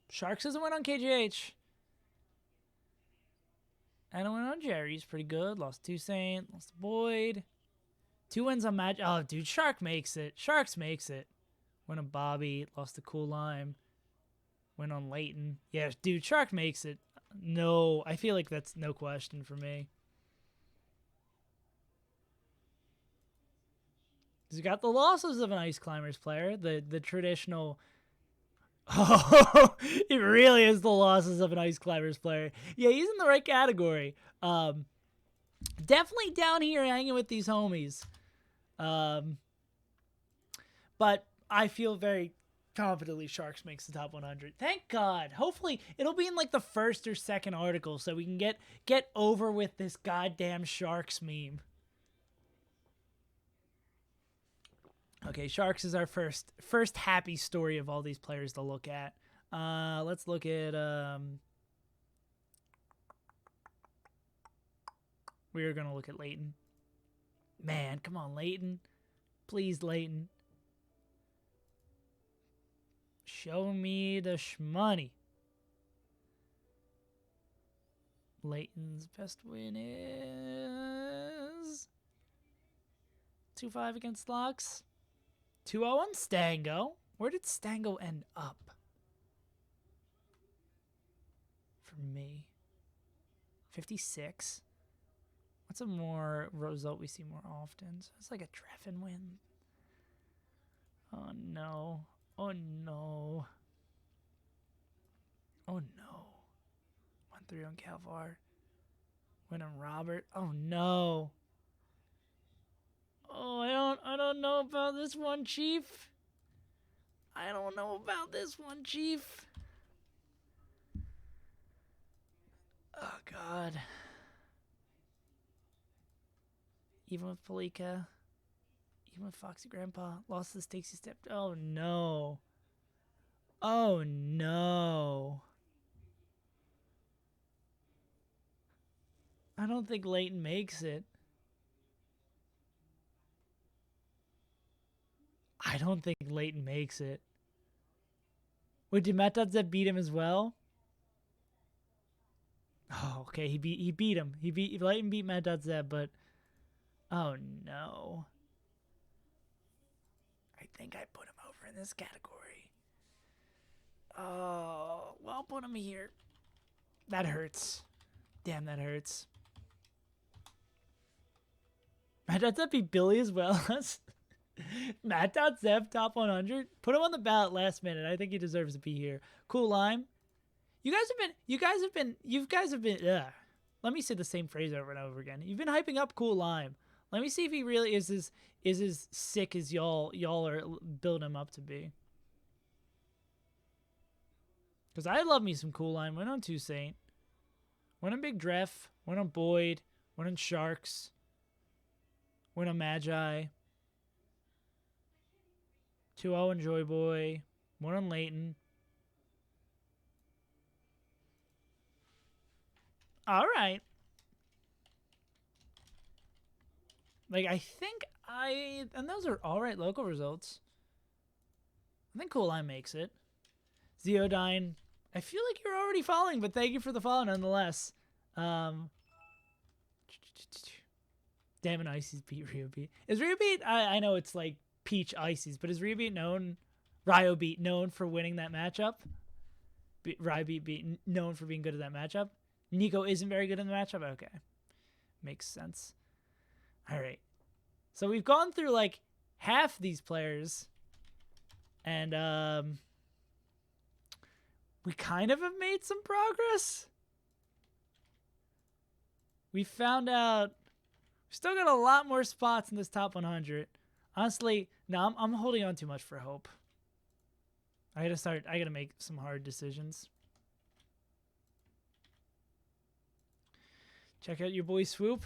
Speaker 1: Sharks doesn't win on KGH. And a win on Jerry's pretty good. Lost to Saint, lost to Boyd. 2 wins on match. Oh, dude, Shark makes it. Sharks makes it. Win on Bobby, lost to Cool Lime. Win on Leighton. Yeah, dude, Shark makes it. No, I feel like that's no question for me. He's got the losses of an Ice Climbers player, the traditional. Oh, it really is the losses of an Ice Climbers player. Yeah, he's in the right category. Definitely down here hanging with these homies. But I feel very confidently Sharks makes the top 100. Thank God. Hopefully it'll be in like the first or second article so we can get over with this goddamn Sharks meme. Okay, Sharks is our first happy story of all these players to look at. Let's look at we are gonna look at Leighton. Man, come on, Leighton. Please, Leighton. Show me the shmoney. Leighton's best win is 2-5 against Locks. 2-0 on Stango. Where did Stango end up? For me. 56. What's a more result we see more often? So it's like a Treffin win. Oh no. Oh no. Oh no. 1-3 on Calvar. Win on Robert. Oh no. Oh, I don't know about this one, Chief. I don't know about this one, Chief. Oh God. Even with Palika. Even with Foxy Grandpa. Lost the stakes he stepped. Oh no. Oh no. I don't think Leighton makes it. I don't think Leighton makes it. Wait, did Matt Dudzeb beat him as well? Oh, okay. He beat him. Leighton beat Matt Dudzeb, but oh no. I think I put him over in this category. Oh, well, put him here. That hurts. Damn, that hurts. Matt Dudzeb beat Billy as well. Matt.Zev top 100. Put him on the ballot last minute. I think he deserves to be here. Cool Lime. You guys have been. Let me say the same phrase over and over again. You've been hyping up Cool Lime. Let me see if he really is as sick as y'all are building him up to be. Because I love me some Cool Lime. Went on Toussaint. Went on Big Dreff. Went on Boyd. Went on Sharks. Went on Magi. 2-0 on Joy Boy. 1 on Leighton. All right. Like, I think and those are all right local results. I think Cool Lime makes it. Zeodine. I feel like you're already following, but thank you for the follow nonetheless. Damn it, Ices beat Rio Beat. Is Rio Beat, I know it's like Peach Ices, but is Rio Beat Rio Beat known for winning that matchup? Rio Beat known for being good at that matchup? Nico isn't very good in the matchup? Okay. Makes sense. All right. So we've gone through like half these players, and we kind of have made some progress. We found out we still got a lot more spots in this top 100. Honestly, no, I'm holding on too much for hope. I gotta make some hard decisions. Check out your boy Swoop.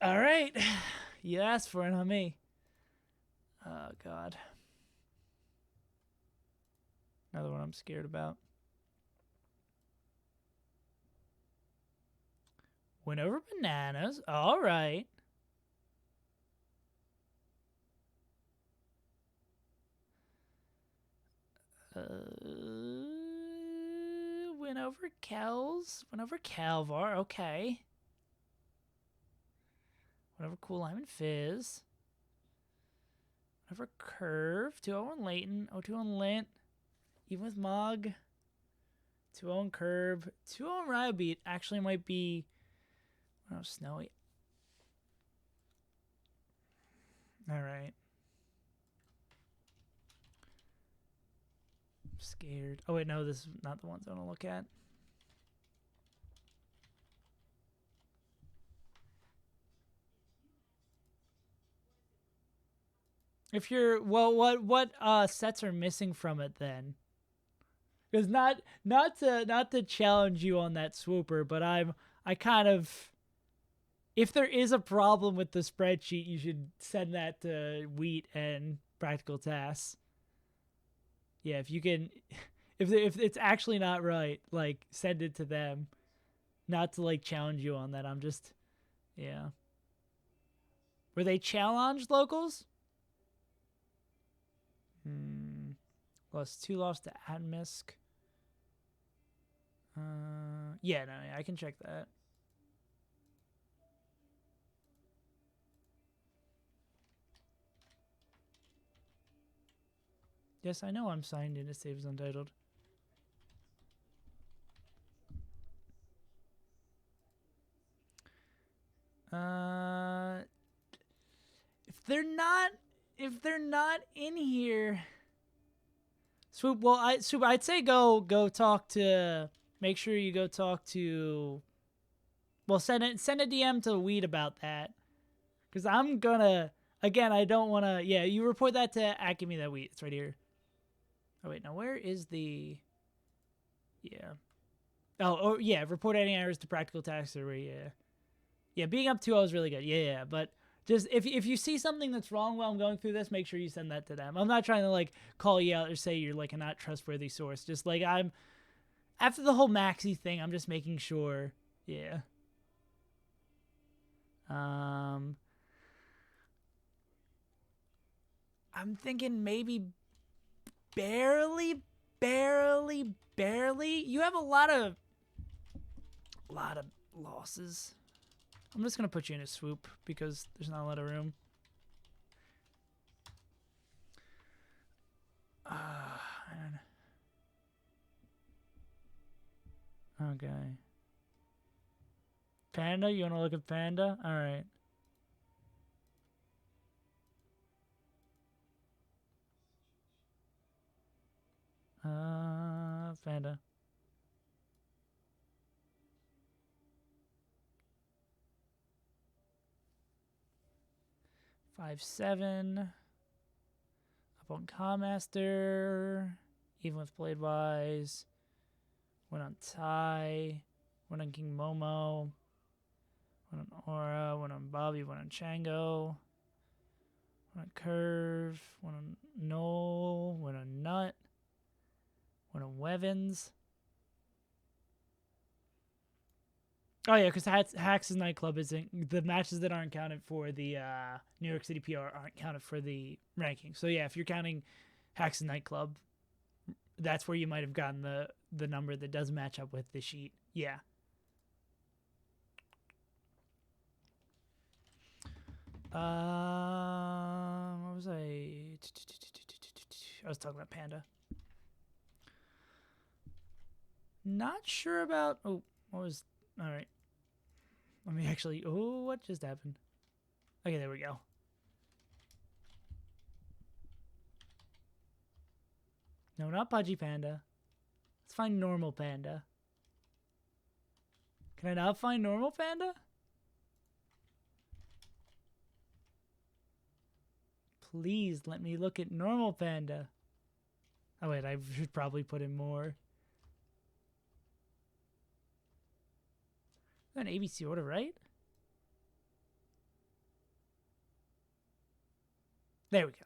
Speaker 1: All right. You asked for it, not me. Oh, God. Another one I'm scared about. Went over bananas. All right. Went over Kells. Went over Calvar. Okay. Went over Cool Lime and Fizz. Went over Curve. 201 Layton. 021 Lint. Even with Mog. 201 Curb. 201 Ryo Beat. Actually might be... Oh, Snowy. All right. I'm scared. Oh, wait, no, this is not the ones I want to look at. If you're... Well, what sets are missing from it then? Because not to challenge you on that swooper, but I kind of... If there is a problem with the spreadsheet, you should send that to Wheat and Practical Tasks. Yeah, if you can, if it's actually not right, like send it to them. Not to like challenge you on that. I'm just, yeah. Were they challenged locals? +2 lost to Atmisk. Yeah, no, yeah, I can check that. Yes, I know I'm signed in to SaveAsUntitled. If they're not in here, Swoop. Well, I'd say go talk to. Make sure you go talk to. Well, send a DM to Weed about that, because I'm gonna. Again, I don't want to. Yeah, you report that to Give me that Wheat. It's right here. Oh wait, now where is the? Yeah. Oh yeah. Report any errors to Practical Tasks or yeah. Yeah, being up 2-0 is really good. Yeah, but just if you see something that's wrong while I'm going through this, make sure you send that to them. I'm not trying to like call you out or say you're like a not trustworthy source. Just like I'm after the whole Maxi thing, I'm just making sure. Yeah. I'm thinking maybe barely. You have a lot of losses. I'm just gonna put you in a swoop because there's not a lot of room. Man. Okay. Panda, you wanna look at Panda? All right. Panda. Five, 7. Up on Commaster. Even with Bladewise. Went on Tai. Went on King Momo. Went on Aura. Went on Bobby. Went on Chango. Went on Curve. Went on Null. Went on Nut. Went on Wevins. Oh yeah, because Hax's nightclub isn't the matches that aren't counted for the New York City PR aren't counted for the ranking. So yeah, if you're counting Hax's nightclub, that's where you might have gotten the number that does match up with the sheet. Yeah. What was I? I was talking about Panda. Not sure about. Oh, what was? All right. Let me actually. Oh, what just happened? Okay, there we go. No, not Pudgy Panda. Let's find normal Panda. Can I not find normal Panda? Please let me look at normal Panda. Oh wait, I should probably put in more. An ABC order, right? There we go.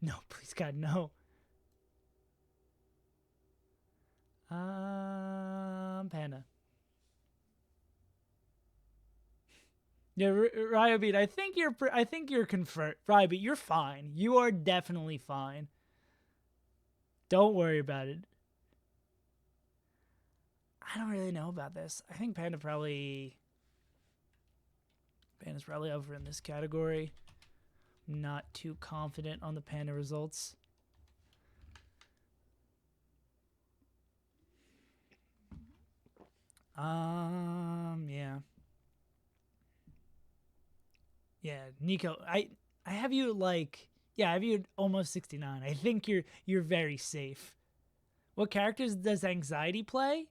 Speaker 1: No, please God, no. Panda. Yeah, Ryobeat, I think you're confirmed. Ryobeat, you're fine. You are definitely fine. Don't worry about it. I don't really know about this. I think Panda's probably over in this category. Not too confident on the Panda results. Yeah. Yeah, Nico, I have you like, yeah, I have you almost 69. I think you're very safe. What characters does Anxiety play?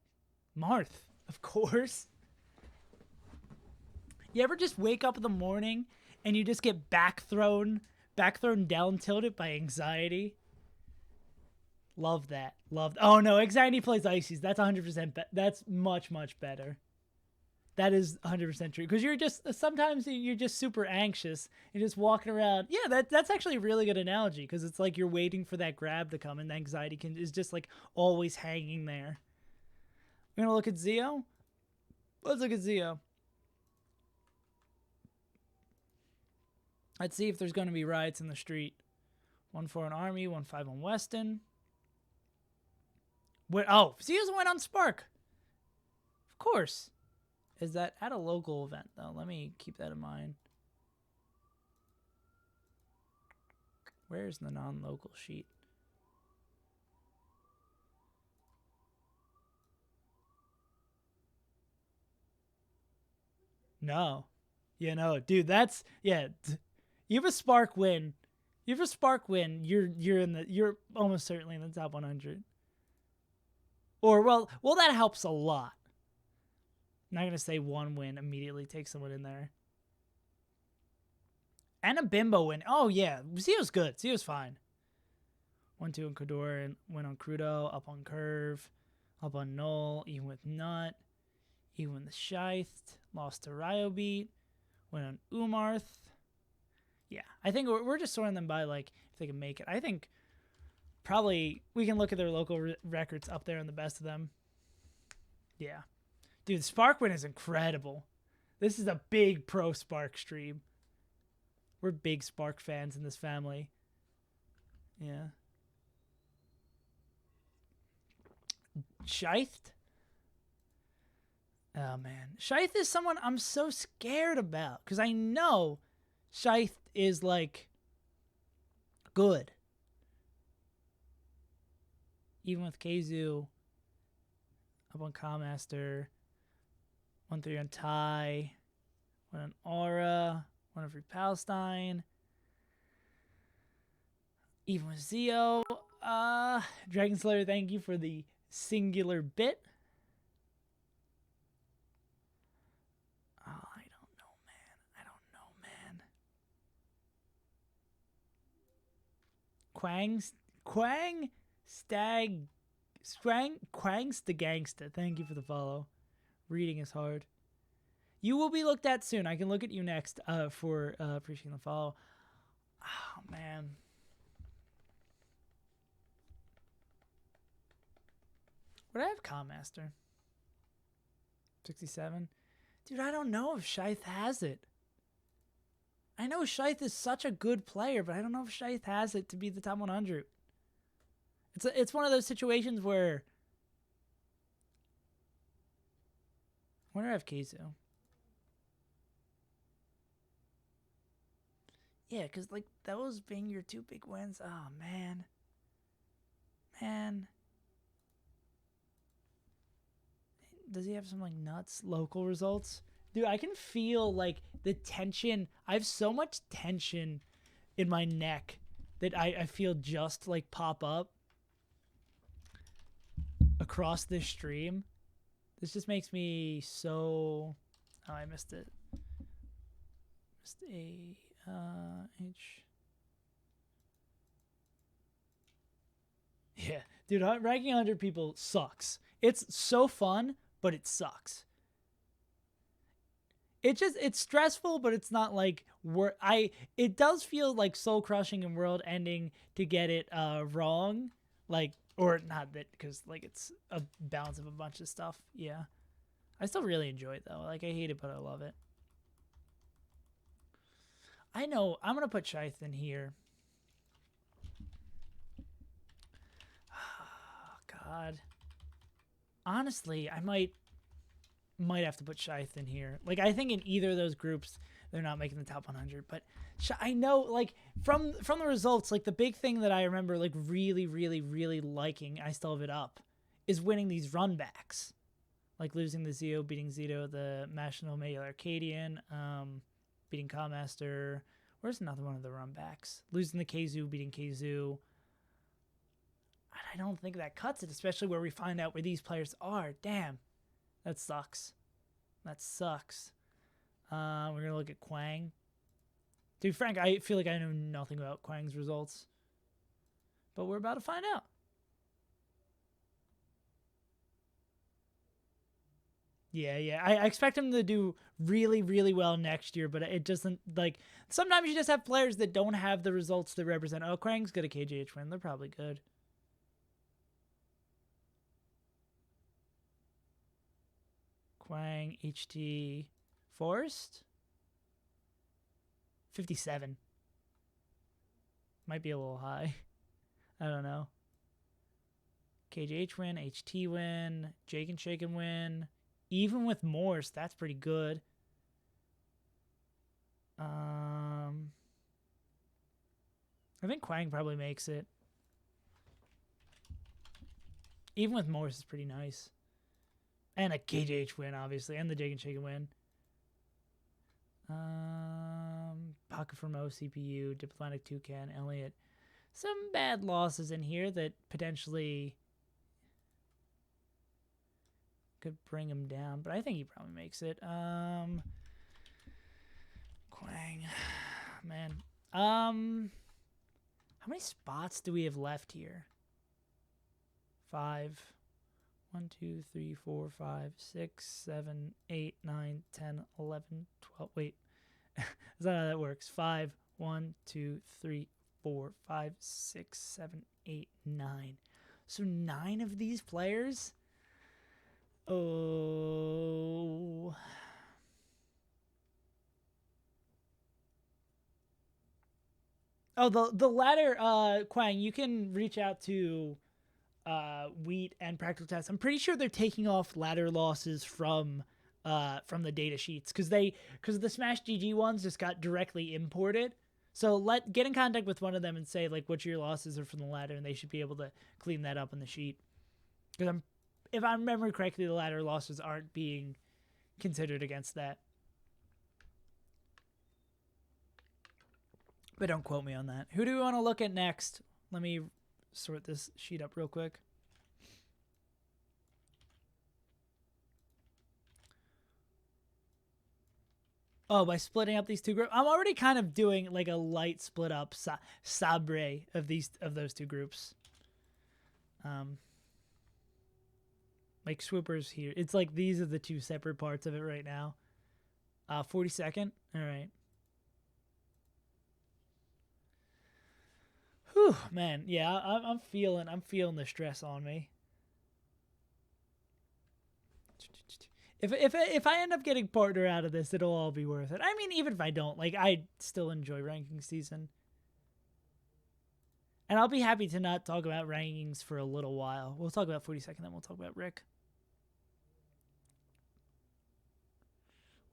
Speaker 1: Marth, of course. You ever just wake up in the morning and you just get back thrown down tilted by Anxiety? Love that. Oh no, Anxiety plays Ices. That's 100%. That's much better. That is 100% true. Because sometimes you're just super anxious. You're just walking around. Yeah, that's actually a really good analogy. Because it's like you're waiting for that grab to come, and Anxiety is just like always hanging there. We're gonna look at Zeo. Let's look at Zeo. Let's see if there's going to be riots in the street. 1-4 on Army, 1-5 on Weston. Zeo's went on Spark. Of course. Is that at a local event, though? Let me keep that in mind. Where's the non-local sheet? No. Yeah, no. Dude, that's... Yeah. You have a Spark win. You're you're almost certainly in the top 100. Or, well, that helps a lot. I'm not going to say one win immediately takes someone in there. And a Bimbo win. Oh, yeah. Zeo's good. Zeo's fine. 1-2 on Cador and win on Crudo. Up on Curve. Up on Null. Even with Nut. Even with the Scythe. Lost to Ryobeat. Win on Umarth. Yeah. I think we're just sorting them by, like, if they can make it. I think probably we can look at their local records up there in the best of them. Yeah. Dude, Spark win is incredible. This is a big pro Spark stream. We're big Spark fans in this family. Yeah. Scythe? Oh, man. Scythe is someone I'm so scared about. Because I know Scythe is, like, good. Even with Keizu. Up on Kamaster. 1-3 on Tai. 1 on Aura. 1 on Free Palestine. Even with Zeo. Dragon Slayer, thank you for the singular bit. Oh, I don't know, man. Quang's the gangsta. Thank you for the follow. Reading is hard. You will be looked at soon. I can look at you next for appreciating the follow. Oh, man. Would I have Commaster? 67? Dude, I don't know if Scythe has it. I know Scythe is such a good player, but I don't know if Scythe has it to be the top 100. It's one of those situations where... Where do I have Keizu? Yeah, because, like, those being your two big wins. Oh, man. Does he have some, like, nuts local results? Dude, I can feel, like, the tension. I have so much tension in my neck that I feel just, like, pop up across this stream. This just makes me so... Oh, I missed it. Missed a... H... Yeah. Dude, ranking 100 people sucks. It's so fun, but it sucks. it's stressful, but it's not like it does feel like soul crushing and world ending to get it wrong, like, or not that, because like it's a balance of a bunch of stuff. Yeah, I still really enjoy it though. Like, I hate it, but I love it. I know I'm gonna put Scythe in here. Oh, God, honestly, I might have to put Scythe in here. Like, I think in either of those groups, they're not making the top 100. But I know, like, from the results, like, the big thing that I remember, like, really, really, really liking, I still have it up, is winning these runbacks. Like, losing the Zeo, beating Zito, the National Male Arcadian, beating Cowmaster. Where's another one of the runbacks? Losing the Kazoo, beating Kazoo. I don't think that cuts it, especially where we find out where these players are. Damn. That sucks. That sucks. We're going to look at Quang. Dude, Frank, I feel like I know nothing about Quang's results. But we're about to find out. Yeah. I expect him to do really, really well next year, but it doesn't, like, sometimes you just have players that don't have the results that represent, oh, Quang's got a KJH win. They're probably good. Quang, HT, Forest? 57. Might be a little high. I don't know. KJH win, HT win, Jake and Shaken win. Even with Morse, that's pretty good. I think Quang probably makes it. Even with Morse is pretty nice. And a KJH win, obviously, and the Jake and Shaken win. Pocket from OCPU, Diplomatic Toucan, Elliot. Some bad losses in here that potentially could bring him down, but I think he probably makes it. Quang, man. How many spots do we have left here? 5. 1, 2, 3, 4, 5, 6, 7, 8, 9, 10, 11, 12. Wait. Is that how that works? 5, 1, 2, 3, 4, 5, 6, 7, 8, 9. So 9 of these players. Oh. Oh, the latter, Quang, you can reach out to Wheat and Practical Test. I'm pretty sure they're taking off ladder losses from the data sheets because the Smash GG ones just got directly imported. So get in contact with one of them and say like what your losses are from the ladder, and they should be able to clean that up in the sheet. Because if I remember correctly, the ladder losses aren't being considered against that. But don't quote me on that. Who do we want to look at next? Let me sort this sheet up real quick. Oh, by splitting up these two groups, I'm already kind of doing like a light split up sabre of those two groups. Like swoopers here. It's like these are the two separate parts of it right now. 42nd. All right. Whew, man. Yeah, I'm feeling the stress on me. If I end up getting partner out of this, it'll all be worth it. I mean, even if I don't, like, I still enjoy ranking season. And I'll be happy to not talk about rankings for a little while. We'll talk about 42nd, then we'll talk about Rick.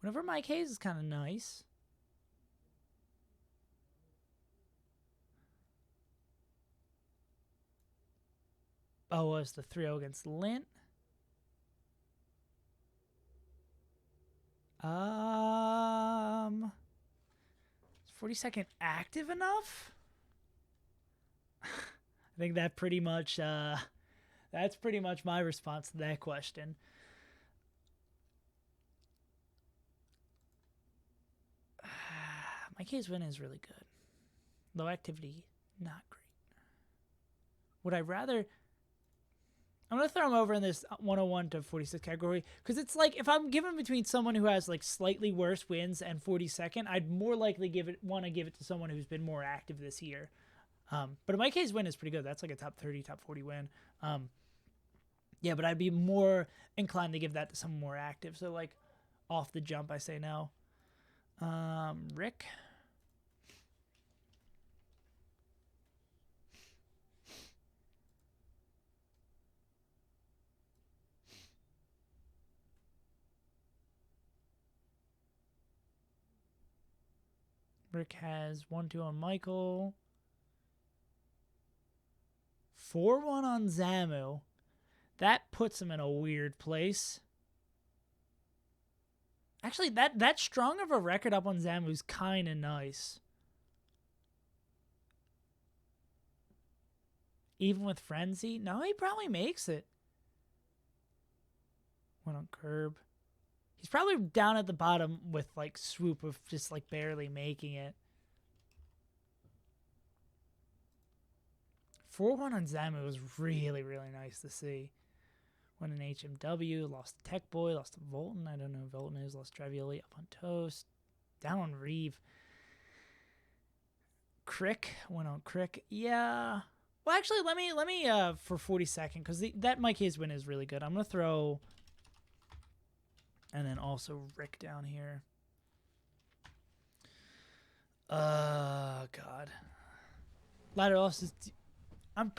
Speaker 1: Whenever Mike Hayes is kind of nice. Oh, was the 3-0 against Lint? 42nd active enough? I think that pretty much that's pretty much my response to that question. My case win is really good. Low activity, not great. Would I rather I'm going to throw him over in this 101 to 46 category because it's like if I'm given between someone who has like slightly worse wins and 42nd, I'd more likely want to give it to someone who's been more active this year. But in my case, win is pretty good. That's like a top 30, top 40 win. Yeah, but I'd be more inclined to give that to someone more active. So like off the jump, I say no. Rick. Rick has 1-2 on Michael. 4-1 on Zamu. That puts him in a weird place. Actually, that strong of a record up on Zamu is kind of nice. Even with Frenzy? No, he probably makes it. Went on Curb. He's probably down at the bottom with like Swoop of just like barely making it. 4-1 on Zamu was really, really nice to see. Won an HMW, lost to Tech Boy, lost to Volton. I don't know who Volton is. Lost Travioli, up on Toast. Down on Reeve. Crick. Went on Crick. Yeah. Well, actually, let me for 42nd, because that Mike Hayes win is really good. I'm going to throw... And then also Rick down here. God. Ladder losses. I'm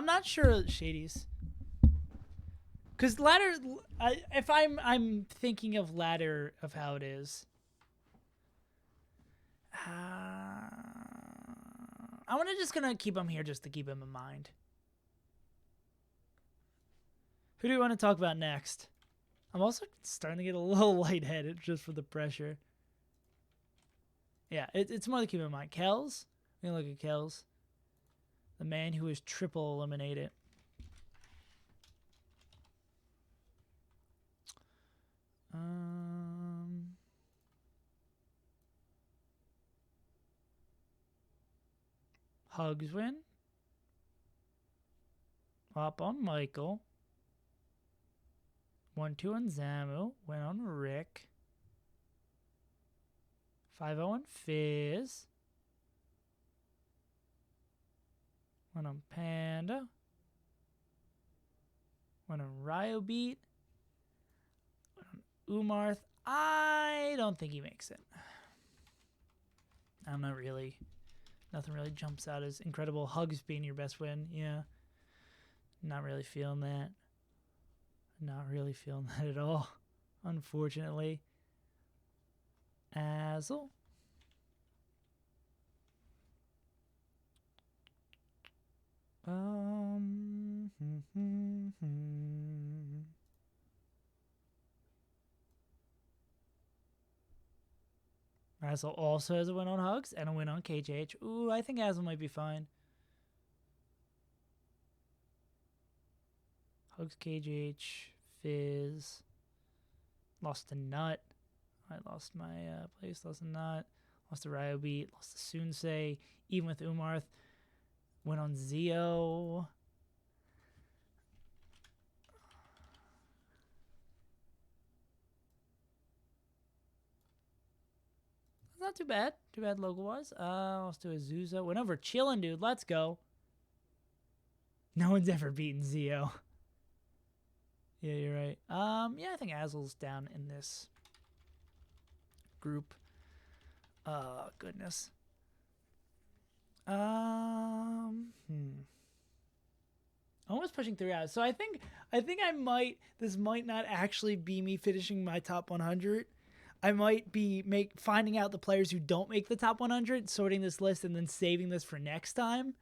Speaker 1: not sure Shady's. Because ladder, if I'm thinking of ladder of how it is. I'm just going to keep him here just to keep him in mind. Who do we want to talk about next? I'm also starting to get a little lightheaded just for the pressure. Yeah, it's more to keep in mind. Kells. We're going to look at Kells. The man who is triple eliminated. Hugs win. Up on Michael. 1-2 on Zamu. Went on Rick. 5-0 on Fizz. Went on Panda. Went on Ryobeat. Went on Umarth. I don't think he makes it. I'm not really... Nothing really jumps out as incredible. Hugs being your best win. Yeah. Not really feeling that. Not really feeling that at all, unfortunately. Azel. Azel also has a win on Hugs and a win on KJH. Ooh, I think Azel might be fine. Hugs, KJH, Fizz. Lost to Nut. I lost my place. Lost to Nut. Lost to Ryobeat. Lost to Sunsei. Even with Umarth. Went on Zio. Not too bad. Too bad local-wise. Lost to Azusa. Went over Chillin', dude. Let's go. No one's ever beaten Zio. Yeah, you're right. Yeah, I think Azel's down in this group. Goodness. Almost pushing 3 hours. So I think I might. This might not actually be me finishing my top 100. I might be finding out the players who don't make the top 100, sorting this list, and then saving this for next time,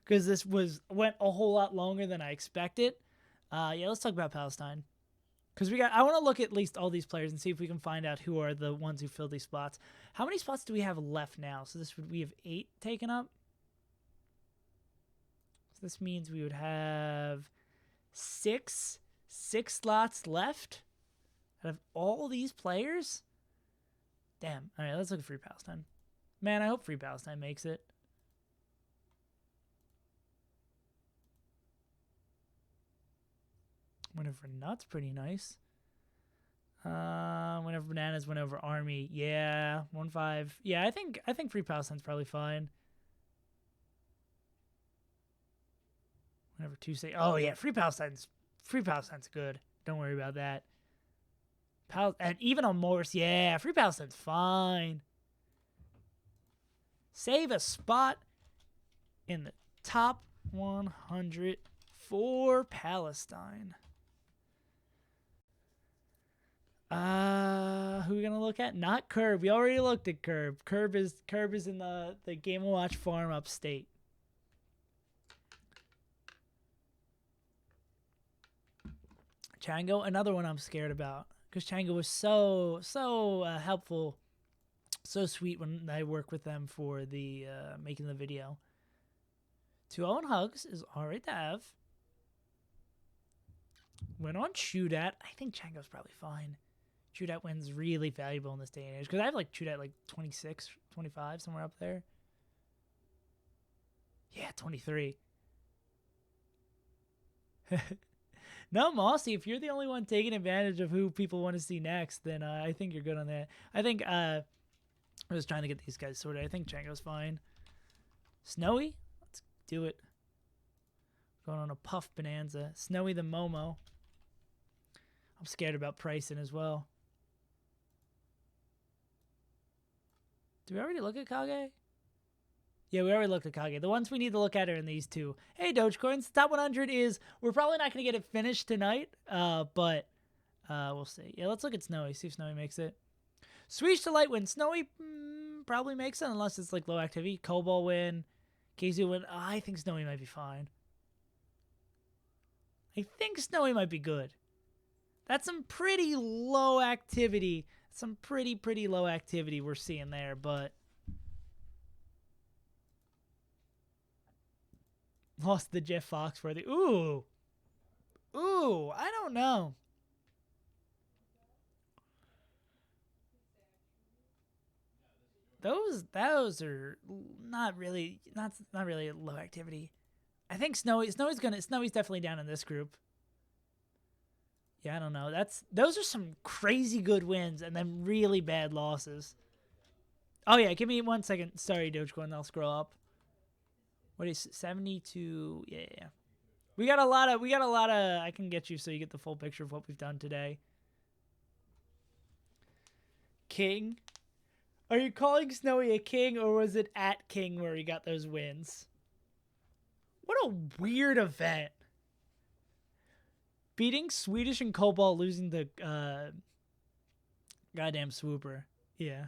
Speaker 1: because this went a whole lot longer than I expected. Yeah, let's talk about Palestine, because I want to look at least all these players and see if we can find out who are the ones who fill these spots. How many spots do we have left now? So we have 8 taken up. So this means we would have 6 slots left out of all these players. Damn. All right, let's look at Free Palestine. Man, I hope Free Palestine makes it. Went over nuts, pretty nice. Went over bananas, went over army. Yeah, 1-5. Yeah, I think Free Palestine's probably fine. Went over Tuesday. Oh yeah, Free Palestine's good. Don't worry about that. And even on Morse, yeah, Free Palestine's fine. Save a spot in the top 100 for Palestine. Who are we gonna look at? Not Curb. We already looked at Curb. Curb is in the Game & Watch farm upstate. Chango, another one I'm scared about because Chango was so helpful, so sweet when I work with them for the making the video. 2-0 and Hugs is all right to have. Went on Shootat. I think Chango's probably fine. Shootat wins really valuable in this day and age because I have like Shootat like 26, 25, somewhere up there. Yeah, 23. No, Mossy, if you're the only one taking advantage of who people want to see next, then I think you're good on that. I think I was trying to get these guys sorted. I think Chango's fine. Snowy? Let's do it. Going on a puff bonanza. Snowy the Momo. I'm scared about pricing as well. Did we already look at Kage? Yeah, we already looked at Kage. The ones we need to look at are in these two. Hey, Dogecoins. Top 100 is... We're probably not going to get it finished tonight, but we'll see. Yeah, let's look at Snowy. See if Snowy makes it. Swedish Delight win. Snowy probably makes it unless it's like low activity. Cobalt win. KZ win. I think Snowy might be fine. I think Snowy might be good. That's some pretty low activity. Some pretty low activity we're seeing there, but... Lost the Jeff Foxworthy. Ooh. I don't know. Those are not really low activity. I think Snowy's definitely down in this group. Yeah, I don't know. Those are some crazy good wins and then really bad losses. Oh yeah, give me 1 second. Sorry, Dogecoin, I'll scroll up. What is 72? Yeah. We got a lot of I can get you so you get the full picture of what we've done today. King. Are you calling Snowy a king or was it at King where he got those wins? What a weird event. Beating Swedish and Cobalt, losing the goddamn swooper. Yeah.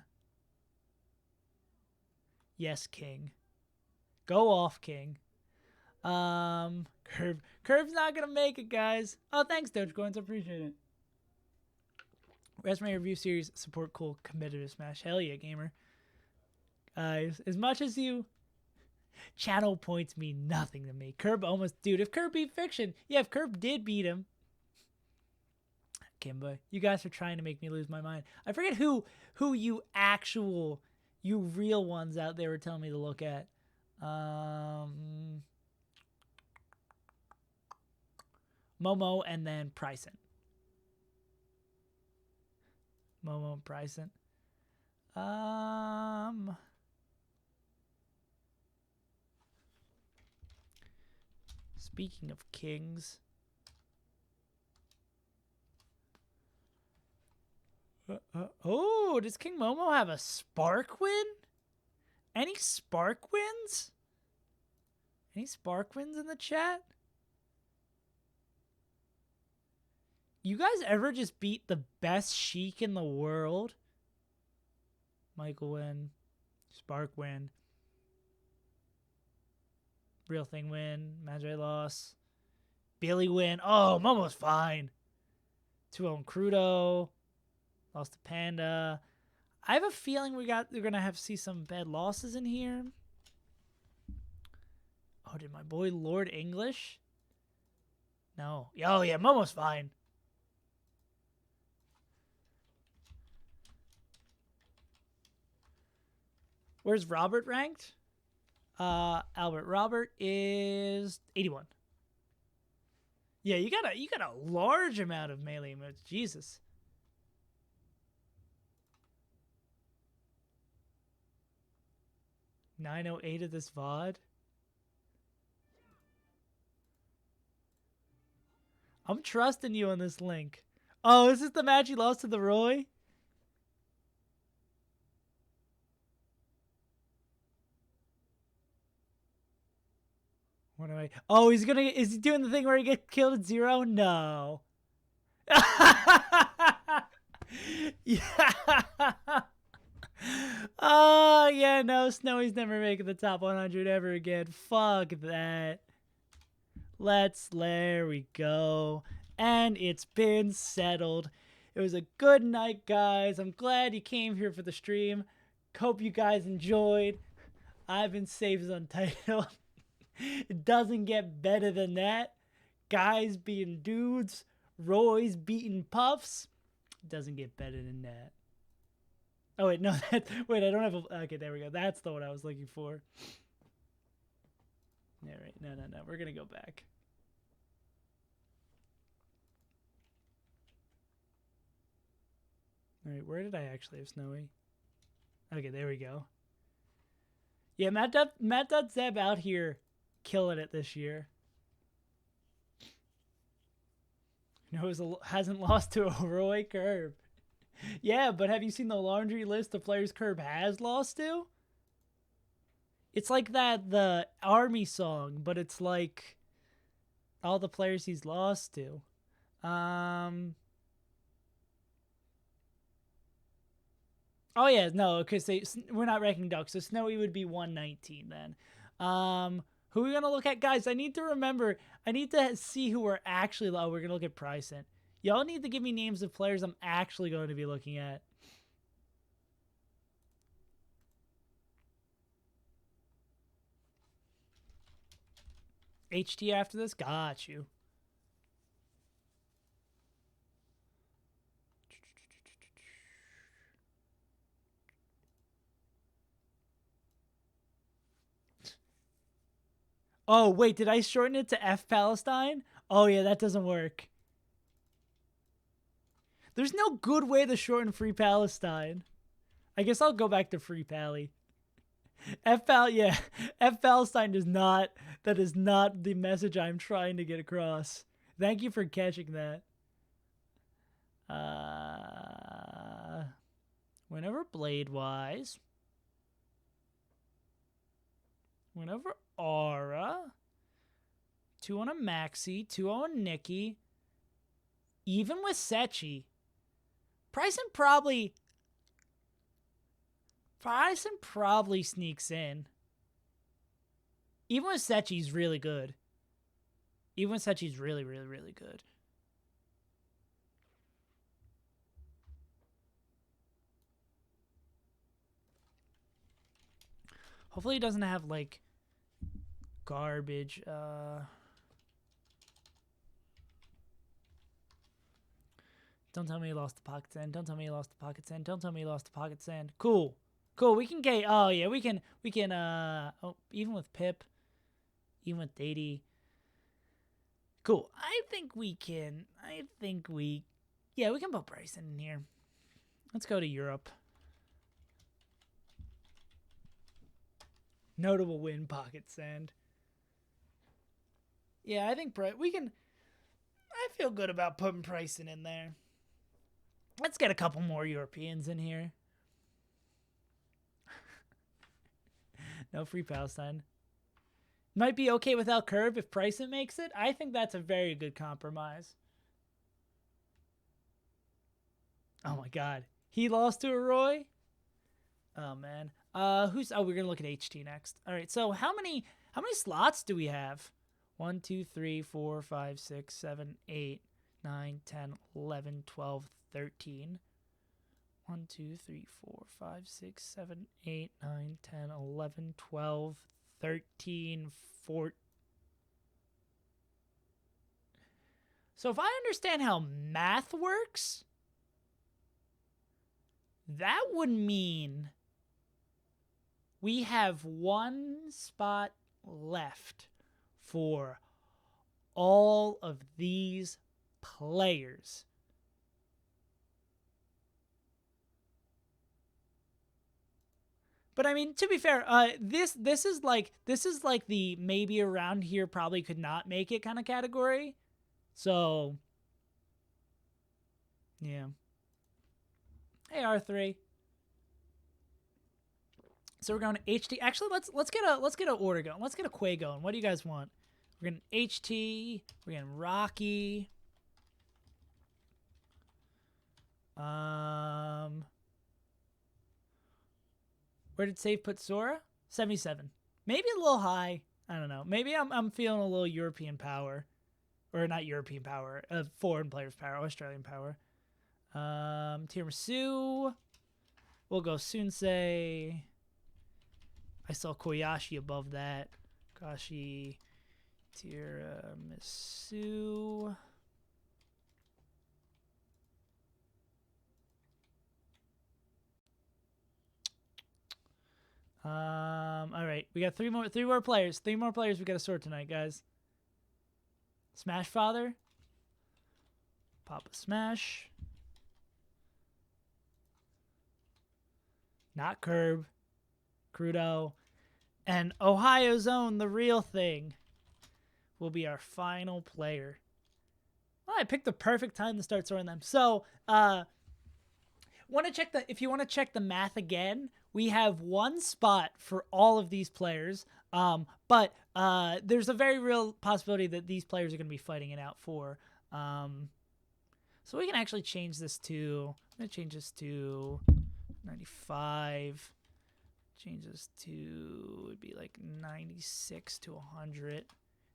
Speaker 1: Yes, King. Go off, King. Curve's not gonna make it, guys. Oh, thanks, Dogecoins. I appreciate it. Resume review series support cool competitive smash. Hell yeah, gamer. As much as you channel points mean nothing to me. Curb almost, dude. If Curb beat Fiction, yeah. If Curb did beat him, Kimba, you guys are trying to make me lose my mind. I forget who you real ones out there were telling me to look at. Momo and then Pricent. Momo and Pricent. Speaking of kings. Oh, does King Momo have a Spark win? Any Spark wins? Any Spark wins in the chat? You guys ever just beat the best Sheik in the world? Michael win. Spark win. Real Thing win. Magi loss. Billy win. Oh, Momo's fine. 2-0 Crudo. Lost to Panda. I have a feeling we're gonna see some bad losses in here. Oh, did my boy Lord English? No. Oh yeah, Momo's fine. Where's Robert ranked? Robert is 81. Yeah, you got a large amount of melee emotes. Jesus. $9.08 of this VOD. I'm trusting you on this link. Oh, is this the match you lost to the Roy? What do I? Oh, he's gonna. Is he doing the thing where he gets killed at 0? No. Yeah. Oh, yeah, no. Snowy's never making the top 100 ever again. Fuck that. There we go. And it's been settled. It was a good night, guys. I'm glad you came here for the stream. Hope you guys enjoyed. I've been SaveAsUntitled. It doesn't get better than that. Guys beating dudes. Roy's beating puffs. It doesn't get better than that. Oh, wait, no. Wait, I don't have a... Okay, there we go. That's the one I was looking for. Yeah, right. No. We're going to go back. All right, where did I actually have Snowy? Okay, there we go. Yeah, Matt.Zeb out here killing it this year. Hasn't lost to a Roy Curb. Yeah, but have you seen the laundry list of players Curb has lost to? It's like the Army song, but it's like all the players he's lost to. Oh yeah, no, because we're not ranking Duck, so Snowy would be 119 then. Who are we gonna look at, guys? I need to remember. I need to see who we're actually. Oh, we're gonna look at Bryson. Y'all need to give me names of players I'm actually going to be looking at. HT after this? Got you. Oh, wait, did I shorten it to F Palestine? Oh, yeah, that doesn't work. There's no good way to shorten Free Palestine. I guess I'll go back to Free Pally. Yeah. F Palestine that is not the message I'm trying to get across. Thank you for catching that. Whenever Blade-wise. Whenever Aura. 2 on a Maxi. 2 on Nikki. Even with Sechi. Bryson probably sneaks in. Even with Sechi's really good. Even with Sechi's really, really, really good. Hopefully he doesn't have, like, garbage. Don't tell me he lost the pocket sand. Don't tell me he lost the pocket sand. Don't tell me he lost the pocket sand. Cool. We can get... Oh, yeah, we can... Oh, even with Pip. Even with Dady. Cool. I think we can... Yeah, we can put Bryson in here. Let's go to Europe. Notable win, pocket sand. Yeah, I think we can... I feel good about putting Bryson in there. Let's get a couple more Europeans in here. No Free Palestine. Might be okay without Curve if Bryson makes it. I think that's a very good compromise. Oh my god. He lost to a Roy? Oh man. We're gonna look at HT next. Alright, so how many slots do we have? 1, 2, 3, 4, 5, 6, 7, 8, 9, 10, 11, 12, 13. 1, 2, 3, 4, 5, 6, 7, 8, 9, 10, 11, 12, 13, 14. So if I understand how math works, that would mean we have one spot left for all of these players. But I mean, to be fair, this is like the maybe around here probably could not make it kind of category. So yeah. Hey, R3. So we're going to HT. Actually, let's get an order going. Let's get a Quay going. What do you guys want? We're getting HT. We're getting Rocky. Where did Save put Sora? 77. Maybe a little high. I don't know. Maybe I'm feeling a little European power, or not European power, foreign players power, Australian power. Tiramisu. We'll go Sunsei. I saw Koyashi above that. Kashi. Tiramisu. All right, we got three more players. Three more players we got to sort tonight, guys. Smash Father. Papa Smash. Not Curb. Crudo. And Ohio's own, the real thing, will be our final player. Well, I picked the perfect time to start sorting them. So, if you want to check the math again, we have one spot for all of these players. But there's a very real possibility that these players are going to be fighting it out for. So we can actually change this to, I'm going to change this to 95. Change this to, it'd be like 96 to 100.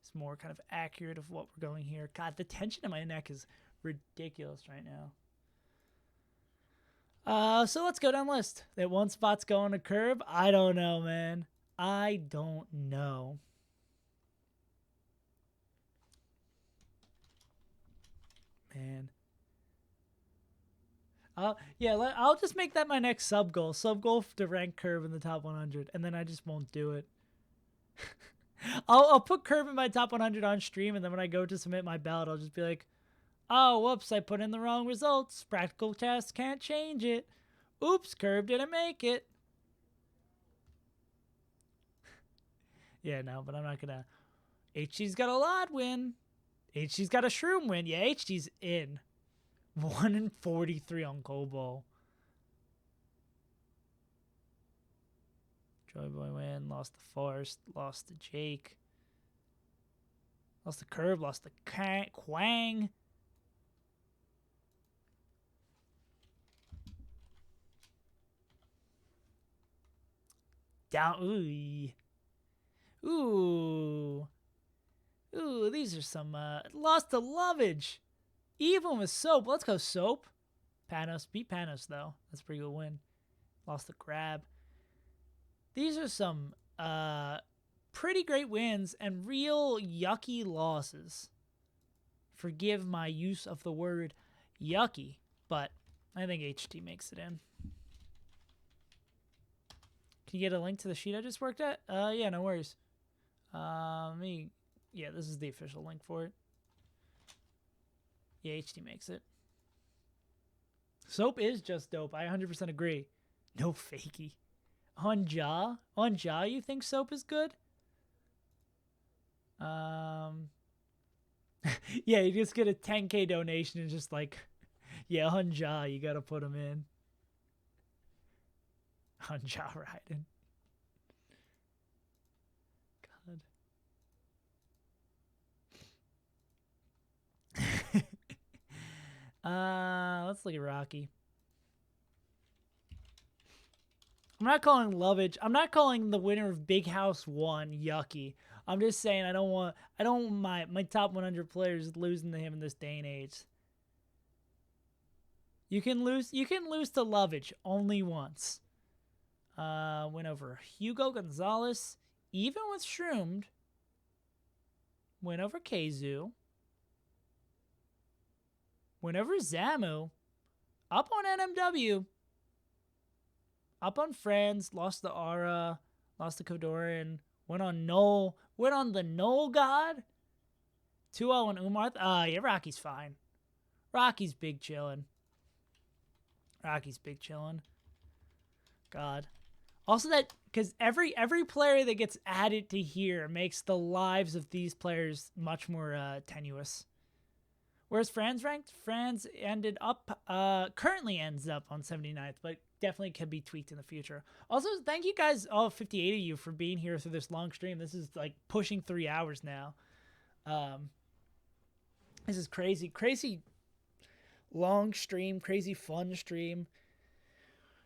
Speaker 1: It's more kind of accurate of what we're going here. God, the tension in my neck is ridiculous right now. So let's go down the list. That one spot's going to Curb. I don't know, man. I don't know. Man. Yeah, I'll just make that my next sub goal. Sub goal to rank Curb in the top 100, and then I just won't do it. I'll put Curb in my top 100 on stream, and then when I go to submit my ballot, I'll just be like, oh, whoops, I put in the wrong results. Practical tests can't change it. Oops, Curb didn't make it. Yeah, no, but I'm not gonna. HG's got a lot win. HG's got a shroom win. Yeah, HG's in. 1 in 43 on Cobalt. Joy Boy win. Lost the Forest. Lost to Jake. Lost the Curb. Lost the Quang. Down. Ooh. Ooh, these are some, lost to Lovage. Even with Soap. Let's go Soap. Panos. Beat Panos, though. That's a pretty good win. Lost the Grab. These are some, pretty great wins and real yucky losses. Forgive my use of the word yucky, but I think HT makes it in. Can you get a link to the sheet I just worked at? Yeah, no worries. Yeah, this is the official link for it. Yeah, HT makes it. Soap is just dope. I 100% agree. No fakey. On Jaw, you think Soap is good? Yeah, you just get a 10K donation and just like, yeah, on Jaw, you gotta put him in. On Jaw Raiden. God. Let's look at Rocky. I'm not calling Lovage. I'm not calling the winner of Big House 1 yucky. I'm just saying I don't want my top 100 players losing to him in this day and age. You can lose to Lovage only once. Win over Hugo Gonzalez, even with Shroomed. Win over Keizu. Win over Zamu. Up on NMW. Up on Friends. Lost the Aura. Lost the Kodoran. Went on Null. Went on the Null God. 2-0 on Umar. Yeah, Rocky's fine. Rocky's big chillin'. Rocky's big chillin'. God. Also that, because every player that gets added to here makes the lives of these players much more tenuous. Where's Franz ranked? Franz ended up, currently ends up on 79th, but definitely can be tweaked in the future. Also, thank you guys, all 58 of you, for being here through this long stream. This is like pushing 3 hours now. This is crazy long stream, crazy fun stream.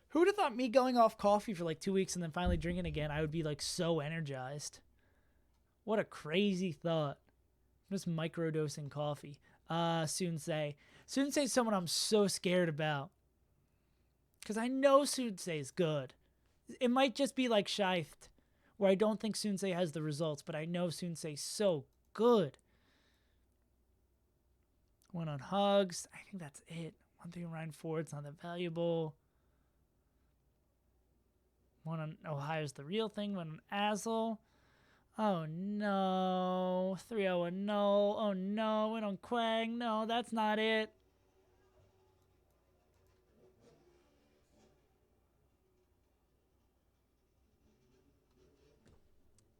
Speaker 1: Who would have thought me going off coffee for like 2 weeks and then finally drinking again, I would be like so energized. What a crazy thought. I'm just microdosing coffee. Sunsei. Sunsei is someone I'm so scared about. Because I know Sunsei is good. It might just be like Shift, where I don't think Sunsei has the results, but I know Sunsei is so good. One on Hugs. I think that's it. One thing on Ryan Ford's not that valuable. One on Ohio's the real thing. One on Azel. Oh no. 3-0 no. Oh no. One on Quang. No, that's not it.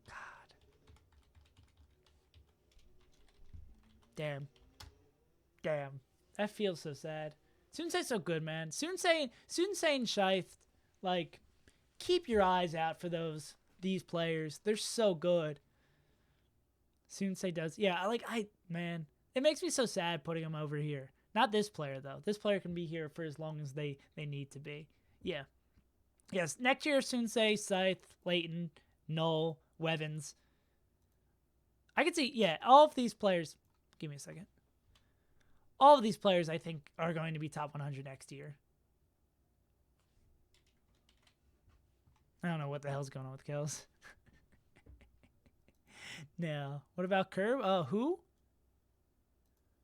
Speaker 1: God. Damn. That feels so sad. Sunsei's so good, man. Sunsei and Shift, like, keep your eyes out for these players. They're so good. Sunsei does. Yeah, man, it makes me so sad putting him over here. Not this player, though. This player can be here for as long as they need to be. Yeah. Yes, next year, Sunsei, Scythe, Leighton, Null, Wevins. I could see, yeah, all of these players. Give me a second. All of these players, I think, are going to be top 100 next year. I don't know what the hell's going on with kills. No. What about Curb? Who?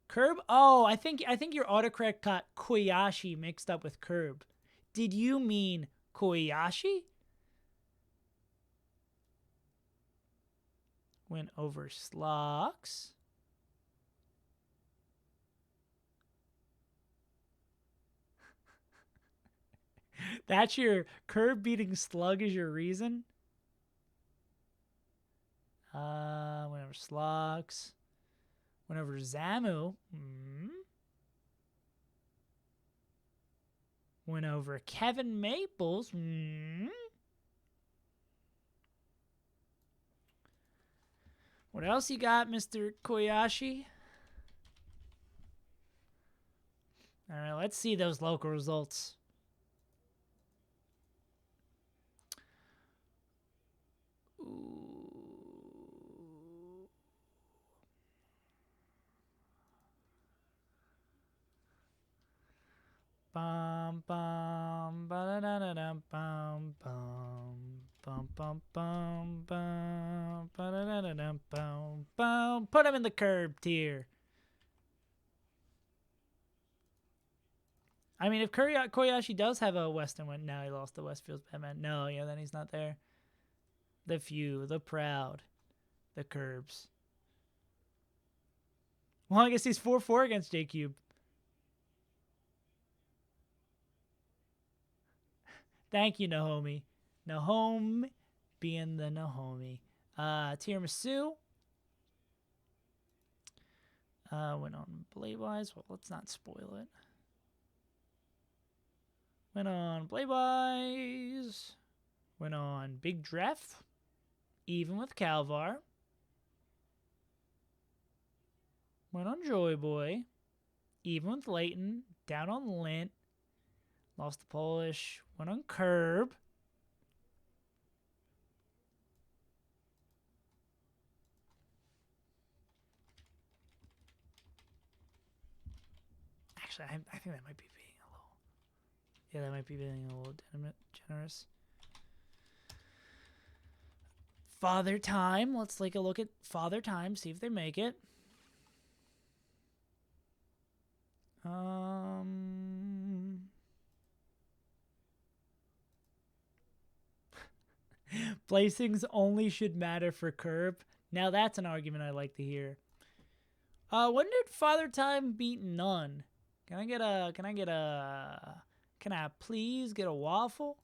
Speaker 1: Curb? Oh, I think your autocorrect got Koyashi mixed up with Curb. Did you mean Koyashi? Went over Slocks. That's your Curb beating Slug is your reason? Went over Slocks. Went over Zamu. Went over Kevin Maples. What else you got, Mr. Koyashi? All right, let's see those local results. Bum bum ba da da da bum bum bum bum bum bum ba da da da bum bum. Put him in the Curb tier. I mean, if Koyashi does have a Western one, now he lost the Westfield's Batman. No, yeah, then he's not there. The few, the proud, the Curbs. Well, I guess he's 4-4 against J-Cube. Thank you, Nahomi. Nahome being the Nahomi. Tiramisu. Went on Blade-wise. Well, let's not spoil it. Went on Blade-wise. Went on Big Dref. Even with Calvar. Went on Joy Boy. Even with Leighton. Down on Lint. Lost the Polish. Went on Curb. Actually, I think that might be being a little... Yeah, that might be being a little generous. Father Time. Let's take a look at Father Time. See if they make it. Placings only should matter for Curb. Now that's an argument I like to hear. When did Father Time beat none? Can I please get a waffle?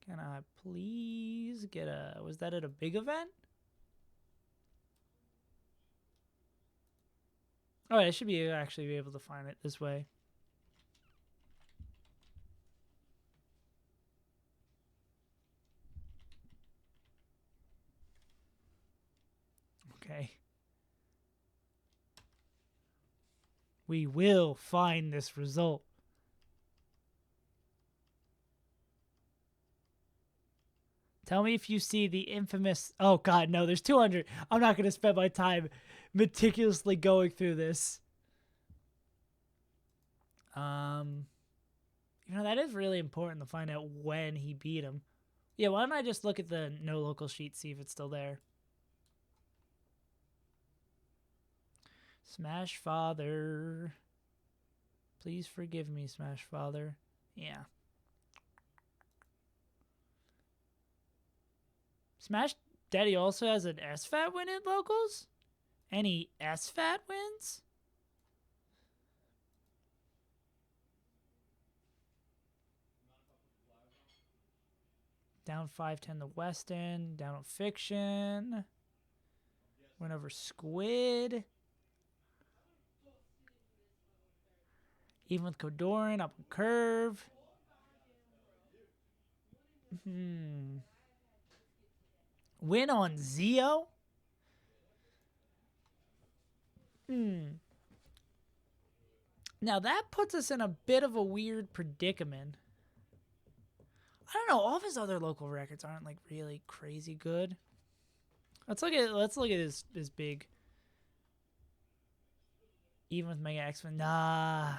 Speaker 1: Can I please get was that at a big event? Oh, I should actually be able to find it this way. Okay. We will find this result. Tell me if you see the infamous... Oh, God, no, there's 200. I'm not going to spend my time meticulously going through this. You know, that is really important to find out when he beat him. Yeah, why don't I just look at the no local sheet, see if it's still there. Smash Father. Please forgive me, Smash Father. Yeah. Smash Daddy also has an SFAT win at locals? Any SFAT wins? Down 5-10 to Weston. Down on Fiction. Went over Squid. Even with Kodoran, up on Curve. Win on Zio? Now that puts us in a bit of a weird predicament. I don't know. All of his other local records aren't like really crazy good. Let's look at his big. Even with Mega X-Men, nah.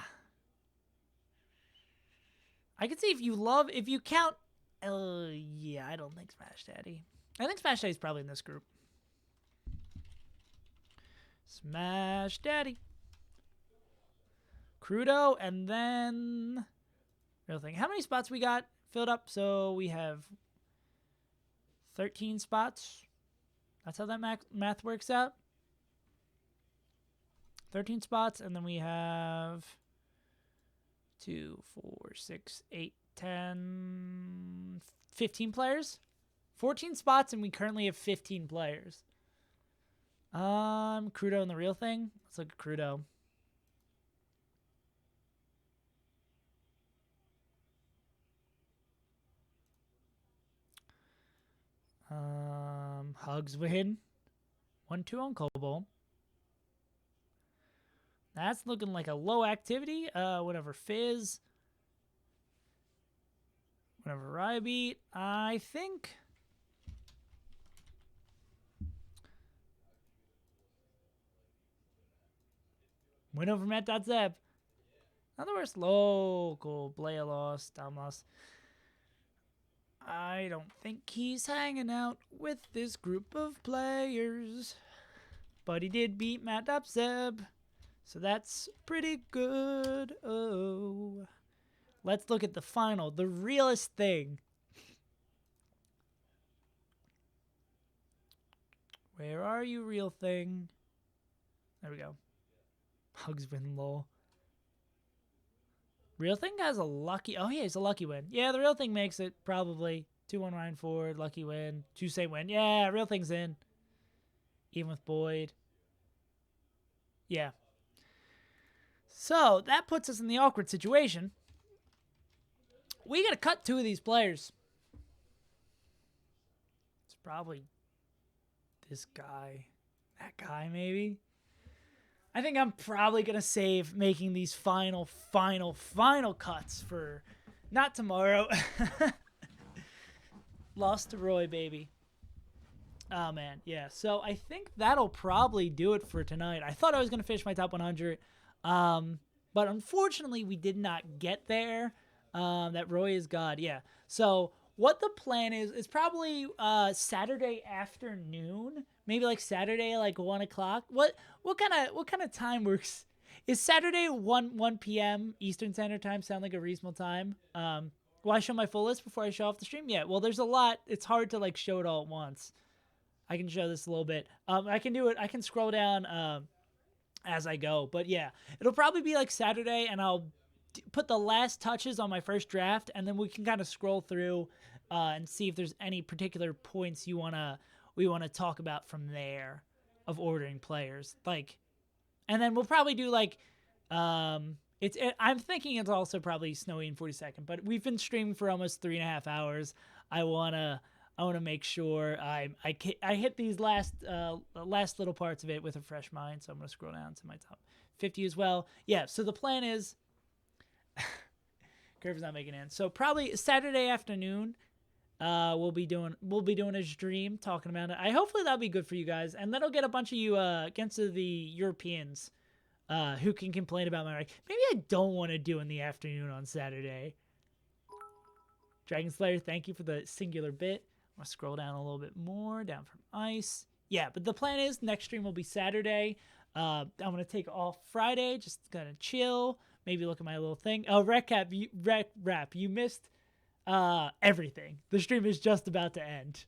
Speaker 1: I can see if you count. Yeah, I don't think Smash Daddy. I think Smash Daddy's probably in this group. Smash Daddy. Crudo, and then real thing. How many spots we got filled up? So we have 13 spots. That's how that math works out. 13 spots, and then we have 2, 4, 6, 8, 10, 15 players. 14 spots, and we currently have 15 players. Crudo and the real thing. Let's look at Crudo. Hugs win. 1-2 on Kobo. That's looking like a low activity. Whatever Fizz. Whatever Raya beat. I think. Win over Matt.Zeb. Not the worst local. Blaya lost. Dom lost. I don't think he's hanging out with this group of players. But he did beat Matt.Zeb. So that's pretty good. Oh. Let's look at the final. The realest thing. Where are you, real thing? There we go. Hugs win low. Real thing has a lucky... Oh, yeah, it's a lucky win. Yeah, the real thing makes it probably. 2-1 Ryan Ford, lucky win. 2-say win. Yeah, real thing's in. Even with Boyd. Yeah. So, that puts us in the awkward situation. We got to cut 2 of these players. It's probably this guy. That guy, maybe. I think I'm probably going to save making these final cuts for not tomorrow. Lost to Roy, baby. Oh, man. Yeah. So I think that'll probably do it for tonight. I thought I was going to finish my top 100. But unfortunately, we did not get there. That Roy is God. Yeah. So what the plan is probably Saturday afternoon. Maybe like Saturday, like 1 o'clock. What kind of time works? Is Saturday 1 p.m. Eastern Standard Time sound like a reasonable time? Will I show my full list before I show off the stream? Yeah. Well, there's a lot. It's hard to like show it all at once. I can show this a little bit. I can do it. I can scroll down as I go. But yeah, it'll probably be like Saturday, and I'll put the last touches on my first draft, and then we can kind of scroll through and see if there's any particular points we want to talk about from there of ordering players. Like, and then we'll probably do like I'm thinking it's also probably snowy in 42nd, but we've been streaming for almost 3.5 hours. I wanna make sure I hit these last little parts of it with a fresh mind. So I'm gonna scroll down to my top 50 as well. Yeah. So the plan is, Curve's not making it in. So probably Saturday afternoon, we'll be doing a stream talking about it. Hopefully that'll be good for you guys, and that'll get a bunch of you against the Europeans who can complain about my rank. Maybe I don't want to do in the afternoon on Saturday. Dragon Slayer, thank you for the singular bit. I'm gonna scroll down a little bit more, down from ice. Yeah, but the plan is next stream will be Saturday. I'm gonna take off Friday, just gonna chill, maybe look at my little thing. Oh, Rap, you missed everything. The stream is just about to end.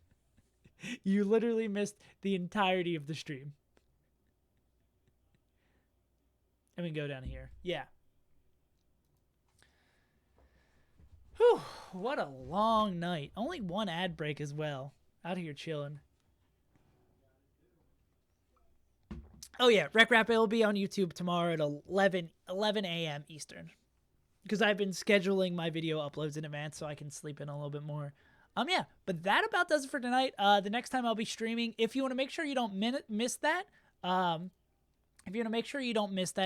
Speaker 1: You literally missed the entirety of the stream. And we can go down here. Yeah. Whew, what a long night. Only one ad break as well. Out here chilling. Oh yeah, Rec Rap will be on YouTube tomorrow at 11 a.m. Eastern. Because I've been scheduling my video uploads in advance so I can sleep in a little bit more. Yeah, but that about does it for tonight. The next time I'll be streaming, if you want to make sure you don't miss that,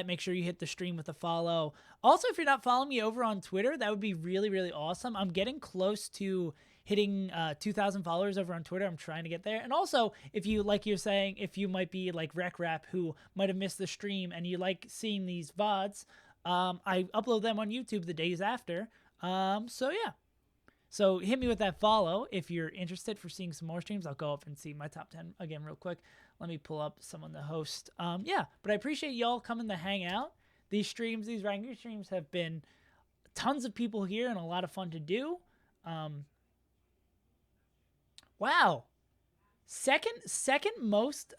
Speaker 1: make sure you hit the stream with a follow. Also, if you're not following me over on Twitter, that would be really, really awesome. I'm getting close to hitting 2,000 followers over on Twitter. I'm trying to get there. And also, if you, like you're saying, if you might be like Rec Rap who might have missed the stream and you like seeing these VODs, I upload them on YouTube the days after. So yeah. So hit me with that follow if you're interested for seeing some more streams. I'll go up and see my top 10 again real quick. Let me pull up someone to host. Yeah, but I appreciate y'all coming to hang out. These ranking streams have been tons of people here and a lot of fun to do. Wow. Second most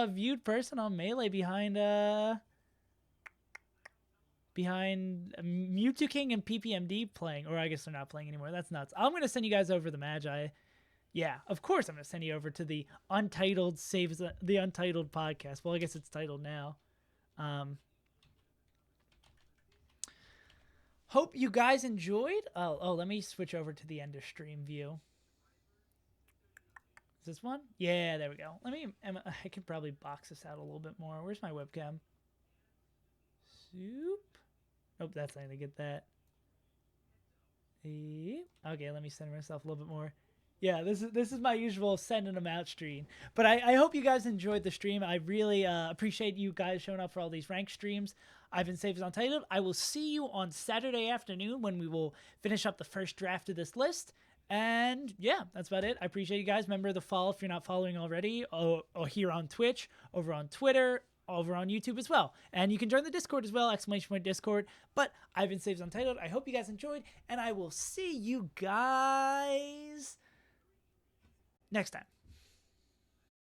Speaker 1: viewed person on Melee behind Mewtwo King and PPMD playing, or I guess they're not playing anymore. That's nuts. I'm going to send you guys over the Magi. Yeah, of course I'm going to send you over to the Untitled podcast. Well, I guess it's titled now. Hope you guys enjoyed. Oh, let me switch over to the end of stream view. Is this one? Yeah, there we go. I could probably box this out a little bit more. Where's my webcam? Soup. Nope, that's not going to get that. Okay, let me center myself a little bit more. Yeah, this is my usual sending them out stream. But I hope you guys enjoyed the stream. I really appreciate you guys showing up for all these ranked streams. I've been SaveAsUntitled. I will see you on Saturday afternoon when we will finish up the first draft of this list. And yeah, that's about it. I appreciate you guys. Remember to follow if you're not following already, or here on Twitch, over on Twitter, over on YouTube as well. And you can join the Discord as well, !Discord. But I've been SaveAsUntitled. I hope you guys enjoyed, and I will see you guys next time.